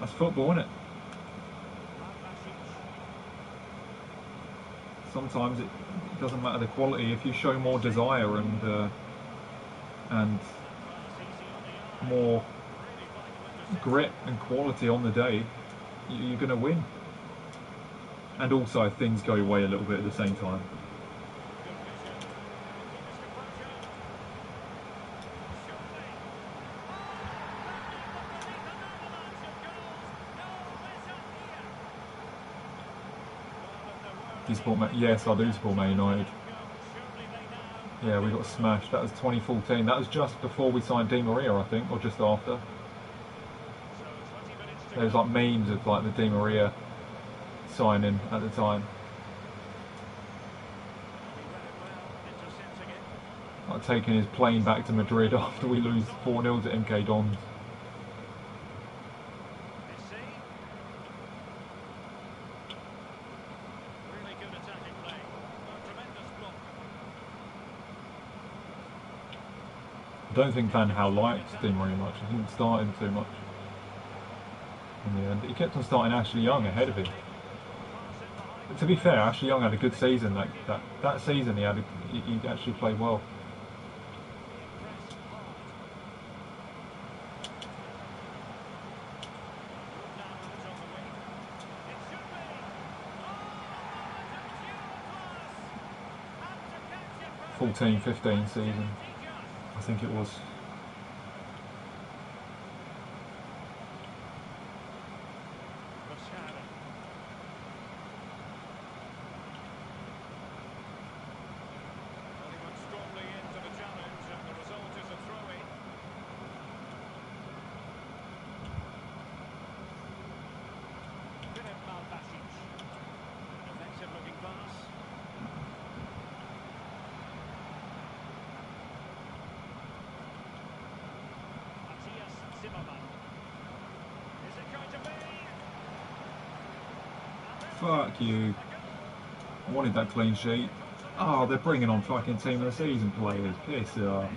That's football, isn't it? Sometimes it doesn't matter the quality. If you show more desire and more grit and quality on the day, you're going to win. And also things go away a little bit at the same time. Do you support yes, I do support Man United. Yeah, we got smashed. That was 2014. That was just before we signed Di Maria, I think, or just after. There was like memes of like the Di Maria signing at the time. Like taking his plane back to Madrid after we lose 4-0 to MK Dons. I don't think Van Gaal liked Di Maria much. I think he started too much in the end. He kept on starting Ashley Young ahead of him. But to be fair, Ashley Young had a good season. That season he actually played well. (14-15) season, I think it was. Fuck you. I wanted that clean sheet. Oh, they're bringing on fucking team of the season players. Piss it off.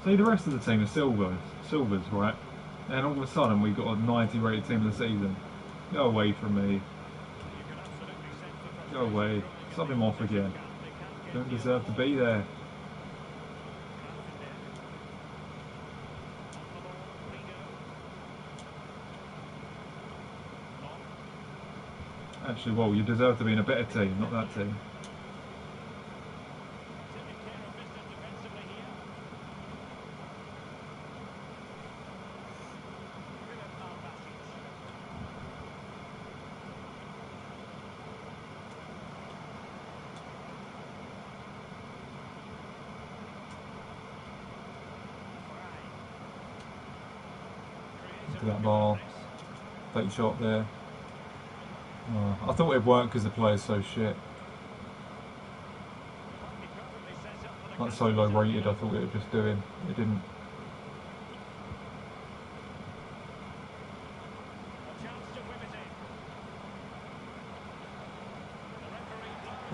See, the rest of the team are silvers, right? And all of a sudden we've got a 90 rated team of the season. Go away from me. Go away. Sub him off again. Don't deserve to be there. Actually, well, you deserve to be in a better team, not that team. Look at that ball. Fake shot there. I thought it'd work because the player's so shit. That's so low rated, I thought it would just do him. It didn't.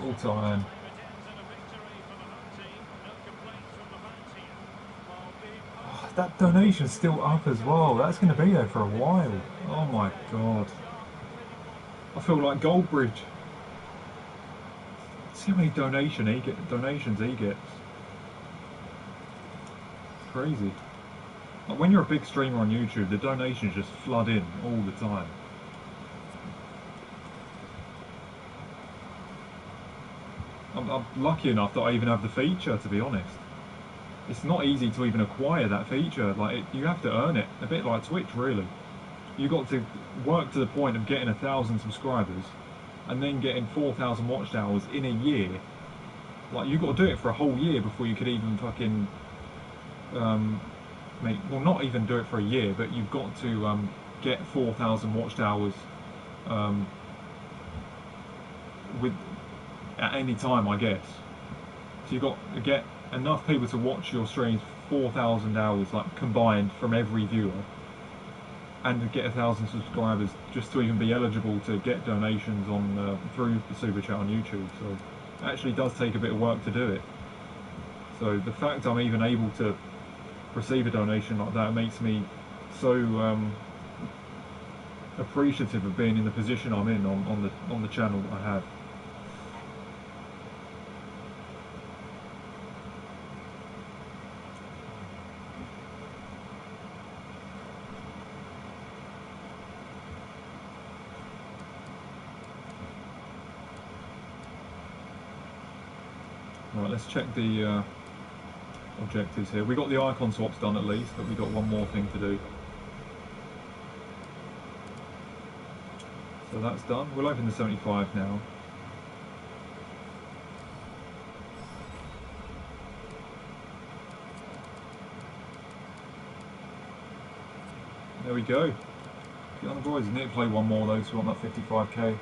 All time. Oh, that donation's still up as well. That's going to be there for a while. Oh my god. I feel like Goldbridge. See how many donations he gets. It's crazy. Like when you're a big streamer on YouTube, the donations just flood in all the time. I'm lucky enough that I even have the feature, to be honest. It's not easy to even acquire that feature. Like you have to earn it, a bit like Twitch, really. You got to work to the point of getting 1,000 subscribers and then getting 4,000 watch hours in a year. Like you got to do it for a whole year before you could even fucking well, not even do it for a year, but you've got to get 4,000 watch hours with at any time, I guess. So you've got to get enough people to watch your streams 4,000 hours, like combined from every viewer, and to get 1,000 subscribers just to even be eligible to get donations on through the super chat on YouTube. So it actually does take a bit of work to do it. So the fact I'm even able to receive a donation like that makes me so appreciative of being in the position I'm in on the channel that I have. Right, let's check the objectives here. We got the icon swaps done at least, but we got one more thing to do. So that's done. We'll open the 75 now. There we go. Get on the boys. We need to play one more though, so we want that 55k.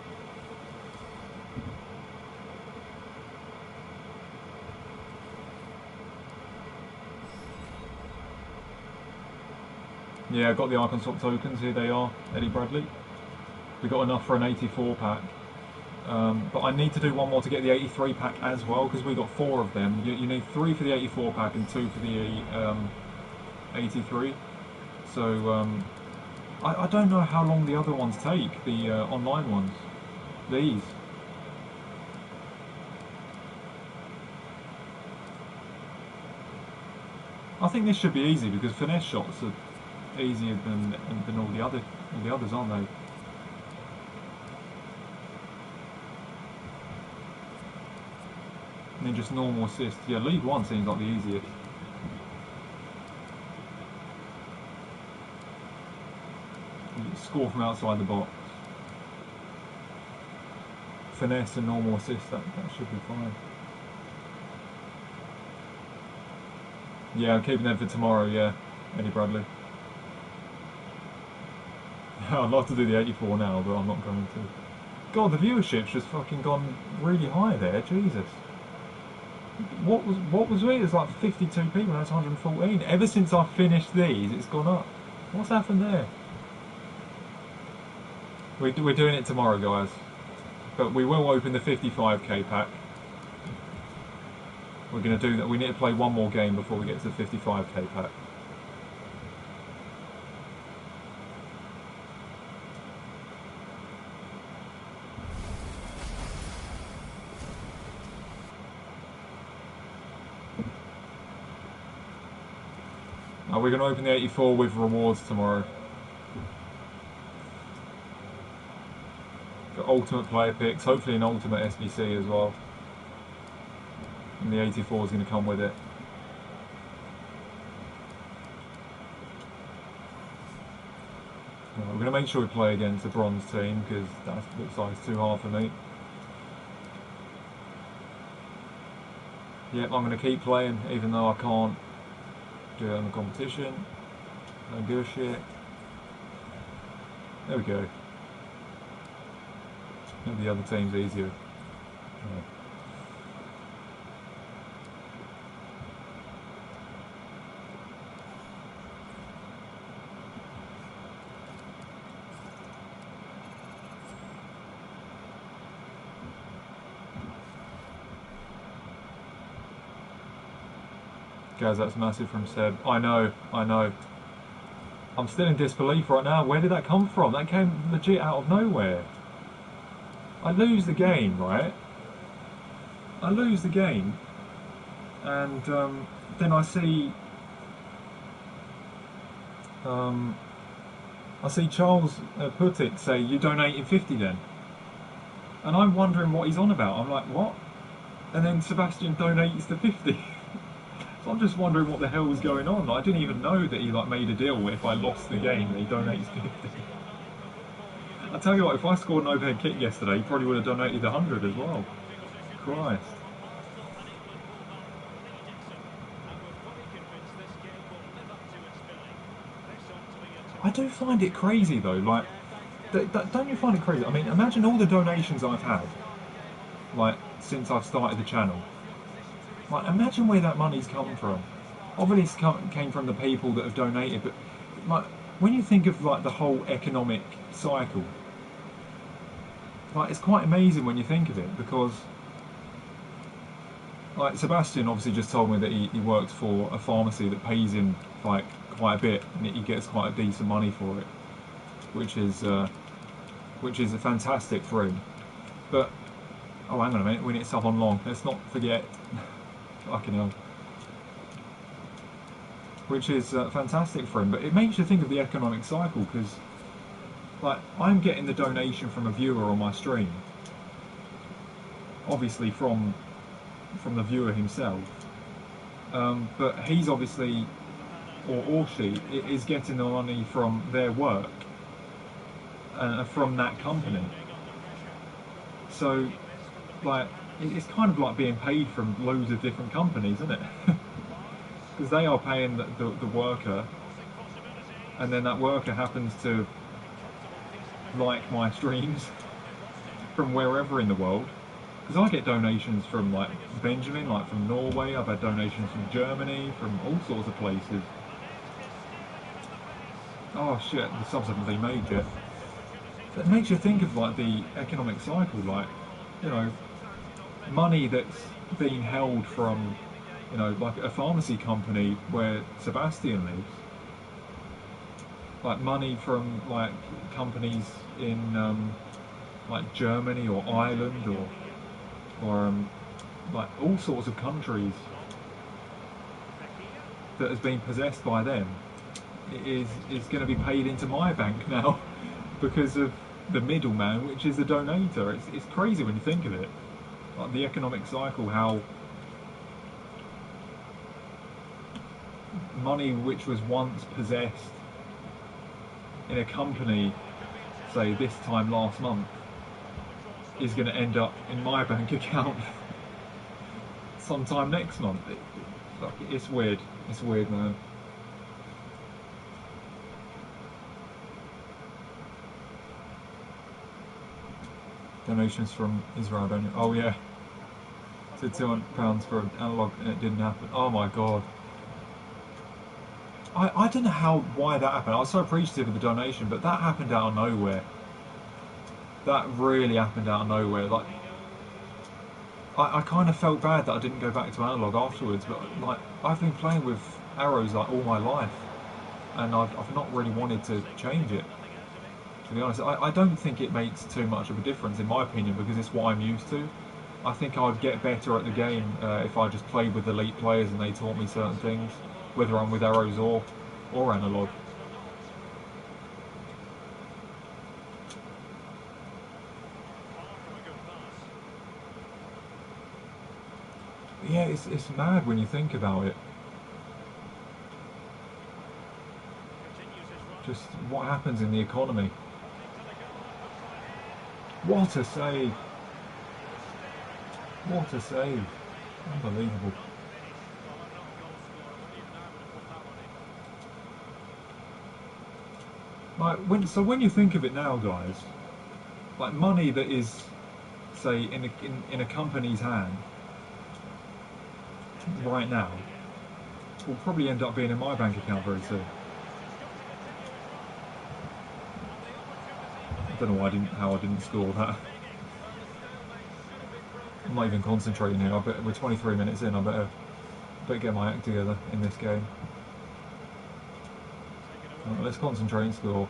Yeah, I've got the icon swap tokens, here they are, Eddie Bradley. We got enough for an 84 pack. But I need to do one more to get the 83 pack as well, because we got 4 of them. You need 3 for the 84 pack and 2 for the 83. So I don't know how long the other ones take, the online ones. These. I think this should be easy because finesse shots are easier than all the others, aren't they? And then just normal assist. Yeah, League One seems like the easiest. You score from outside the box. Finesse and normal assist, that should be fine. Yeah, I'm keeping them for tomorrow, yeah, Eddie Bradley. I'd love to do the 84 now, but I'm not going to. God, the viewership's just fucking gone really high there, Jesus. What was it? It was like 52 people, now it's 114. Ever since I finished these, it's gone up. What's happened there? We're doing it tomorrow, guys. But we will open the 55k pack. We're going to do that. We need to play one more game before we get to the 55k pack. We're going to open the 84 with rewards tomorrow. Got ultimate player picks, hopefully an ultimate SBC as well. And the 84 is going to come with it. We're going to make sure we play against the bronze team because that looks like it's too hard for me. Yep, I'm going to keep playing even though I can't do it on the competition. Don't give a shit. There we go. Maybe the other team's easier. Guys, that's massive from Seb. I know. I'm still in disbelief right now. Where did that come from? That came legit out of nowhere. I lose the game, right? I lose the game, and then I see Charles Putic say, "You donated 50 then," and I'm wondering what he's on about. I'm like, what? And then Sebastian donates the 50. So I'm just wondering what the hell was going on. I didn't even know that he made a deal where if I lost the game, that he donates 50. I tell you what, if I scored an overhead kick yesterday, he probably would have donated 100 as well. Christ. I do find it crazy though, like, don't you find it crazy? I mean, imagine all the donations I've had, like, since I've started the channel. Like, imagine where that money's come from. Obviously it came from the people that have donated, but like, when you think of like the whole economic cycle, like, it's quite amazing when you think of it, because like Sebastian obviously just told me that he works for a pharmacy that pays him like quite a bit, and he gets quite a decent money for it, which is fantastic for him. But oh, hang on a minute, we need to sub on long. Let's not forget. Fucking hell. Which is fantastic for him, but it makes you think of the economic cycle, because like, I'm getting the donation from a viewer on my stream, obviously from the viewer himself, but he's obviously, or she is getting the money from their work, from that company. So like, it's kind of like being paid from loads of different companies, isn't it? Because they are paying the worker, and then that worker happens to like my streams from wherever in the world. Because I get donations from like Benjamin, like from Norway. I've had donations from Germany, from all sorts of places. Oh shit, the subs haven't been made yet. It makes you think of like the economic cycle, like, you know, money that's being held from, you know, like a pharmacy company where Sebastian lives, like money from like companies in like Germany or Ireland or like all sorts of countries that has been possessed by them, is going to be paid into my bank now because of the middleman, which is the donator. It's crazy when you think of it, like the economic cycle, how money which was once possessed in a company, say this time last month, is going to end up in my bank account sometime next month. It's weird. It's weird, man. Donations from Israel, don't you? Oh yeah. So £200 for an analog and it didn't happen. Oh my god. I don't know why that happened. I was so appreciative of the donation, but that happened out of nowhere. that really happened out of nowhere. Like, I kind of felt bad that I didn't go back to analog afterwards, but like I've been playing with arrows like all my life, and I've not really wanted to change it. To be honest, I don't think it makes too much of a difference in my opinion because it's what I'm used to. I think I'd get better at the game if I just played with elite players and they taught me certain things, whether I'm with arrows or analog. Yeah, it's mad when you think about it. Just what happens in the economy. What a save! What a save! Unbelievable. Like when you think of it now, guys, like money that is, say, in a company's hand right now, will probably end up being in my bank account very soon. I don't know how I didn't score that. I'm not even concentrating here. We're 23 minutes in. I better get my act together in this game. Let's concentrate and score.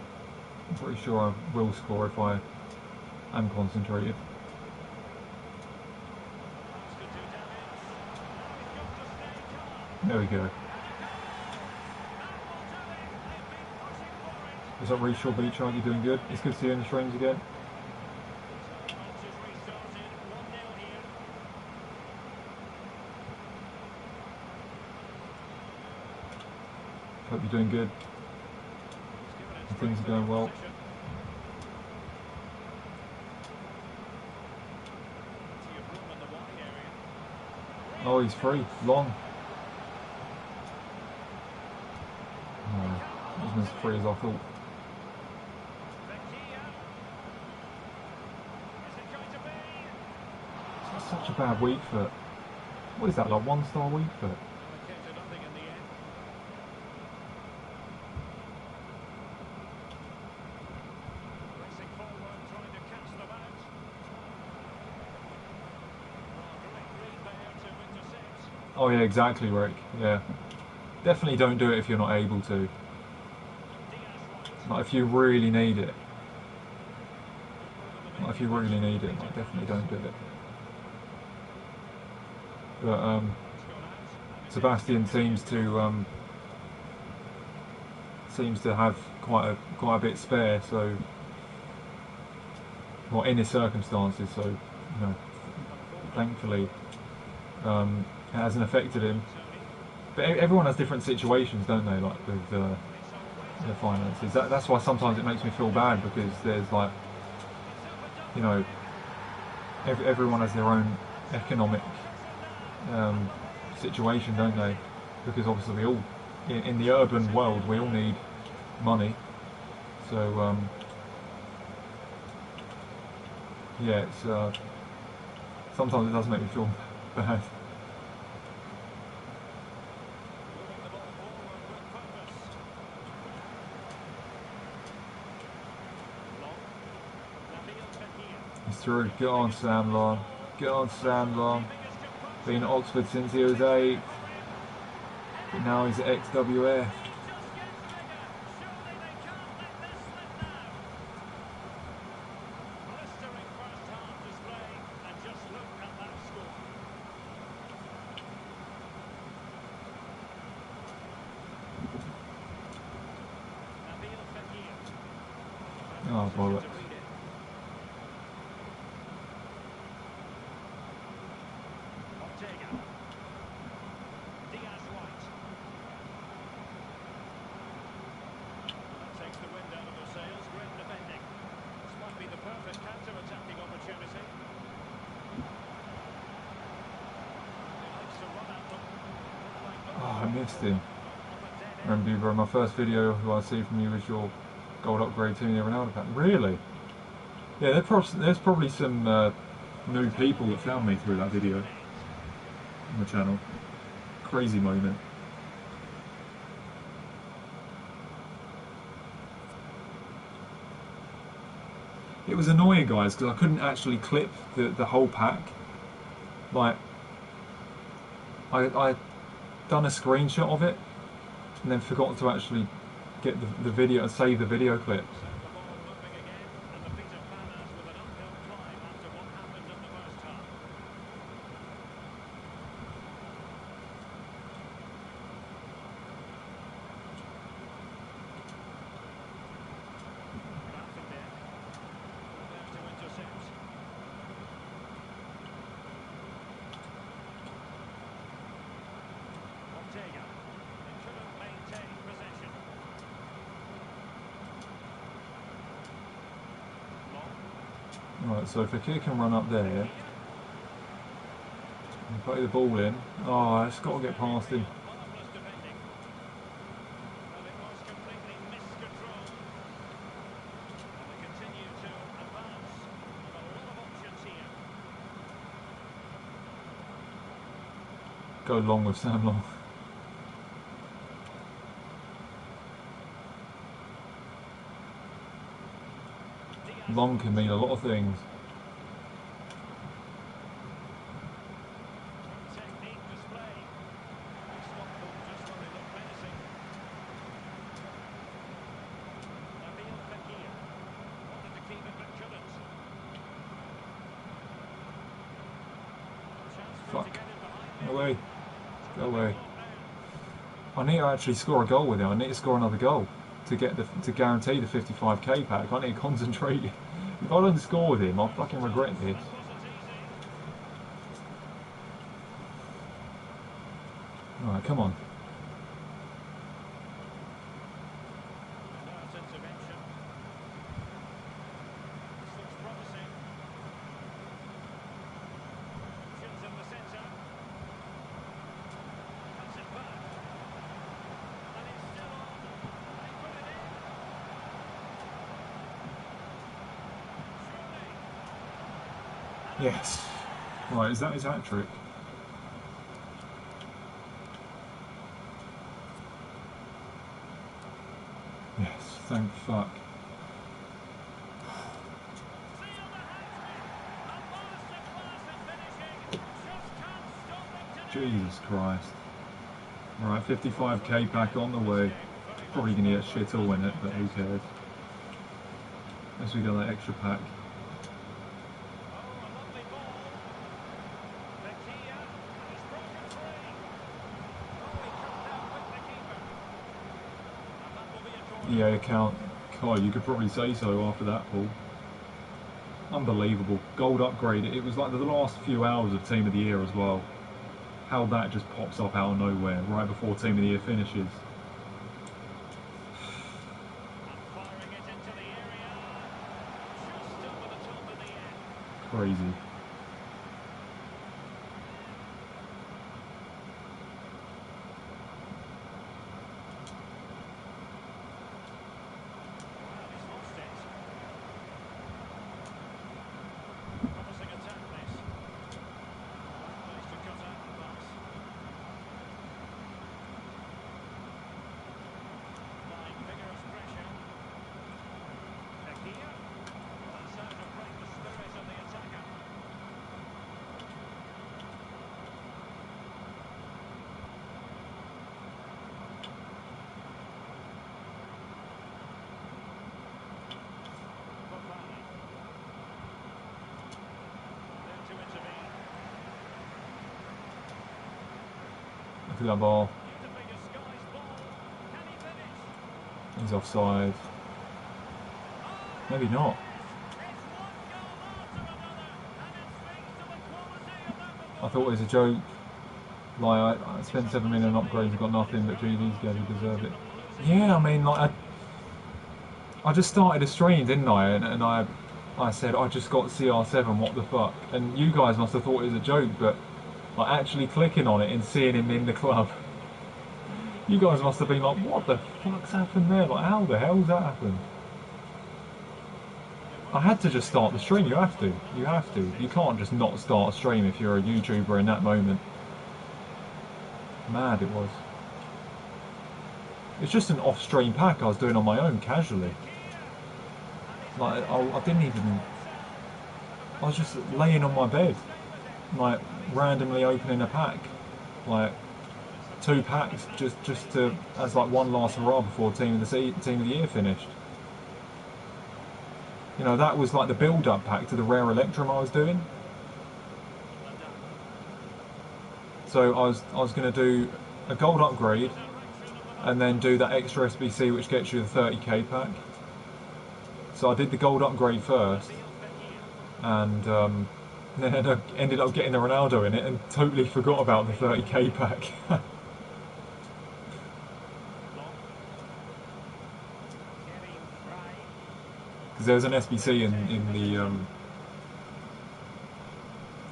I'm pretty sure I will score if I am concentrated. There we go. What's up, Reach Shore Beach? Are you doing good? It's good to see you in the streams again. Hope you're doing good. And things are going well. Oh, he's free. Long. Oh, he wasn't as free as I thought. It's such a bad weak foot. What is that, like 1-star weak foot? Oh yeah, exactly, Rick. Yeah. Definitely don't do it if you're not able to. Like if you really need it. Like if you really need it, like definitely don't do it. But Sebastian seems to have quite a bit spare, so well in his circumstances, so you know, thankfully it hasn't affected him. But everyone has different situations, don't they? Like with their finances. That's why sometimes it makes me feel bad because there's like, you know, everyone has their own economic situation, don't they? Because obviously we all, in the urban world, we all need money. So yeah, it's sometimes it does make me feel bad. It's true. Get on, Sam Long. Get on, Sam Long. Been at Oxford since he was 8, but now he's at XWF. Oh, bollocks. Missed him. Remember, bro, my first video who I see from you was your gold upgrade to the Ronaldo pack. Really? Yeah, there's probably some new people that found me through that video on the channel. Crazy moment. It was annoying, guys, because I couldn't actually clip the whole pack. Like, I done a screenshot of it and then forgot to actually get the video and save the video clip. Right, so if the kid can run up there and play the ball in, oh, it's got to get past him. Go long with Sam Long. Long can mean a lot of things. Fuck. Go away. Go away. I need to actually score a goal with it. I need to score another goal to get to guarantee the 55k pack. I need to concentrate. If I don't score with him, I'll fucking regret this. Alright, come on. Yes. Right, is that his hat trick? Yes, thank fuck. Jesus Christ. Right, 55k pack on the way. Probably going to get shit all in it, but who cares? Unless we got that extra pack. EA account. God, you could probably say so after that, Paul. Unbelievable. Gold upgrade. It was like the last few hours of Team of the Year as well. How that just pops up out of nowhere right before Team of the Year finishes. Crazy. Look at that ball. He's offside. Maybe not. I thought it was a joke. Like, I spent 7 million on upgrades and got nothing, but gee, these guys deserve it. Yeah, I mean, like, I just started a stream, didn't I? And I said, I just got CR7, what the fuck? And you guys must have thought it was a joke, but like actually clicking on it and seeing him in the club, you guys must have been like, what the fuck's happened there? Like, how the hell's that happened? I had to just start the stream. You have to. You have to. You can't just not start a stream if you're a YouTuber in that moment. Mad it was. It's just an off-stream pack I was doing on my own, casually. Like I didn't even. I was just laying on my bed, like randomly opening a pack, like 2 packs, just to as like one last hurrah before team of the year finished. You know, that was like the build-up pack to the rare Electrum I was doing. So I was going to do a gold upgrade, and then do that extra SBC which gets you the 30k pack. So I did the gold upgrade first, and then ended up getting the Ronaldo in it, and totally forgot about the 30k pack. Because there was an SBC in the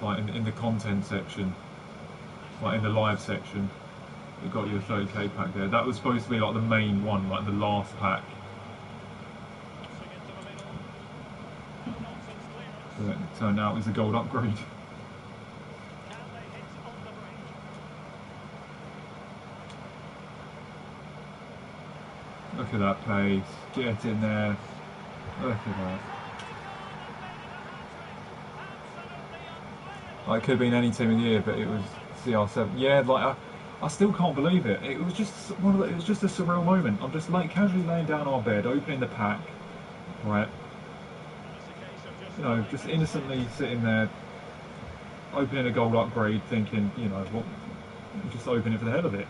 like in the content section, like in the live section, it got you a 30k pack there. That was supposed to be like the main one, like the last pack. But it turned out it was a gold upgrade. Look at that pace, get in there, look at that. Like, it could have been any team of the year, but it was CR7. Yeah, like I still can't believe it. It was just it was just a surreal moment. I'm just like casually laying down on our bed, opening the pack, right? You know, just innocently sitting there, opening a gold upgrade, thinking, you know, what, just open it for the hell of it.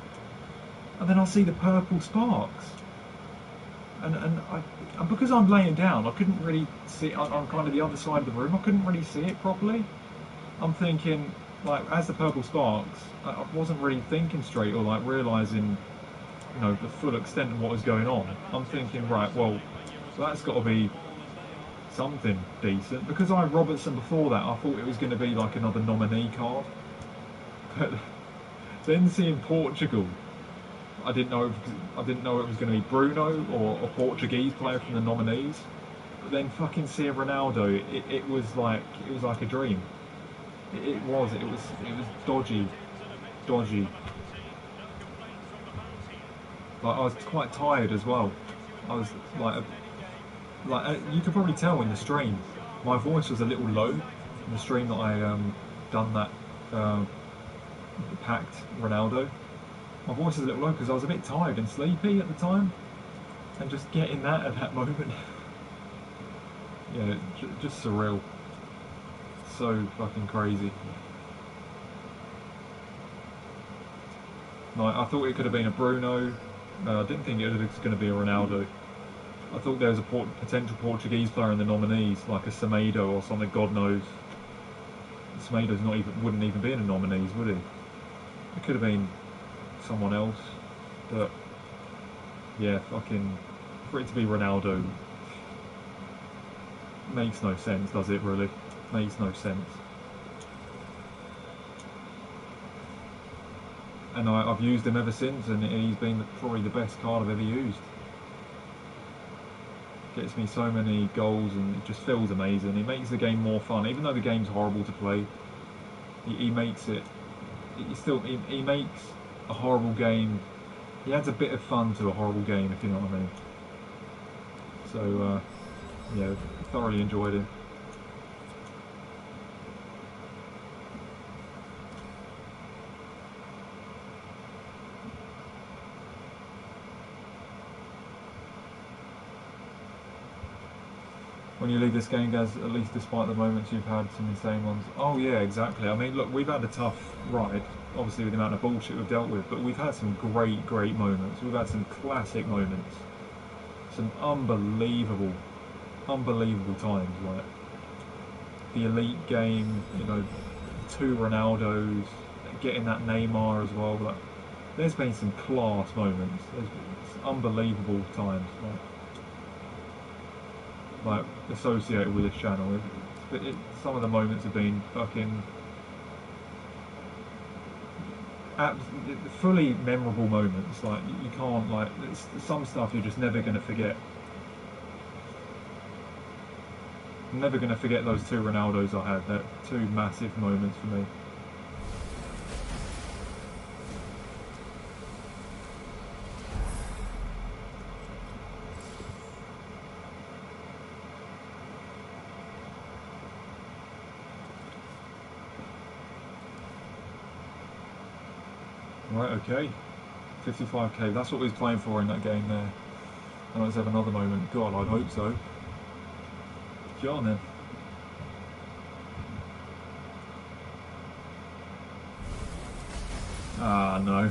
And then I'll see the purple sparks. And because I'm laying down, I couldn't really see. I'm kind of the other side of the room. I couldn't really see it properly. I'm thinking, like, as the purple sparks, I wasn't really thinking straight or like realising, you know, the full extent of what was going on. I'm thinking, right, well, that's got to be something decent. Because I had Robertson before that, I thought it was going to be like another nominee card. But then seeing Portugal, I didn't know it was going to be Bruno or a Portuguese player from the nominees. But then fucking seeing Ronaldo, it was like a dream. It was dodgy. Like, I was quite tired as well. I was like you could probably tell in the stream, my voice was a little low in the stream that I done that packed Ronaldo. My voice was a little low because I was a bit tired and sleepy at the time, and just getting that at that moment, yeah, just surreal, so fucking crazy. Like, I thought it could have been a Bruno. I didn't think it was going to be a Ronaldo. I thought there was a potential Portuguese player in the nominees, like a Semedo or something. God knows. Semedo's wouldn't even be in the nominees, would he? It could have been someone else, but yeah, fucking for it to be Ronaldo makes no sense, does it? Really, makes no sense. And I've used him ever since, and he's been probably the best card I've ever used. Gets me so many goals, and it just feels amazing. He makes the game more fun, even though the game's horrible to play. He makes it. He makes a horrible game. He adds a bit of fun to a horrible game, if you know what I mean. So yeah, thoroughly enjoyed it. When you leave this game, guys, at least despite the moments you've had some insane ones. Oh yeah, exactly. I mean, look, we've had a tough ride, obviously with the amount of bullshit we've dealt with, but we've had some great moments. We've had some classic moments, some unbelievable times, like the elite game, you know, 2 Ronaldos, getting that Neymar as well. Like, there's been some class moments. There's been unbelievable times, like associated with this channel. Some of the moments have been fucking fully memorable moments. Like, you can't, like, some stuff you're just never going to forget. I'm never going to forget those 2 Ronaldos I had. They're 2 massive moments for me. Right, okay. 55k, that's what we was playing for in that game there. And let's have another moment. God, I'd hope so. Get on then. Ah, no.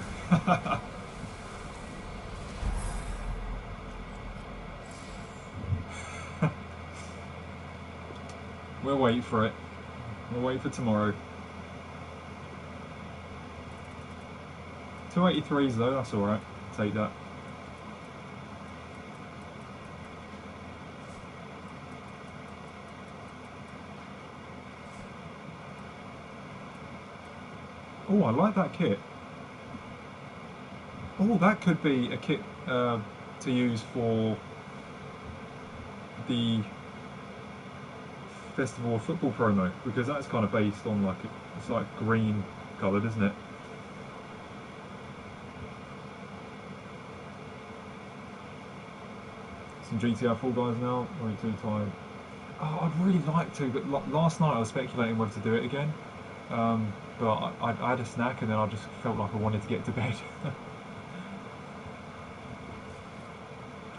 We'll wait for it. We'll wait for tomorrow. 283s though, that's alright. Take that. Oh, I like that kit. Oh, that could be a kit to use for the Festival of Football promo, because that's kind of based on like, it's like green coloured, isn't it? Some GTR Fall Guys now, way too tired. Oh, I'd really like to, but last night I was speculating whether to do it again. But I had a snack and then I just felt like I wanted to get to bed.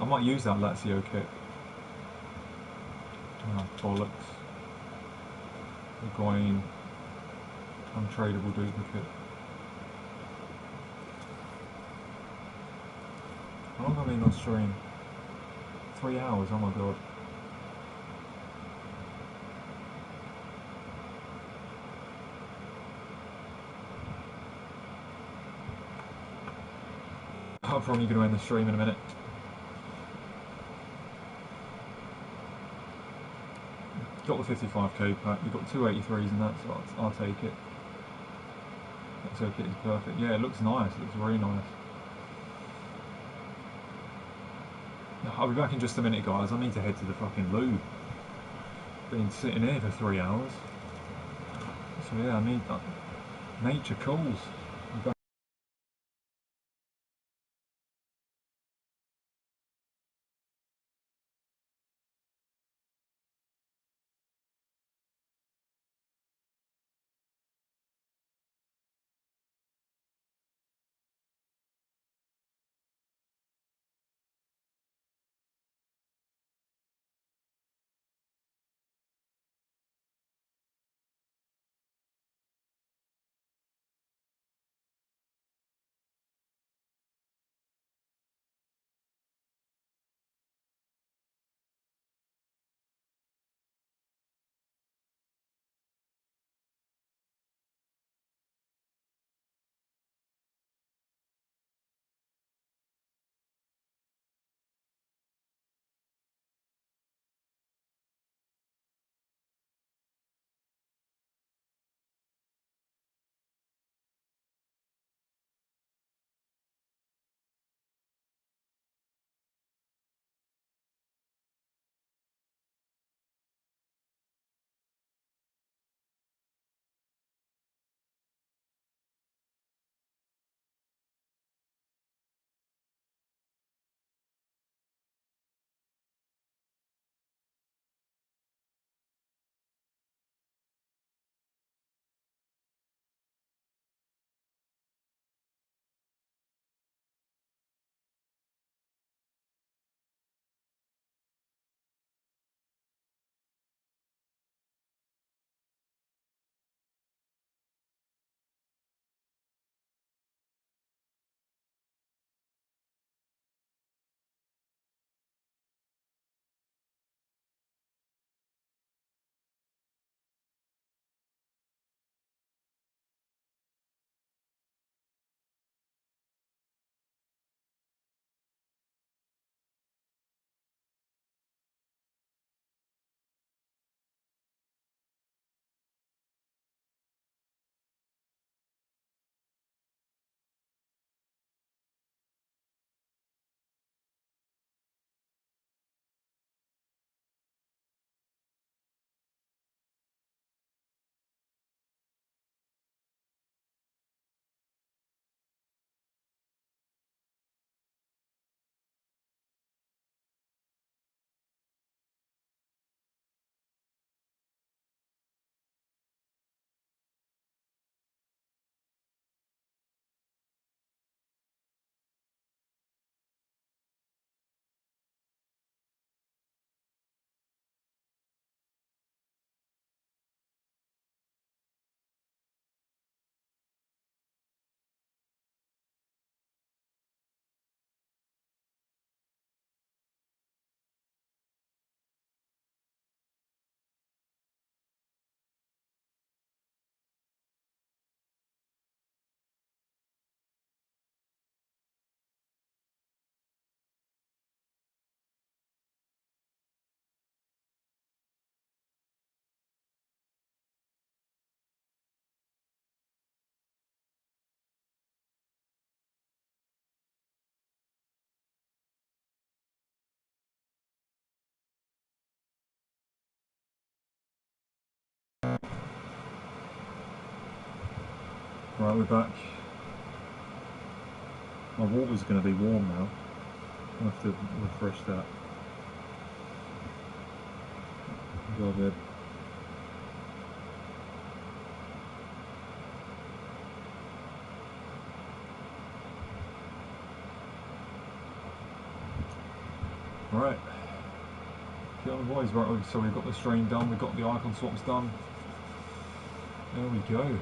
I might use that Lazio kit. Oh, bollocks. Higuain. Untradeable duplicate. How long have I been on stream? 3 hours, oh my god. I'm probably going to end the stream in a minute. Got the 55k pack, you've got 283s and that, so I'll take it. That circuit is perfect. Yeah, it looks nice, it looks really nice. I'll be back in just a minute, guys. I need to head to the fucking loo. Been sitting here for 3 hours. So yeah, I need that. Nature calls. Right, we're back. My water's going to be warm now. I'll have to refresh that. Go a bit. Right. Get on the boys. Right, so we've got the stream done, we've got the icon swaps done. There we go.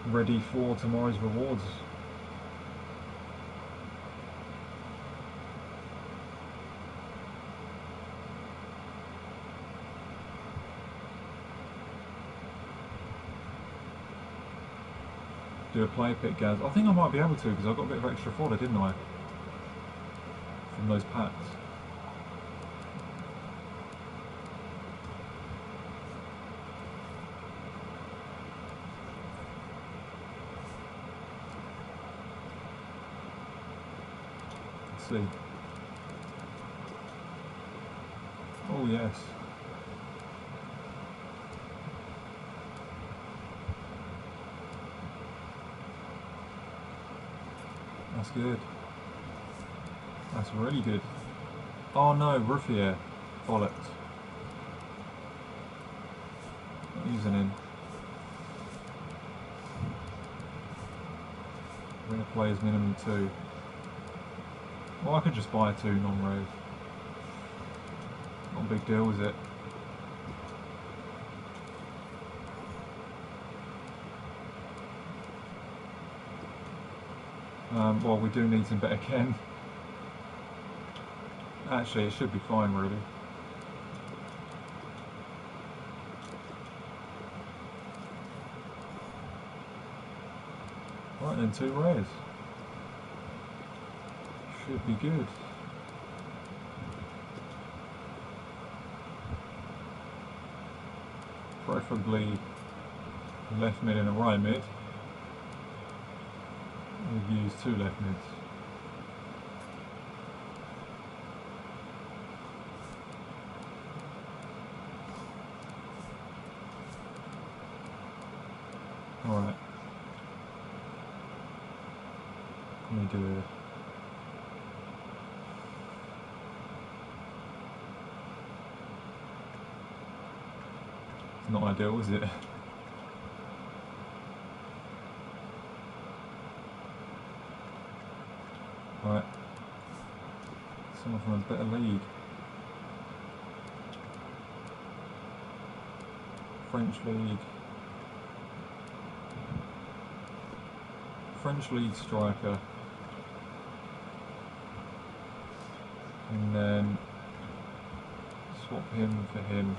Ready for tomorrow's rewards. Do a play pick, Gaz. I think I might be able to because I got a bit of extra fodder, didn't I? From those packs. Let's see. Oh yes. That's good. That's really good. Oh no, Ruffier. Bollocks. Not using him. Rare players minimum 2. Well, I could just buy 2 non-rares. Not a big deal, is it? Well, we do need some better Ken. Actually, it should be fine, really. Right then, 2 rares. Should be good. Preferably left mid and a right mid. We've used 2 left mids. Alright. Let me do it. It's not ideal, is it? Right. Someone from a better league. French league. French league striker. And then swap him for him.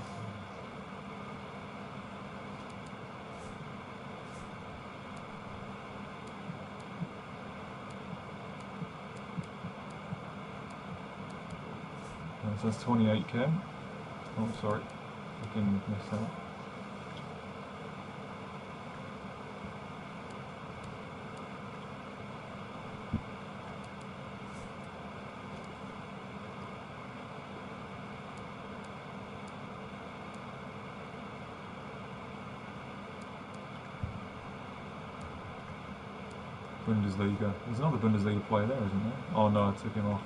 So that's 28k. Oh, sorry, I didn't miss that. Bundesliga. There's another Bundesliga player there, isn't there? Oh no, I took him off.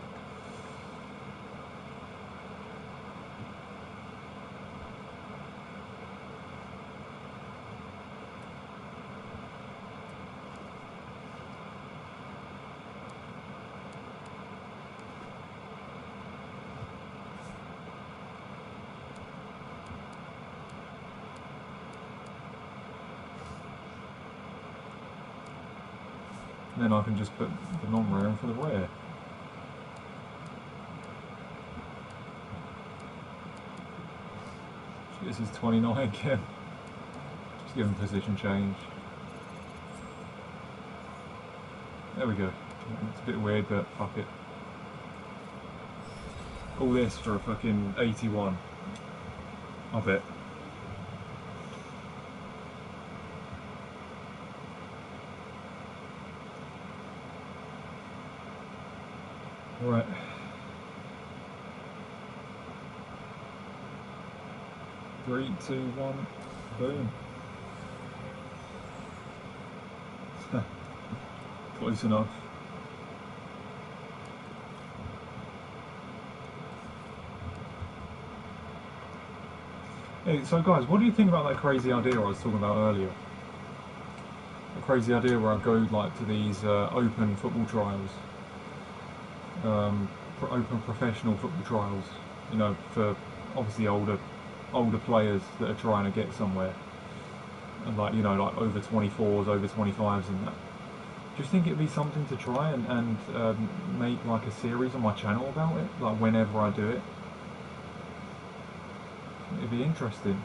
Then I can just put the non-rare in for the rare. This is 29 again. Just give him position change. There we go. It's a bit weird, but fuck it. All this for a fucking 81. I bet. Right. Three, two, one, boom. Close enough. Hey, so guys, what do you think about that crazy idea I was talking about earlier? A crazy idea where I go like to these open football trials, open professional football trials, you know, for obviously older players that are trying to get somewhere, and like, you know, like over 24s, over 25s and that. Do you think it'd be something to try and make like a series on my channel about it, like whenever I do it? It'd be interesting.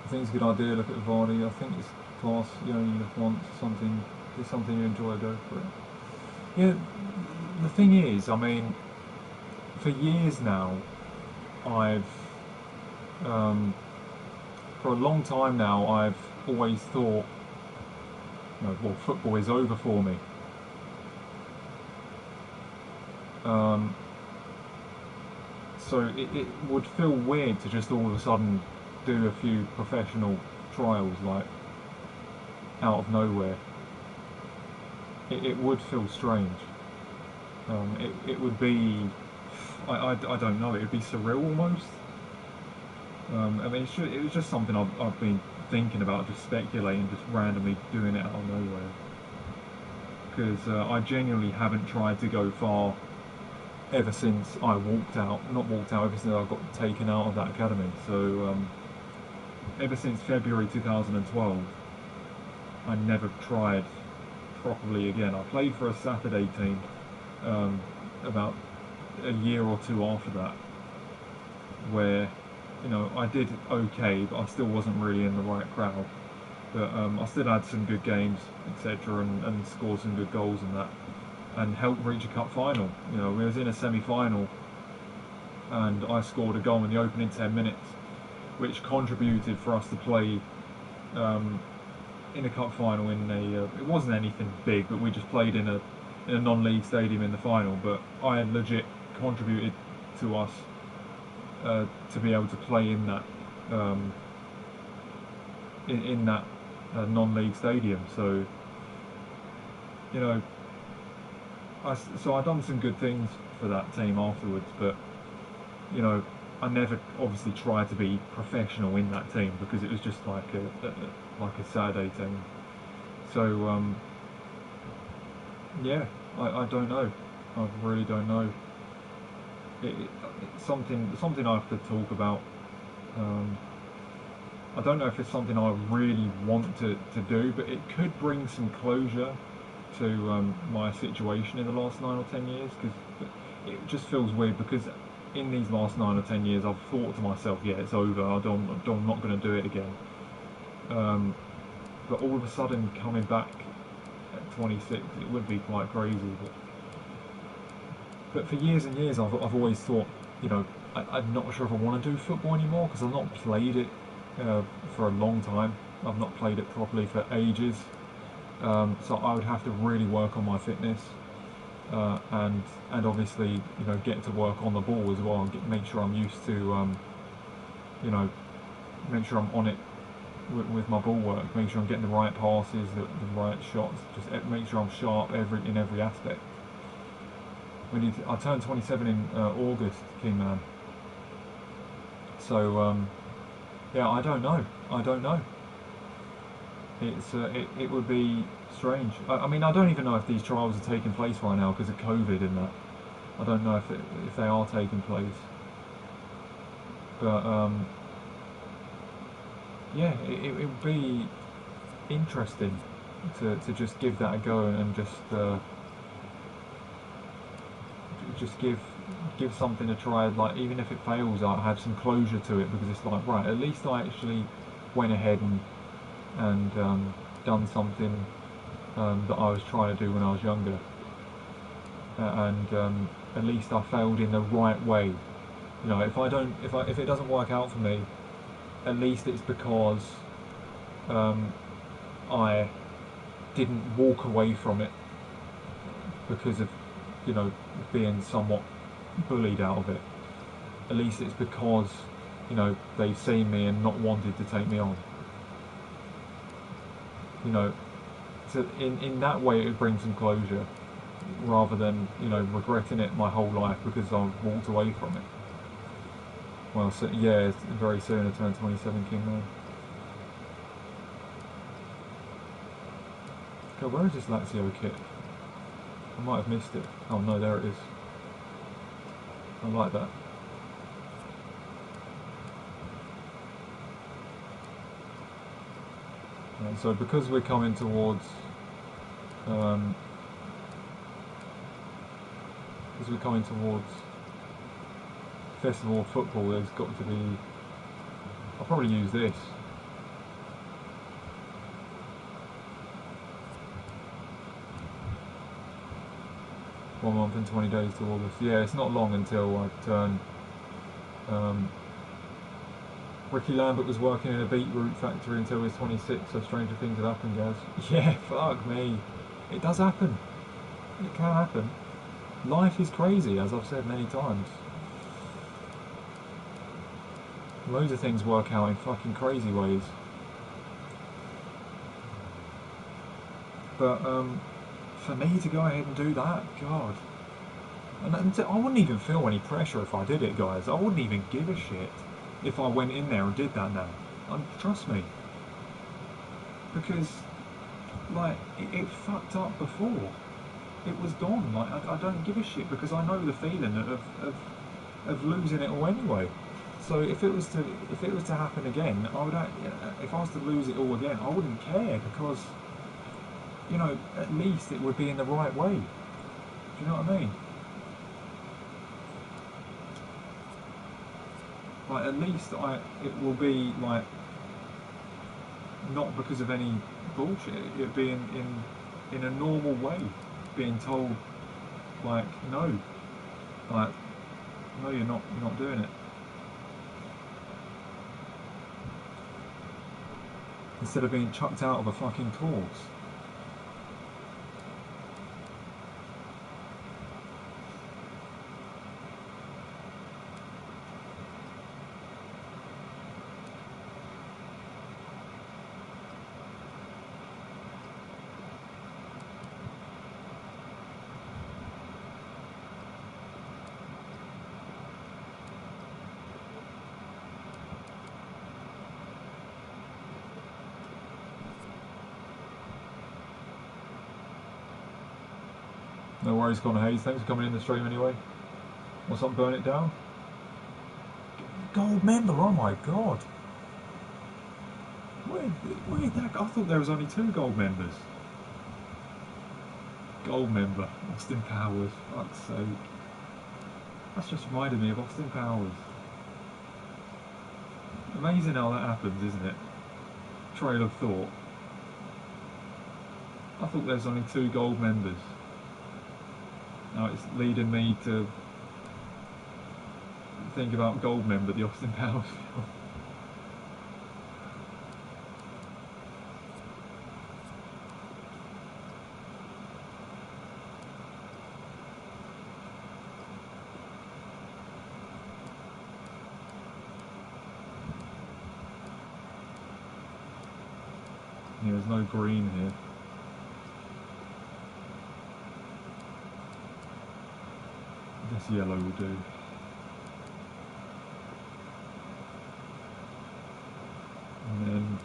I think it's a good idea. Look at Vardy. I think it's class. You only live once. It's something you enjoy. Go for it. Yeah. The thing is, I mean, for years now, I've for a long time now, I've always thought, you know, well, football is over for me. So it would feel weird to just all of a sudden do a few professional trials, like out of nowhere. It would feel strange. It would be, I don't know, it would be surreal almost. I mean, it was just something I've been thinking about, just speculating, just randomly doing it out of nowhere. Because I genuinely haven't tried to go far ever since I not walked out, ever since I got taken out of that academy. So ever since February 2012, I never tried properly again. I played for a Saturday team about a year or two after that, where, you know, I did okay, but I still wasn't really in the right crowd. But I still had some good games, etc., and scored some good goals and that, and helped reach a cup final. You know, we was in a semi-final, and I scored a goal in the opening 10 minutes, which contributed for us to play in a cup final in a. It wasn't anything big, but we just played in a non-league stadium in the final. But I had legit contributed to us to be able to play in that in that non-league stadium. So, you know, I done some good things for that team afterwards, but, you know, I never obviously tried to be professional in that team because it was just like a Saturday team. So yeah, I don't know. I really don't know. It's something I have to talk about. I don't know if it's something I really want to do, but it could bring some closure to my situation in the last 9 or 10 years, because it just feels weird, because in these last 9 or 10 years I've thought to myself, yeah, it's over, I'm not going to do it again. But all of a sudden coming back at 26, it would be quite crazy. But for years and years I've always thought, you know, I'm not sure if I want to do football anymore, because I've not played it for a long time. I've not played it properly for ages. So I would have to really work on my fitness, and obviously, you know, get to work on the ball as well, and make sure I'm used to, you know, make sure I'm on it with my ball work, make sure I'm getting the right passes, the right shots, just make sure I'm sharp in every aspect. I turned 27 in August, King Man. So yeah, I don't know. It would be strange. I mean, I don't even know if these trials are taking place right now because of COVID and that. I don't know if they are taking place. But yeah, it would be interesting to just give that a go and just give something a try. Like, even if it fails, I have some closure to it, because it's like, right, at least I actually went ahead and done something that I was trying to do when I was younger, and at least I failed in the right way. You know, if it doesn't work out for me, at least it's because I didn't walk away from it because of, you know, being somewhat bullied out of it. At least it's because, you know, they've seen me and not wanted to take me on. You know, so in that way it would bring some closure, rather than, you know, regretting it my whole life because I walked away from it. Well, so, yeah, very soon I turn 27 King Man. Okay, where is this Lazio kit? I might have missed it. Oh no, there it is. I like that. And so because we're coming towards Festival of Football, there's got to be, I'll probably use this. One month and 20 days to August. Yeah, it's not long until I turn. Ricky Lambert was working in a beetroot factory until he was 26, so stranger things have happened, guys. Yeah, fuck me. It does happen. It can happen. Life is crazy, as I've said many times. Loads of things work out in fucking crazy ways. But, for me to go ahead and do that, God. And I wouldn't even feel any pressure if I did it, guys. I wouldn't even give a shit if I went in there and did that now. Trust me. Because, like, it fucked up before. It was gone. Like, I don't give a shit because I know the feeling of losing it all anyway. So if it was to happen again, I would. If I was to lose it all again, I wouldn't care because, you know, at least it would be in the right way. Do you know what I mean? Like, at least it will be, like, not because of any bullshit. It'd be in a normal way, being told, like, no, like, no, you're not doing it. Instead of being chucked out of a fucking course. No worries, Connor Hayes. Thanks for coming in the stream anyway. What's up, Burn It Down? Gold member, oh my god. Where'd that go? I thought there was only 2 gold members. Gold member, Austin Powers, fuck's sake. That's just reminded me of Austin Powers. Amazing how that happens, isn't it? Trail of thought. I thought there's only 2 gold members. Now it's leading me to think about Goldmember, the Austin Powers film. Yeah, there's no green here. I guess yellow will do. And then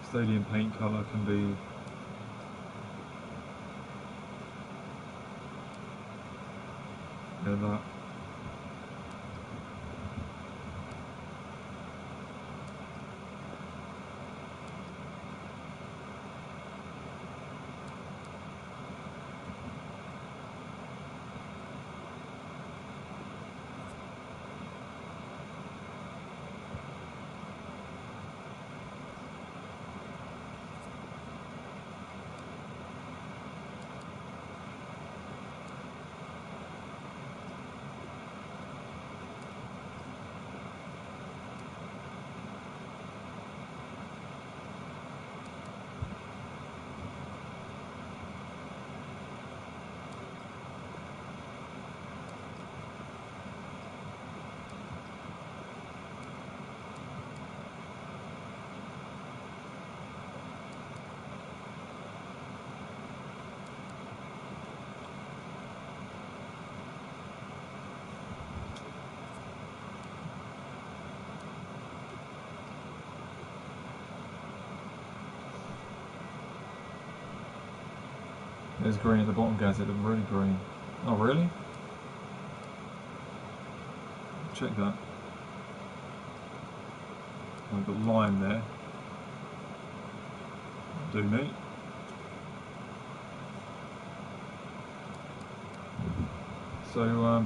stadium paint colour can be that. There's green at the bottom, guys. It looked really green. Oh, really? Check that. I've got lime there. Do neat. So,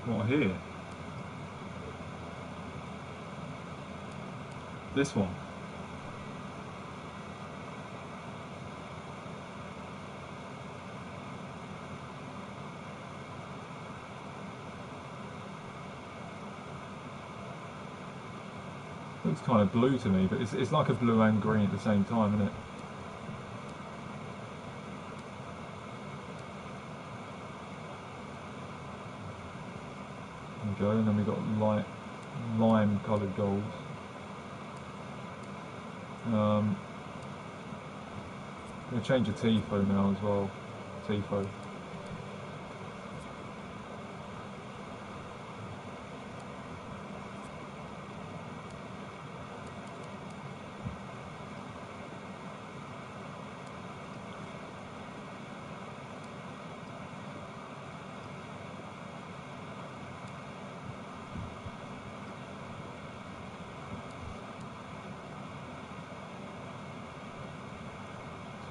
what here? This one. Looks kind of blue to me, but it's like a blue and green at the same time, isn't it? There we go, and then we've got light lime coloured golds. I'm going to change the TIFO now as well. TIFO.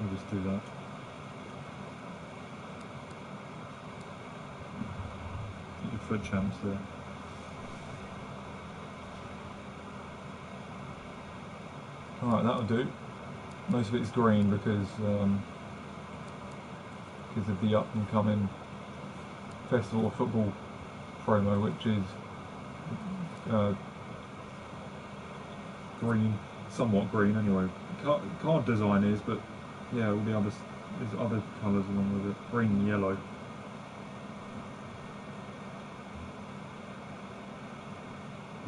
I'll just do that. Get your FUT Champs there. Alright, that'll do. Most of it's green because of the up and coming Festival of Football promo, which is green, somewhat green anyway. Card design is, but yeah, all the others, there's other colours along with it, green and yellow.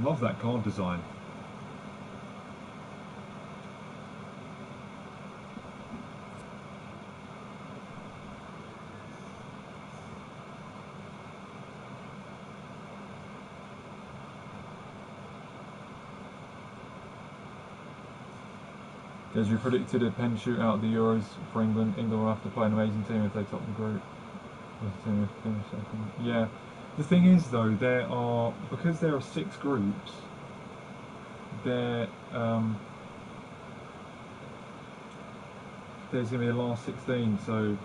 Love that card design. As you predicted, a pen shootout at the Euros for England. England will have to play an amazing team if they top the group. Yeah. The thing is, though, because there are 6 groups. There's going to be a last 16. So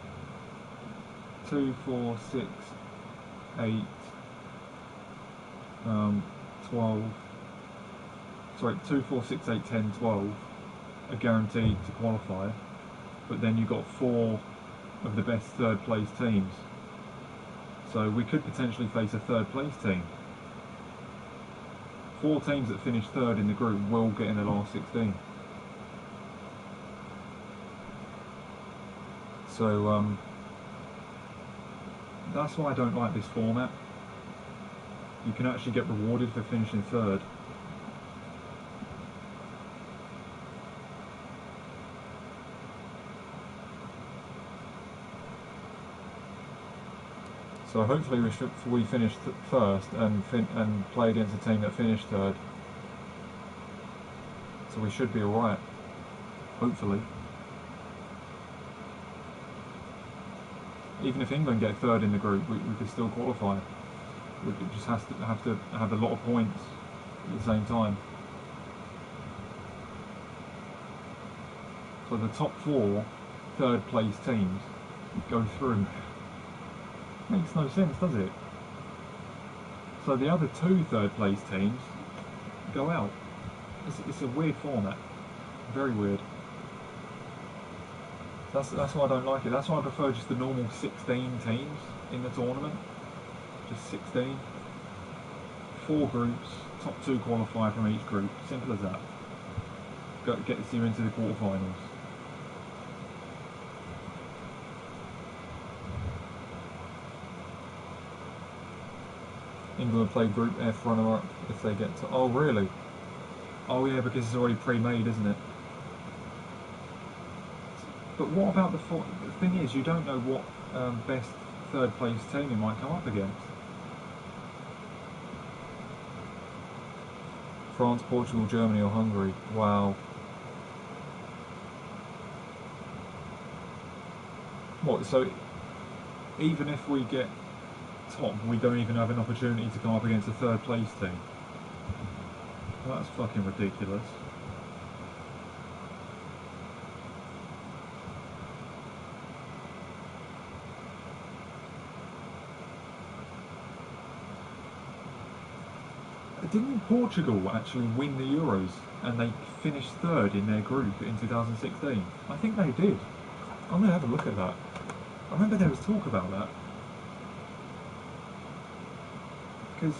2, 4, 6, 8, 12. Sorry, 2, 4, 6, 8, 10, 12. Are guaranteed to qualify, but then you've got 4 of the best third place teams, so we could potentially face a third place team. 4 teams that finish third in the group will get in the last 16. So that's why I don't like this format. You can actually get rewarded for finishing third. So hopefully we finish first and play against a team that finished third. So we should be alright. Hopefully. Even if England get third in the group, we could still qualify. We just have to have a lot of points at the same time. So the top 4 third place teams go through. Makes no sense, does it? So the other 2 third place teams go out. It's a weird format. Very weird. That's why I don't like it. That's why I prefer just the normal 16 teams in the tournament. Just 16. 4 groups, top 2 qualify from each group. Simple as that. Gets you into the quarterfinals. England play Group F runner-up if they get to... Oh, really? Oh, yeah, because it's already pre-made, isn't it? But what about the thing is, you don't know what best third place team you might come up against. France, Portugal, Germany or Hungary. Wow. What? So even if we get top, we don't even have an opportunity to come up against a third place team. Well, that's fucking ridiculous. Didn't Portugal actually win the Euros and they finished third in their group in 2016? I think they did. I'm going to have a look at that. I remember there was talk about that. Because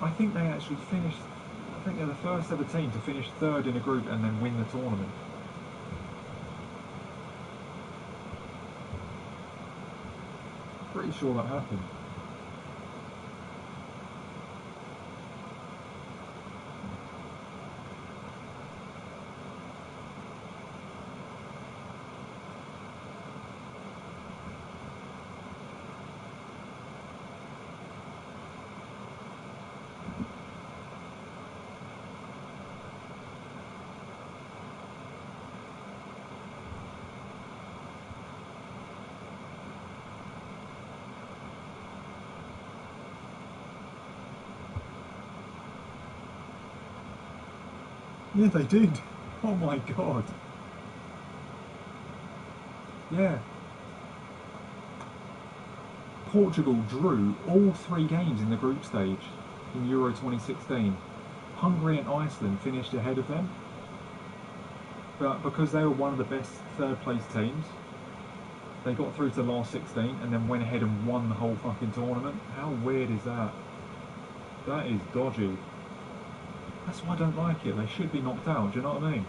I think they actually finished, I think they're the first ever team to finish third in a group and then win the tournament. Pretty sure that happened. Yeah, they did. Oh my god. Yeah. Portugal drew all 3 games in the group stage in Euro 2016. Hungary and Iceland finished ahead of them, but because they were one of the best third place teams, they got through to the last 16 and then went ahead and won the whole fucking tournament. How weird is that? That is dodgy. That's why I don't like it. They should be knocked out, do you know what I mean?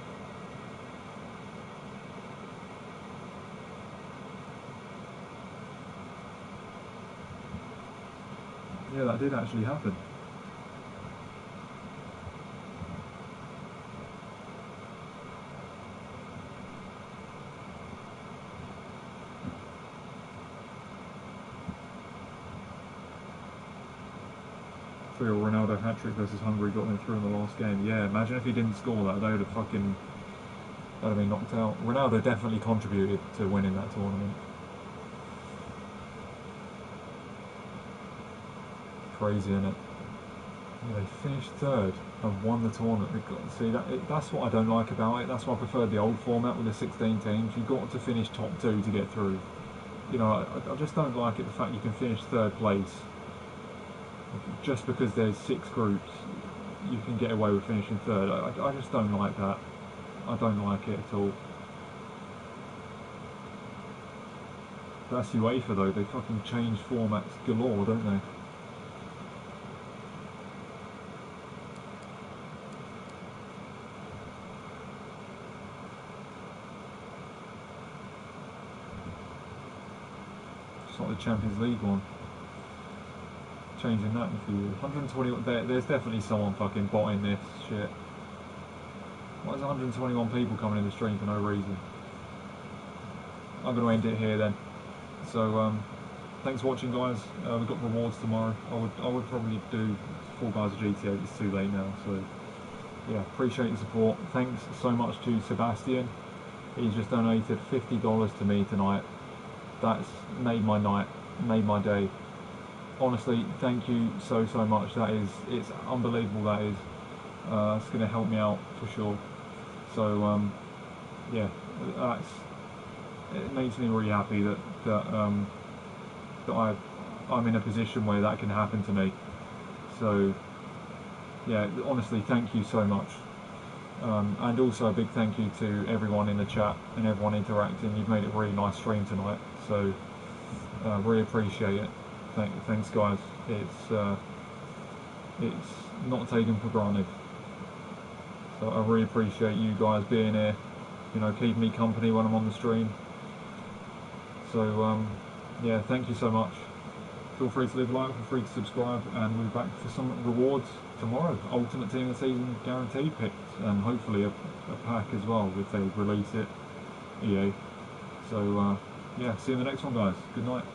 Yeah, that did actually happen. Ronaldo hat-trick versus Hungary got them through in the last game. Yeah, imagine if he didn't score that, they would have been knocked out. Ronaldo definitely contributed to winning that tournament. Crazy, innit? Yeah, they finished third and won the tournament. See, that's what I don't like about it. That's why I preferred the old format with the 16 teams. You got to finish top 2 to get through. You know, I just don't like it, the fact you can finish third place. Just because there's 6 groups, you can get away with finishing third. I just don't like that. I don't like it at all. That's UEFA though, they fucking change formats galore, don't they? It's like the Champions League one. Changing that in a few years. 120. There's definitely someone fucking botting this shit. Why is 121 people coming in the stream for no reason? I'm going to end it here then. So thanks for watching, guys. We've got rewards tomorrow. I would probably do Fall Guys of GTA. It's too late now. So yeah, appreciate the support. Thanks so much to Sebastian. He's just donated $50 to me tonight. That's made my night, made my day. Honestly, thank you so much. It's unbelievable. That is, it's going to help me out for sure. So yeah, it makes me really happy that I'm in a position where that can happen to me. So yeah, honestly, thank you so much. And also a big thank you to everyone in the chat and everyone interacting. You've made it a really nice stream tonight. So really appreciate it. Thanks, guys. It's not taken for granted. So I really appreciate you guys being here. You know, keeping me company when I'm on the stream. So yeah, thank you so much. Feel free to leave a like, feel free to subscribe, and we'll be back for some rewards tomorrow. Ultimate Team of the Season guaranteed picks, and hopefully a pack as well if they release it, EA. So yeah, see you in the next one, guys. Good night.